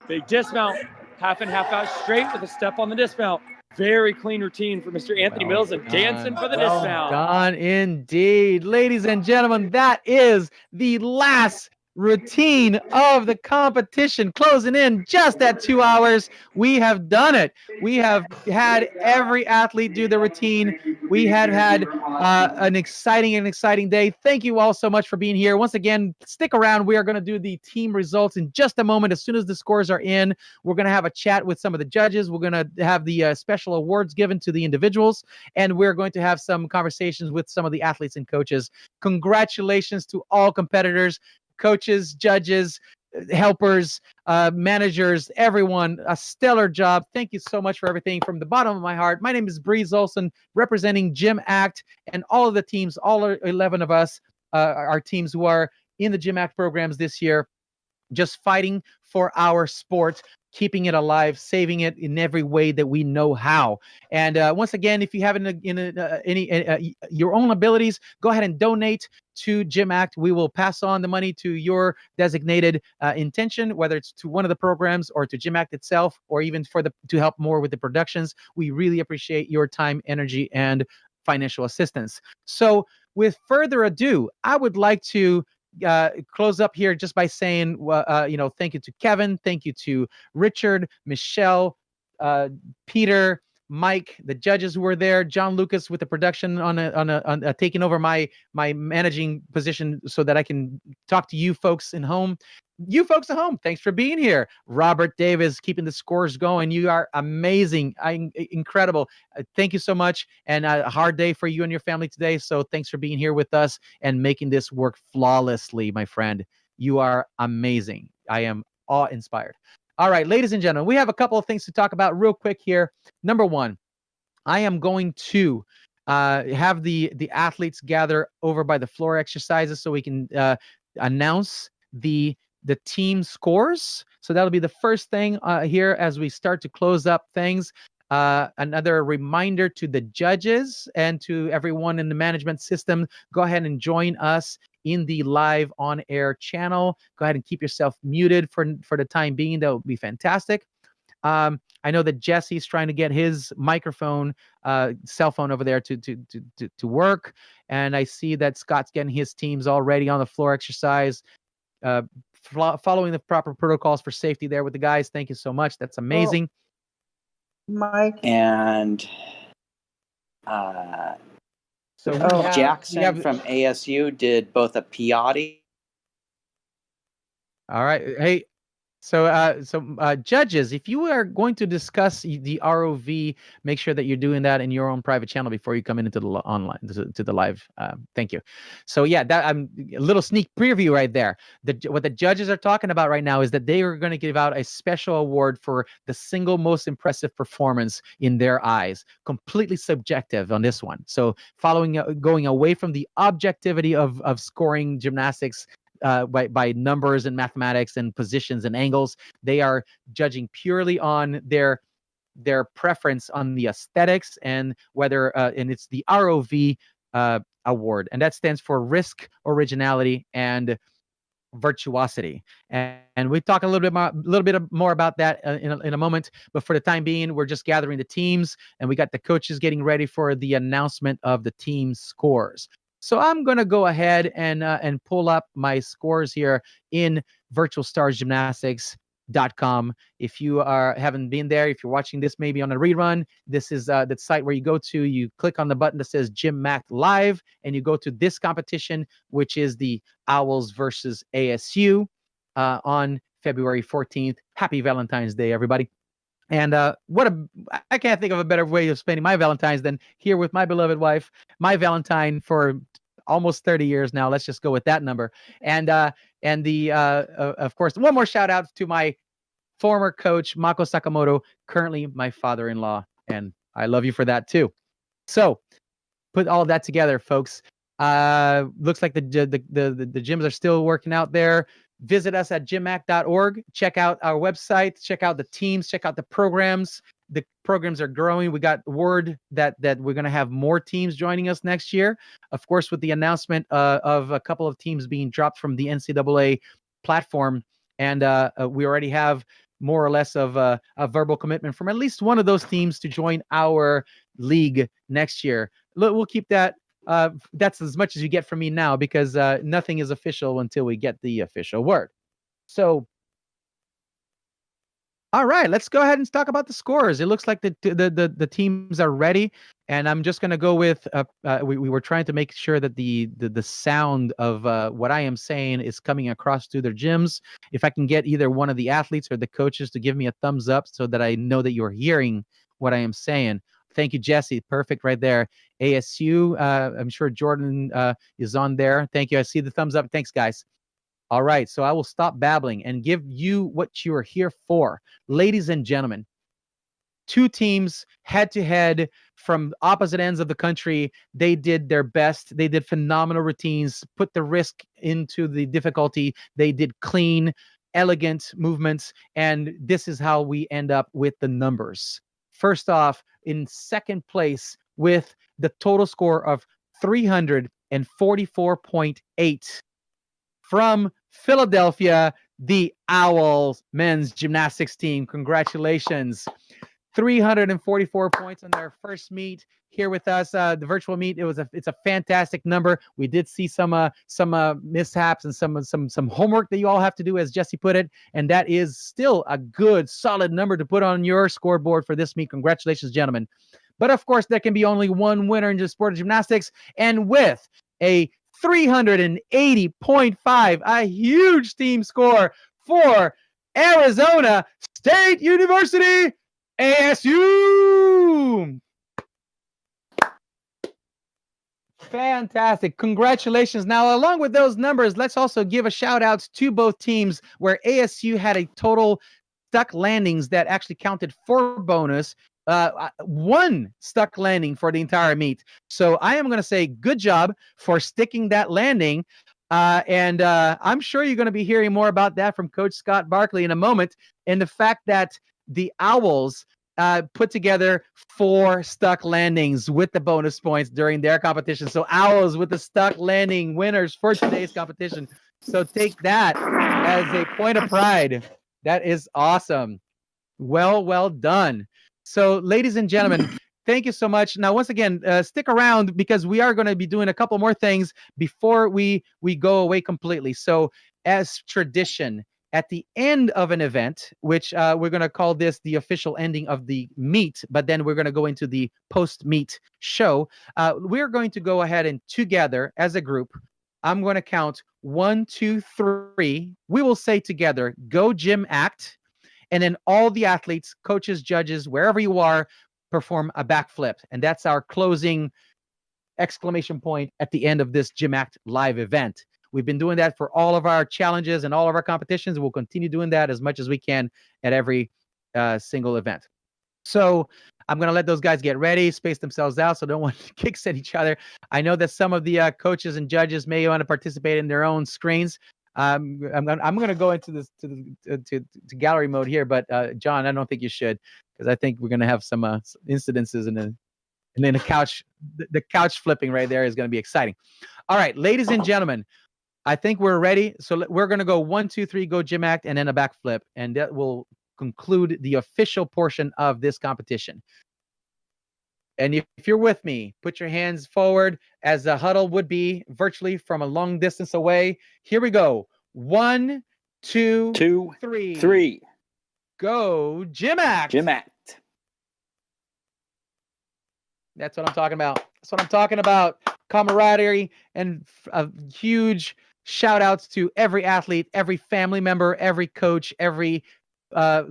Big dismount, half and half out straight with a step on the dismount. Very clean routine for Mr. Anthony Mills and dancing for the dismount. Done indeed. Ladies and gentlemen, that is the last routine of the competition, closing in just at 2 hours. We have done it. We have had every athlete do the routine. We had an exciting day. Thank you all so much for being here. Once again, stick around. We are going to do the team results in just a moment. As soon as the scores are in, we're going to have a chat with some of the judges. We're going to have the special awards given to the individuals, and we're going to have some conversations with some of the athletes and coaches. Congratulations to all competitors, coaches, judges, helpers, managers, everyone. A stellar job. Thank you so much for everything from the bottom of my heart. My name is Breeze Olson, representing GymACT and all of the teams, all 11 of us, our teams who are in the GymACT programs this year, just fighting for our sport. keeping it alive, saving it in every way that we know how. And once again, if you have your own abilities, go ahead and donate to GymACT. We will pass on the money to your designated intention, whether it's to one of the programs or to GymACT itself, or even to help more with the productions. We really appreciate your time, energy, and financial assistance. So with further ado, I would like to close up here just by saying, thank you to Kevin, thank you to Richard, Michelle, Peter, Mike, the judges who were there, John Lucas with the production on taking over my managing position so that I can talk to you folks at home. You folks at home, thanks for being here. Robert Davis keeping the scores going. You are amazing, incredible. Thank you so much, and a hard day for you and your family today. So thanks for being here with us and making this work flawlessly, my friend. You are amazing. I am awe-inspired. All right, ladies and gentlemen, we have a couple of things to talk about real quick here. Number one, I am going to have the athletes gather over by the floor exercises so we can announce the team scores. So that'll be the first thing here as we start to close up things. Another reminder to the judges and to everyone in the management system, go ahead and join us in the live on-air channel. Go ahead and keep yourself muted for the time being. That would be fantastic. I know that Jesse's trying to get his microphone, cell phone over there to work. And I see that Scott's getting his teams already on the floor exercise, following the proper protocols for safety there with the guys. Thank you so much. That's amazing. Mike. And Jackson from ASU did both a Piatti. All right. Hey, so judges, if you are going to discuss the ROV, make sure that you're doing that in your own private channel before you come into the online to the live. Thank you. So yeah, that a little sneak preview right there. What the judges are talking about right now is that they are going to give out a special award for the single most impressive performance in their eyes. Completely subjective on this one. So going away from the objectivity of scoring gymnastics by numbers and mathematics and positions and angles. They are judging purely on their preference on the aesthetics and whether and it's the ROV award, and that stands for risk, originality, and virtuosity. And we talk a little bit more about that in a moment. But for the time being, we're just gathering the teams, and we got the coaches getting ready for the announcement of the team scores. So I'm going to go ahead and pull up my scores here in virtualstarsgymnastics.com. If you haven't been there, if you're watching this maybe on a rerun, this is the site where you go to, you click on the button that says GymACT Live, and you go to this competition, which is the Owls versus ASU on February 14th. Happy Valentine's Day, everybody. And I can't think of a better way of spending my Valentine's than here with my beloved wife, my Valentine for almost 30 years now. Let's just go with that number. And of course, one more shout out to my former coach, Mako Sakamoto, currently my father-in-law. And I love you for that too. So put all of that together, folks. Looks like the gyms are still working out there. Visit us at gymact.org. Check out our website. Check out the teams. Check out the programs. The programs are growing. We got word that we're going to have more teams joining us next year. Of course, with the announcement of a couple of teams being dropped from the NCAA platform. And we already have more or less of a verbal commitment from at least one of those teams to join our league next year. We'll keep that. That's as much as you get from me now, because nothing is official until we get the official word. So, all right, let's go ahead and talk about the scores. It looks like the teams are ready, and I'm just going to go with. We were trying to make sure that the sound of what I am saying is coming across to their gyms. If I can get either one of the athletes or the coaches to give me a thumbs up so that I know that you're hearing what I am saying. Thank you, Jesse. Perfect right there. ASU, I'm sure Jordan is on there. Thank you. I see the thumbs up. Thanks, guys. All right. So I will stop babbling and give you what you are here for. Ladies and gentlemen, two teams head-to-head from opposite ends of the country. They did their best. They did phenomenal routines, put the risk into the difficulty. They did clean. elegant movements, and this is how we end up with the numbers. First off, in second place with the total score of 344.8 from Philadelphia, the Owls men's gymnastics team. Congratulations. 344 points on their first meet here with us. The virtual meet, it's a fantastic number. We did see some mishaps and some homework that you all have to do, as Jesse put it, and that is still a good solid number to put on your scoreboard for this meet. Congratulations, gentlemen. But of course, there can be only one winner in the sport of gymnastics, and with a 380.5, a huge team score for Arizona State University, ASU. Fantastic. Congratulations. Now, along with those numbers, let's also give a shout out to both teams where ASU had a total stuck landings that actually counted for bonus. One stuck landing for the entire meet. So I am going to say good job for sticking that landing. And I'm sure you're going to be hearing more about that from Coach Scott Barkley in a moment. And the fact that the Owls put together 4 stuck landings with the bonus points during their competition. So Owls with the stuck landing winners for today's competition. So take that as a point of pride. That is awesome. Well done. So, ladies and gentlemen, thank you so much. Now, once again, stick around because we are going to be doing a couple more things before we go away completely. So, as tradition, at the end of an event, which we're going to call this the official ending of the meet, but then we're going to go into the post-meet show. We're going to go ahead and together as a group, I'm going to count 1, 2, 3. We will say together, go GymACT. And then all the athletes, coaches, judges, wherever you are, perform a backflip. And that's our closing exclamation point at the end of this GymACT live event. We've been doing that for all of our challenges and all of our competitions. We'll continue doing that as much as we can at every single event. So I'm going to let those guys get ready, space themselves out so don't want to kicks at each other. I know that some of the coaches and judges may want to participate in their own screens. I'm going to go into this to gallery mode here, but John, I don't think you should, because I think we're going to have some incidences and then the couch flipping right there is going to be exciting. All right, ladies and gentlemen, I think we're ready. So we're going to go 1, 2, 3, go GymACT, and then a backflip, and that will conclude the official portion of this competition. And if you're with me, put your hands forward as the huddle would be virtually from a long distance away. Here we go. 1, 2, 3. Go GymACT. GymACT. That's what I'm talking about. That's what I'm talking about. Camaraderie and a huge shout outs to every athlete, every family member, every coach, every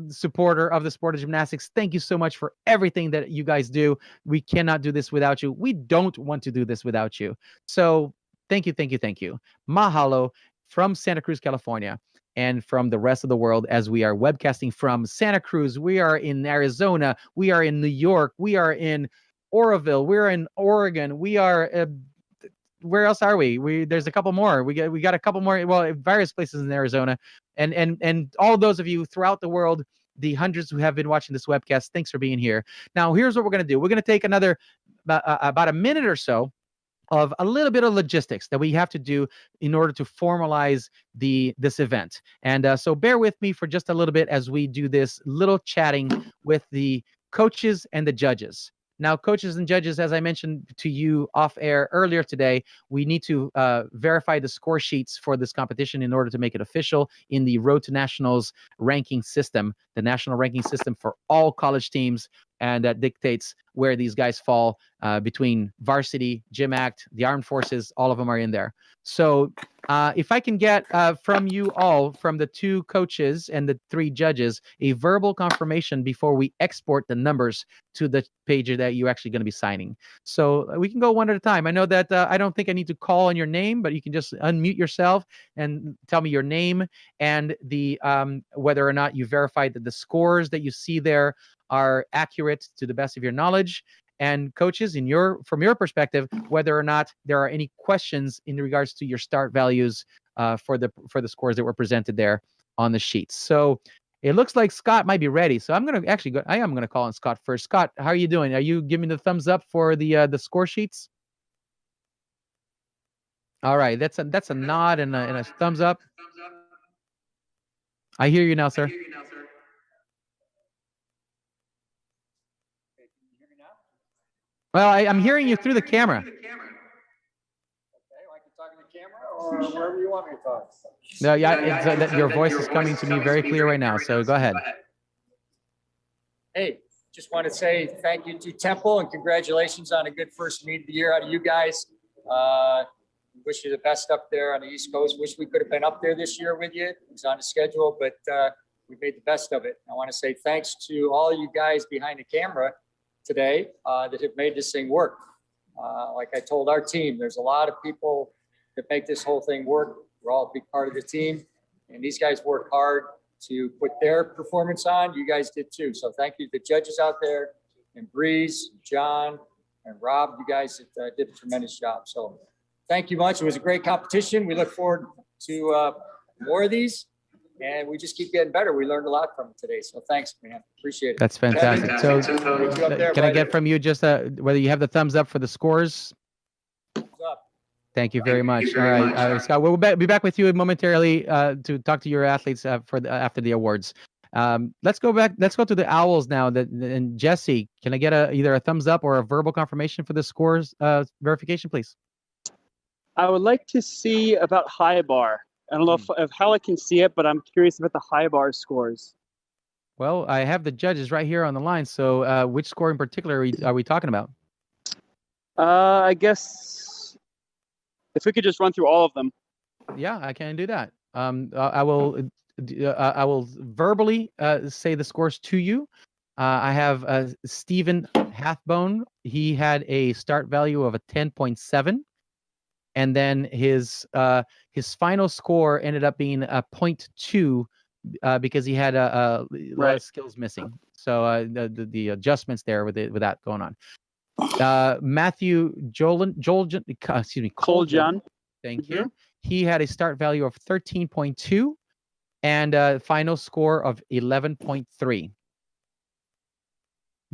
supporter of the sport of gymnastics. Thank you so much for everything that you guys do. We cannot do this without you. We don't want to do this without you. So thank you. Mahalo from Santa Cruz, California, and from the rest of the world as we are webcasting from Santa Cruz. We are in Arizona. We are in New York. We are in Oroville. We're in Oregon. We are where else are we? There's a couple more. We got a couple more. Well, various places in Arizona, and all those of you throughout the world, the hundreds who have been watching this webcast. Thanks for being here. Now, here's what we're gonna do. We're gonna take another about a minute or so of a little bit of logistics that we have to do in order to formalize this event. And so bear with me for just a little bit as we do this little chatting with the coaches and the judges. Now, coaches and judges, as I mentioned to you off air earlier today, we need to verify the score sheets for this competition in order to make it official in the Road to Nationals ranking system, the national ranking system for all college teams. And that dictates where these guys fall between varsity, GymACT, the armed forces, all of them are in there. So if I can get from you all, from the 2 coaches and the 3 judges, a verbal confirmation before we export the numbers to the page that you're actually going to be signing. So we can go one at a time. I know that I don't think I need to call on your name, but you can just unmute yourself and tell me your name and the whether or not you verified that the scores that you see there are accurate to the best of your knowledge. And coaches, from your perspective, whether or not there are any questions in regards to your start values for the scores that were presented there. on the sheets. So it looks like Scott might be ready. So I'm gonna actually go. I am gonna call on Scott first. Scott, how are you doing? Are you giving the thumbs up for the score sheets? All right, that's a nod and a thumbs up. I hear you now, sir. Well, I'm hearing you through the camera. Or wherever you want me to talk. No, yeah, your voice is coming to me very clear right now. So go ahead. Hey, just want to say thank you to Temple and congratulations on a good first meet of the year out of you guys. Wish you the best up there on the East Coast. Wish we could have been up there this year with you. It was on the schedule, but we made the best of it. I want to say thanks to all you guys behind the camera today that have made this thing work. Like I told our team, there's a lot of people that make this whole thing work. We're all a big part of the team, and these guys work hard to put their performance on. You guys did too. So thank you to the judges out there, and Breeze, John, and Rob. You guys did a tremendous job. So thank you much. It was a great competition. We look forward to more of these, and we just keep getting better. We learned a lot from it today. So thanks, man. Appreciate it. That's fantastic. So can I get buddy. from you just whether you have the thumbs up for the scores? Thumbs up. Thank you very much. All right, Scott, we'll be back with you momentarily to talk to your athletes after the awards. Let's go back. Let's go to the Owls now. And Jesse, can I get either a thumbs up or a verbal confirmation for the scores verification, please? I would like to see about high bar. I don't know if how I can see it, but I'm curious about the high bar scores. Well, I have the judges right here on the line. So which score in particular are we talking about? I guess if we could just run through all of them. Yeah, I can do that. I will verbally say the scores to you. I have Stephen Hathbone. He had a start value of a 10.7, and then his final score ended up being a 0.2 because he had a lot of skills missing. So the adjustments there with that going on. Matthew Coljan. Thank you. He had a start value of 13.2 and a final score of 11.3.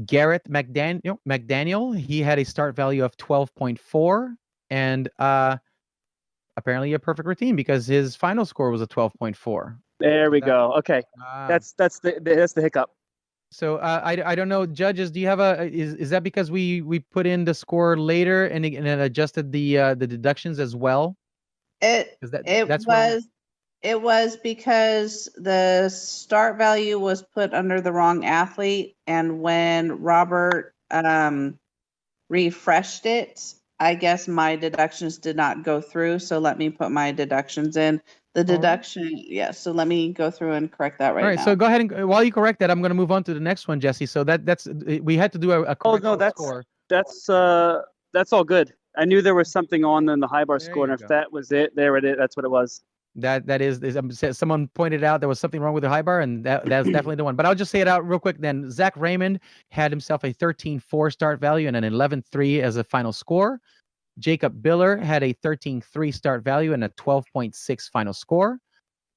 Garrett McDaniel, he had a start value of 12.4 and apparently a perfect routine because his final score was a 12.4. There we go. Okay, that's the hiccup. So I don't know, judges. Do you have is that because we put in the score later and it adjusted the deductions as well? It was because the start value was put under the wrong athlete, and when Robert refreshed it, I guess my deductions did not go through. So let me put my deductions in. The deduction, yes. So let me go through and correct that right now. All right. So go ahead and while you correct that, I'm going to move on to the next one, Jesse. So that's we had to do a correction score. That's all good. I knew there was something on in the high bar score, and if that was it, there it is. That's what it was. That is someone pointed out there was something wrong with the high bar, and that's definitely the one. But I'll just say it out real quick then. Zach Raymond had himself a 13.4 start value and an 11.3 as a final score. Jacob Biller had a 13.3 start value and a 12.6 final score.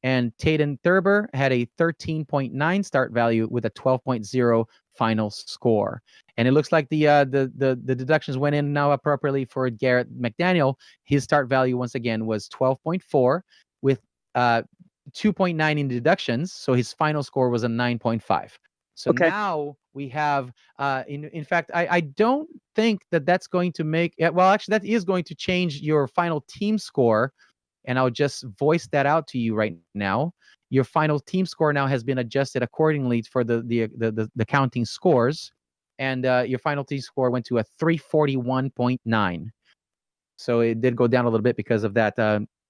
And Taden Thurber had a 13.9 start value with a 12.0 final score. And it looks like the deductions went in now appropriately for Garrett McDaniel. His start value once again was 12.4 with 2.9 in deductions. So his final score was a 9.5. So now we have, in fact, I don't think that's going to make, well, actually, that is going to change your final team score. And I'll just voice that out to you right now. Your final team score now has been adjusted accordingly for the counting scores. And your final team score went to a 341.9. So it did go down a little bit because of that,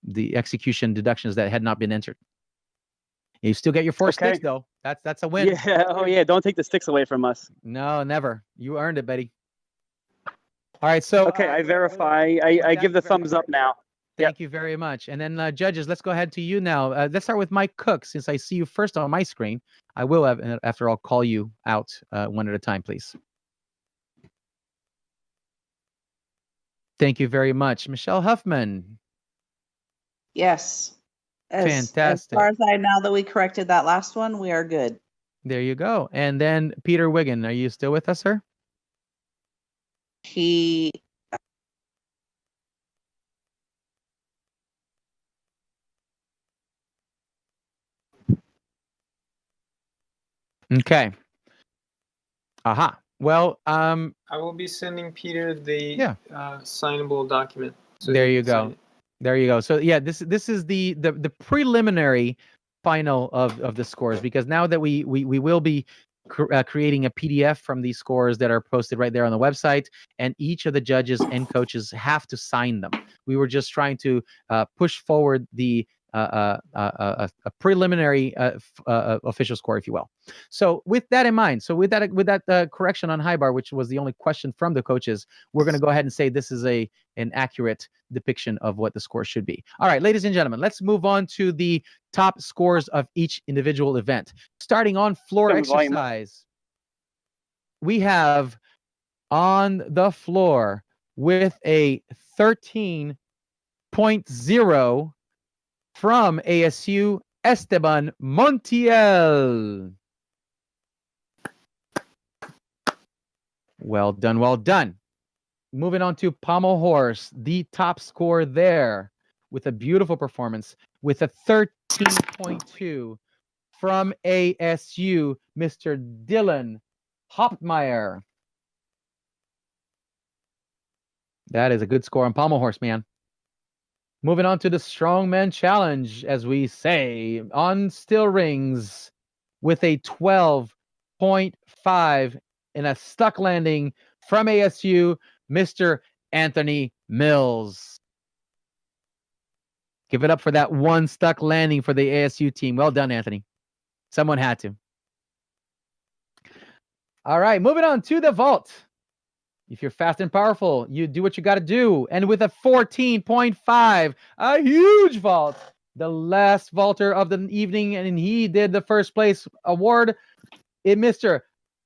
the execution deductions that had not been entered. You still get your 4 sticks, though. That's a win. Yeah. Oh, yeah. Don't take the sticks away from us. No, never. You earned it, Betty. All right. So I verify. I give the thumbs up now. Thank you very much. And then judges, let's go ahead to you now. Let's start with Mike Cook. Since I see you first on my screen, I will after all call you out one at a time, please. Thank you very much. Michelle Huffman. Yes. As Fantastic. far as I now that we corrected that last one, we are good. There you go. And then Peter Wiggin, are you still with us, sir? He Okay. Aha. Well, I will be sending Peter the signable document. So there he you can sign go. it. There you go. So yeah, this is the preliminary final of the scores, because now that we will be creating a PDF from these scores that are posted right there on the website, and each of the judges and coaches have to sign them. We were just trying to push forward the a preliminary official score, if you will. So with that in mind, so with that correction on high bar, which was the only question from the coaches, we're going to go ahead and say this is an accurate depiction of what the score should be. All right, ladies and gentlemen, let's move on to the top scores of each individual event. Starting on floor exercise, we have on the floor with a 13.0 from ASU, Esteban Montiel. Well done, well done. Moving on to Pommel Horse, the top score there with a beautiful performance with a 13.2 from ASU, Mr. Dylan Hopmeyer. That is a good score on Pommel Horse, man. Moving on to the Strongman Challenge, as we say, on still rings with a 12.5 in a stuck landing from ASU, Mr. Anthony Mills. Give it up for that one stuck landing for the ASU team. Well done, Anthony. Someone had to. All right, moving on to the vault. If you're fast and powerful, you do what you got to do. And with a 14.5, a huge vault, the last vaulter of the evening, and he did the first place award, Mr.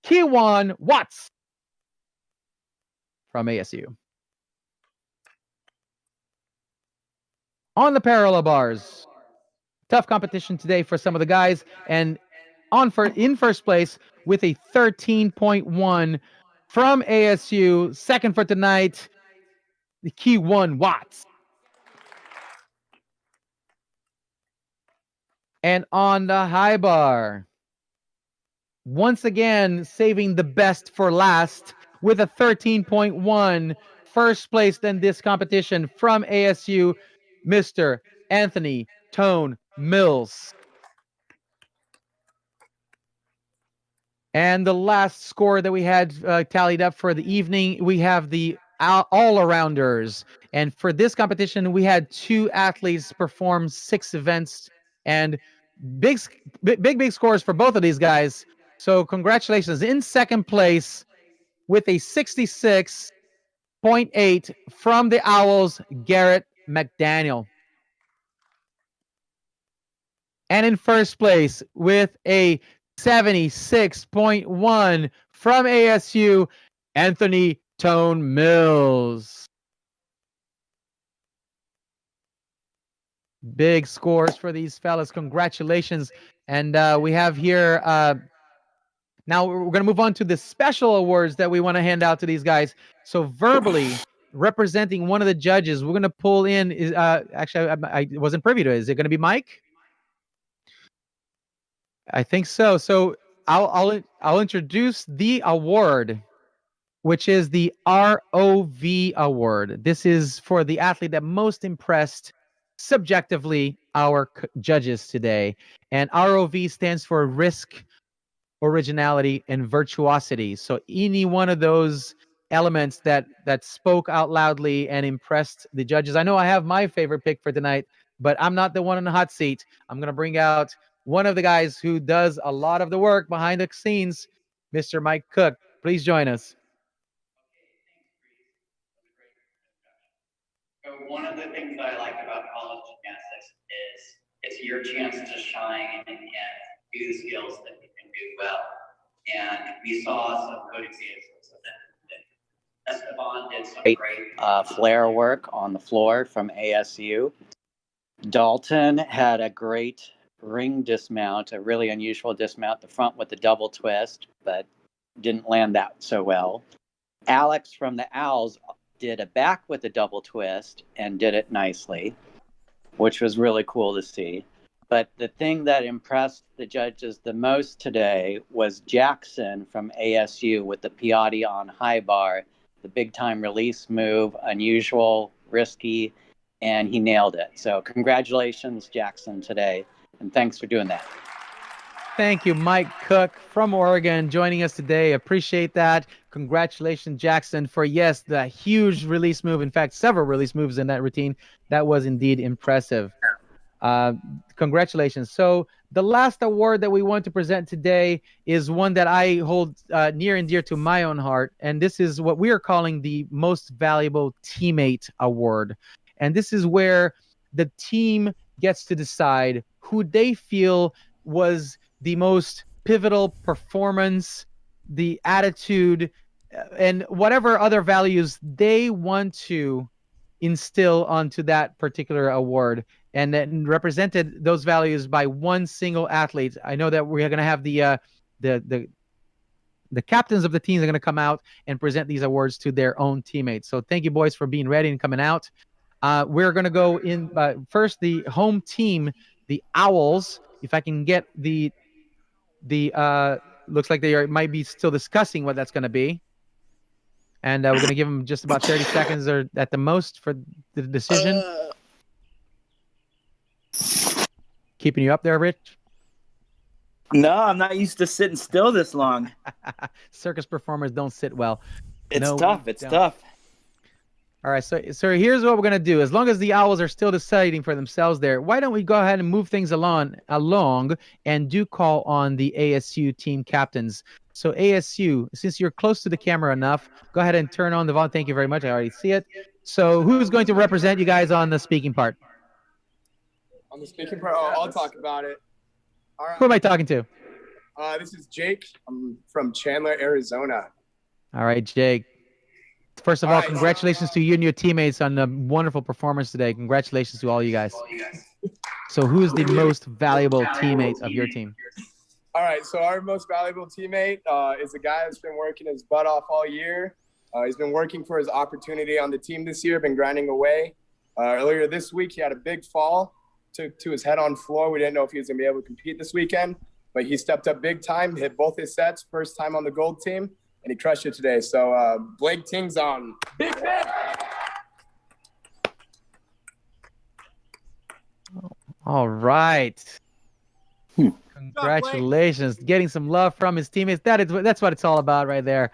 Kiwan Watts from ASU. On the parallel bars, tough competition today for some of the guys, and in first place with a 13.1 from ASU, second for tonight, the Kiwan Watts. And on the high bar, once again, saving the best for last with a 13.1, first place in this competition from ASU, Mr. Anthony Tone Mills. And the last score that we had tallied up for the evening, we have the all-arounders. And for this competition, we had 2 athletes perform 6 events, and big scores for both of these guys. So congratulations. In second place with a 66.8 from the Owls, Garrett McDaniel. And in first place with a 76.1 from ASU, Anthony Tone Mills. Big scores for these fellas. Congratulations. And we have here, now we're going to move on to the special awards that we want to hand out to these guys. So verbally representing one of the judges, we're going to pull in, actually, I wasn't privy to it. Is it going to be Mike? I think so. So I'll introduce the award, which is the ROV award. This is for the athlete that most impressed subjectively our judges today. And ROV stands for risk, originality, and virtuosity. So any one of those elements that spoke out loudly and impressed the judges. I know I have my favorite pick for tonight, but I'm not the one in the hot seat. I'm going to bring out one of the guys who does a lot of the work behind the scenes, Mr. Mike Cook. Please join us. So one of the things that I like about college gymnastics is it's your chance to shine and do the skills that you can do well. And we saw some good examples of that. Esteban did some great flare work on the floor from ASU. Dalton had a great ring dismount, a really unusual dismount, the front with the double twist, but didn't land that so well. Alex from the Owls did a back with a double twist and did it nicely, which was really cool to see. But the thing that impressed the judges the most today was Jackson from ASU with the Piatti on high bar, the big time release move, unusual, risky, and he nailed it. So congratulations, Jackson, today, and thanks for doing that. Thank you, Mike Cook from Oregon, joining us today. Appreciate that. Congratulations, Jackson, for, yes, the huge release move. In fact, several release moves in that routine. That was indeed impressive. Congratulations. So the last award that we want to present today is one that I hold near and dear to my own heart. And this is what we are calling the Most Valuable Teammate Award. And this is where the team gets to decide who they feel was the most pivotal performance, the attitude, and whatever other values they want to instill onto that particular award, and then represented those values by one single athlete. I know that we're going to have the captains of the teams are going to come out and present these awards to their own teammates. So thank you, boys, for being ready and coming out. We're going to go in first, the home team, the Owls. If I can get the looks like they might be still discussing what that's going to be. And we're going to give them just about 30 seconds or at the most for the decision. Keeping you up there, Rich? No, I'm not used to sitting still this long. Circus performers don't sit well. It's tough. It's tough. All right, so here's what we're going to do. As long as the Owls are still deciding for themselves there, why don't we go ahead and move things along and do call on the ASU team captains. So ASU, since you're close to the camera enough, go ahead and turn on the volume. Thank you very much. I already see it. So who's going to represent you guys on the speaking part? On the speaking part? Oh, I'll talk about it. All right. Who am I talking to? This is Jake. I'm from Chandler, Arizona. All right, Jake. First of all, congratulations to you and your teammates on a wonderful performance today. Congratulations to all you guys. So who's the most valuable teammate of your team? All right, so our most valuable teammate is a guy that's been working his butt off all year. He's been working for his opportunity on the team this year, been grinding away. Earlier this week, he had a big fall, took to his head on floor. We didn't know if he was going to be able to compete this weekend, but he stepped up big time, hit both his sets, first time on the gold team, and he crushed it today. So Blake Ting's on. Big fan. All right. Congratulations. Getting some love from his teammates. That's what it's all about right there.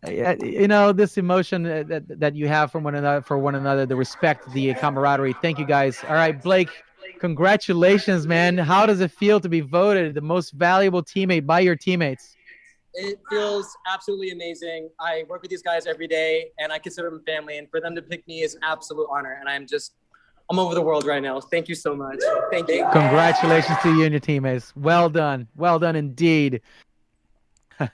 You know, this emotion that you have from one another, the respect, the camaraderie. Thank you, guys. All right, Blake, congratulations, man. How does it feel to be voted the most valuable teammate by your teammates? It feels absolutely amazing. I work with these guys every day, and I consider them family. And for them to pick me is an absolute honor. And I'm over the world right now. Thank you so much. Thank you. Congratulations to you and your teammates. Well done. Well done indeed. All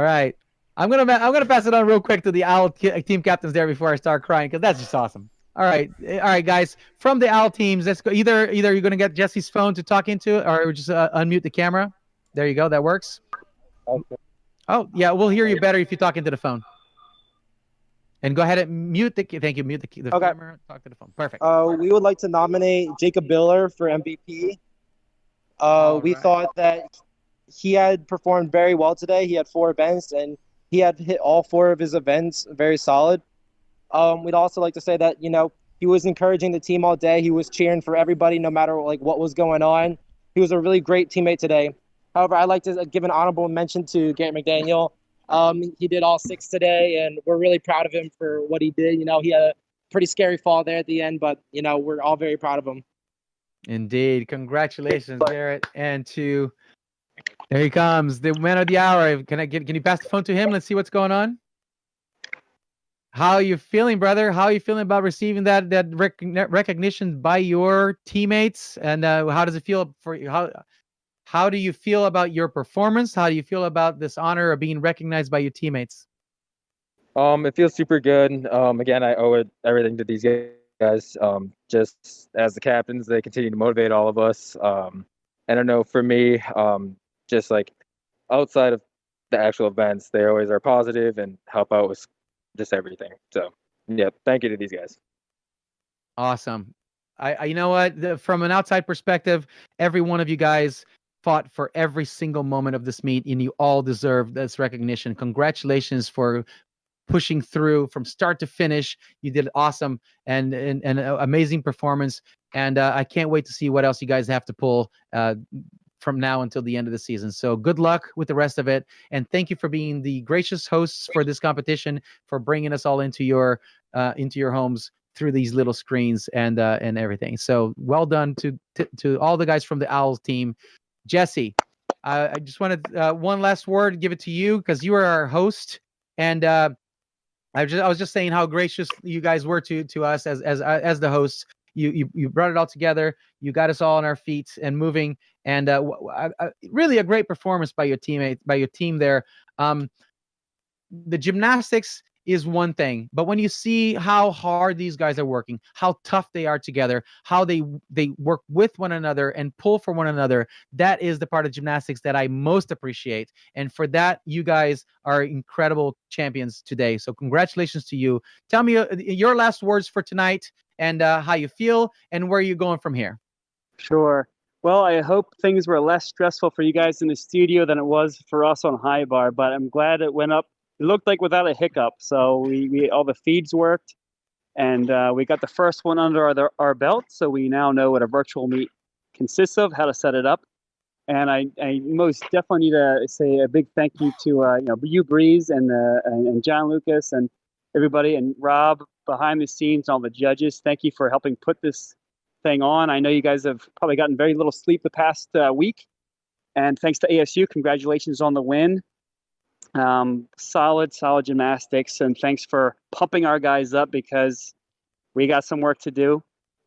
right. I'm gonna pass it on real quick to the Owl team captains there before I start crying, because that's just awesome. All right, guys. From the Owl teams, let's go. Either you're gonna get Jesse's phone to talk into it, or just unmute the camera. There you go. That works. Okay. Oh yeah, we'll hear you better if you talk into the phone. And go ahead and mute the. Thank you. Mute the camera. Talk to the phone. Perfect. We would like to nominate Jacob Biller for MVP. We thought that he had performed very well today. He had 4 events, and he had hit all 4 of his events very solid. We'd also like to say that, you know, he was encouraging the team all day. He was cheering for everybody, no matter what was going on. He was a really great teammate today. However, I'd like to give an honorable mention to Garrett McDaniel. He did all 6 today, and we're really proud of him for what he did. You know, he had a pretty scary fall there at the end, but, you know, we're all very proud of him. Indeed. Congratulations, Garrett. And there he comes, the man of the hour. Can you pass the phone to him? Let's see what's going on. How are you feeling, brother? How are you feeling about receiving that recognition by your teammates? And how does it feel for you? How do you feel about your performance? How do you feel about this honor of being recognized by your teammates? It feels super good. Again, I owe everything to these guys. Just as the captains, they continue to motivate all of us. And I know for me, just like outside of the actual events, they always are positive and help out with just everything. So yeah, thank you to these guys. Awesome. You know what? From an outside perspective, every one of you guys fought for every single moment of this meet, and you all deserve this recognition. Congratulations for pushing through from start to finish. You did awesome and amazing performance. And I can't wait to see what else you guys have to pull from now until the end of the season. So good luck with the rest of it. And thank you for being the gracious hosts for this competition, for bringing us all into your homes through these little screens and everything. So well done to all the guys from the Owls team. Jesse, I just wanted one last word, give it to you because you are our host. And I was just saying how gracious you guys were to us as the hosts. You brought it all together. You got us all on our feet and moving. And really a great performance by your team there. The gymnastics is one thing, but when you see how hard these guys are working, how tough they are together, how they work with one another and pull for one another, that is the part of gymnastics that I most appreciate. And for that, you guys are incredible champions today. So congratulations to you. Tell me your last words for tonight and how you feel and where you're going from here. Sure. Well, I hope things were less stressful for you guys in the studio than it was for us on High Bar, but I'm glad it went up. It looked like without a hiccup. So we all the feeds worked, and we got the first one under our belt. So we now know what a virtual meet consists of, how to set it up. And I most definitely need to say a big thank you to you, Breeze, and John Lucas, and everybody, and Rob behind the scenes, all the judges. Thank you for helping put this thing on. I know you guys have probably gotten very little sleep the past week, and thanks to ASU, congratulations on the win. Solid gymnastics, and thanks for pumping our guys up because we got some work to do.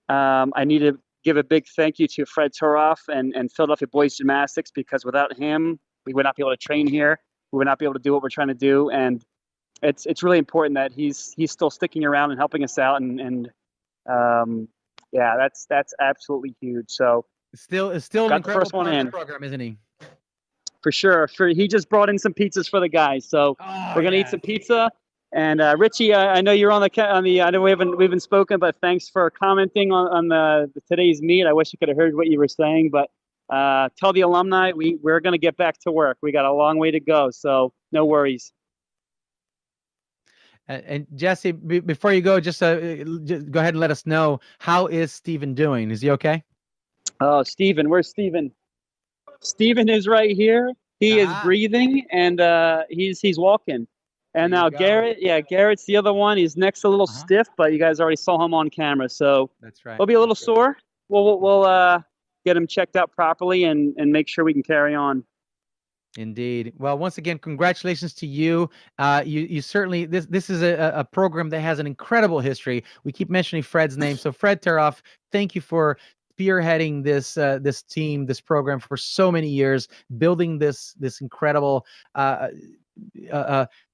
I need to give a big thank you to Fred Turoff and Philadelphia Boys Gymnastics, because without him, we would not be able to train here. We would not be able to do what we're trying to do, and it's really important that he's still sticking around and helping us out, and yeah, that's absolutely huge. So it's still an incredible part of the program, isn't he? For sure. He just brought in some pizzas for the guys, so we're gonna eat some pizza. And Richie, I know you're on the. I know we haven't spoken, but thanks for commenting on the today's meet. I wish you could have heard what you were saying, but tell the alumni we're gonna get back to work. We got a long way to go, so no worries. And Jesse, before you go, just go ahead and let us know, how is Steven doing? Is he okay? Oh, Steven, where's Steven? Steven is right here. He is breathing, and he's walking. And now Garrett, Garrett's the other one. His neck's a little stiff, but you guys already saw him on camera, so that's right. He'll be a little sore. We'll get him checked out properly and make sure we can carry on. Indeed. Well, once again, congratulations to you. You certainly, this is a program that has an incredible history. We keep mentioning Fred's name. So Fred Turoff, thank you for spearheading this team, this program for so many years, building this incredible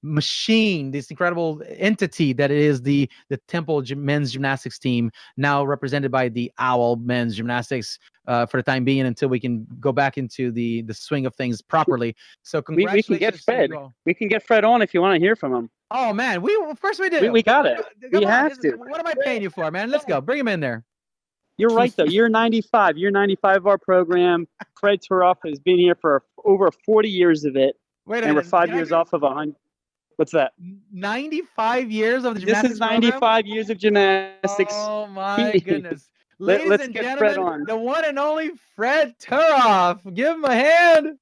machine, this incredible entity that is the Temple men's gymnastics team, now represented by the Owl men's gymnastics for the time being, until we can go back into the swing of things properly. So congratulations. We can get Fred. We can get Fred on if you want to hear from him. Oh man, of course we do. We got it. We have to. What am I paying you for, man? Let's go. Bring him in there. You're right, though. You're 95. You're 95 of our program. Fred Turoff has been here for over 40 years of it. Wait a minute. We're 5 years off of 100. What's that? 95 years of the gymnastics. This is 95 program? Years of gymnastics. Oh, my goodness. Let's and get gentlemen, Fred on. The one and only Fred Turoff. Give him a hand.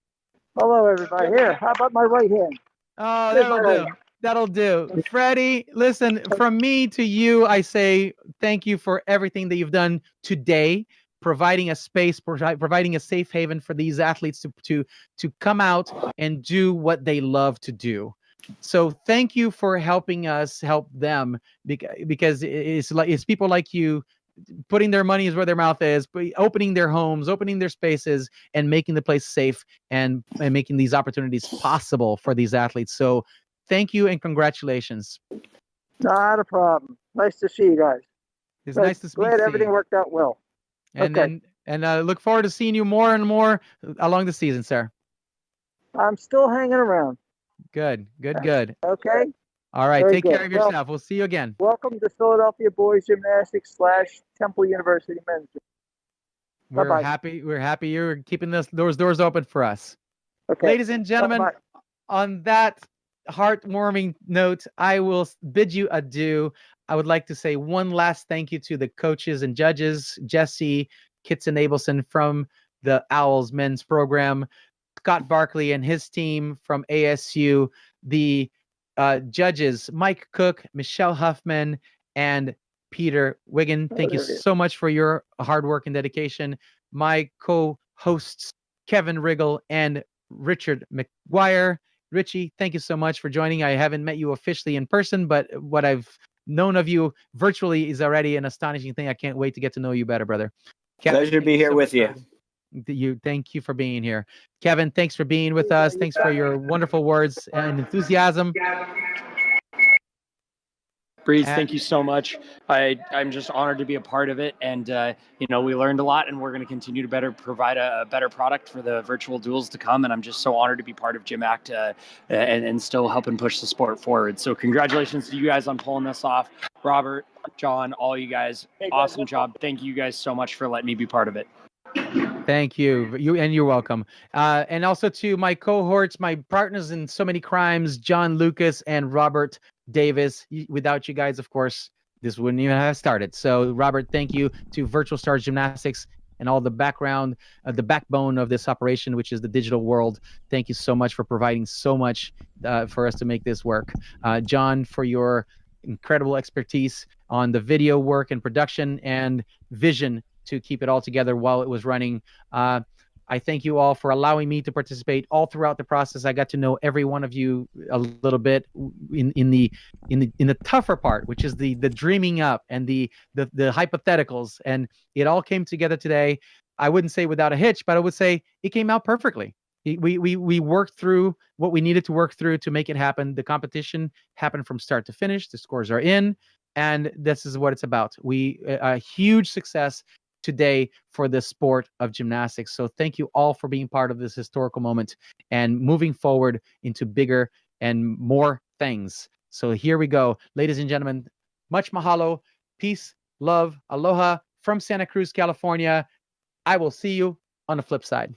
Hello, everybody. Here, how about my right hand? Oh, that'll do. That'll do. Freddie, listen, from me to you, I say thank you for everything that you've done today, providing a space, providing a safe haven for these athletes to come out and do what they love to do. So thank you for helping us help them, because it's people like you putting their money where their mouth is, opening their homes, opening their spaces, and making the place safe and making these opportunities possible for these athletes. So thank you and congratulations. Not a problem. Nice to see you guys. It's Good. nice to speak Glad to everything you. worked out well. And Okay. look forward to seeing you more and more along the season, sir. I'm still hanging around. Good, good, good. Okay. All right, Very take good. care of yourself. We'll see you again. Welcome to Philadelphia Boys Gymnastics / Temple University Men's. We're Bye-bye. happy. We're happy you're keeping those doors open for us. Okay. Ladies and gentlemen, Bye-bye. on that heartwarming note, I will bid you adieu. I would like to say one last thank you to the coaches and judges, Jesse Kitson-Abelson from the Owls men's program, Scott Barkley and his team from ASU, the judges, Mike Cook, Michelle Huffman, and Peter Wiggin. Thank you so much for your hard work and dedication. My co-hosts, Kevin Riggle and Richard McGuire. Richie, thank you so much for joining. I haven't met you officially in person, but what I've known of you virtually is already an astonishing thing. I can't wait to get to know you better, brother. Kevin, Pleasure to be here with you. Thank you for being here. Kevin, thanks for being with us. Thanks for your wonderful words and enthusiasm. Breeze, thank you so much. I'm just honored to be a part of it, and we learned a lot, and we're going to continue to provide a better product for the virtual duels to come. And I'm just so honored to be part of GymACT and still helping push the sport forward. So congratulations to you guys on pulling this off, Robert, John, all you guys. Awesome job. Thank you guys so much for letting me be part of it. Thank you. You're welcome. And also to my cohorts, my partners in so many crimes, John Lucas and Robert Davis. Without you guys, of course, this wouldn't even have started. So, Robert, thank you to Virtual Stars Gymnastics and all the background, the backbone of this operation, which is the digital world. Thank you so much for providing so much for us to make this work. John, for your incredible expertise on the video work and production and vision to keep it all together while it was running. I thank you all for allowing me to participate all throughout the process. I got to know every one of you a little bit in the tougher part, which is the dreaming up and the hypotheticals, and it all came together today. I wouldn't say without a hitch, but I would say it came out perfectly. We worked through what we needed to work through to make it happen. The competition happened from start to finish. The scores are in, and this is what it's about. A huge success today for the sport of gymnastics. So thank you all for being part of this historical moment and moving forward into bigger and more things. So here we go. Ladies and gentlemen, much mahalo, peace, love, aloha from Santa Cruz, California. I will see you on the flip side.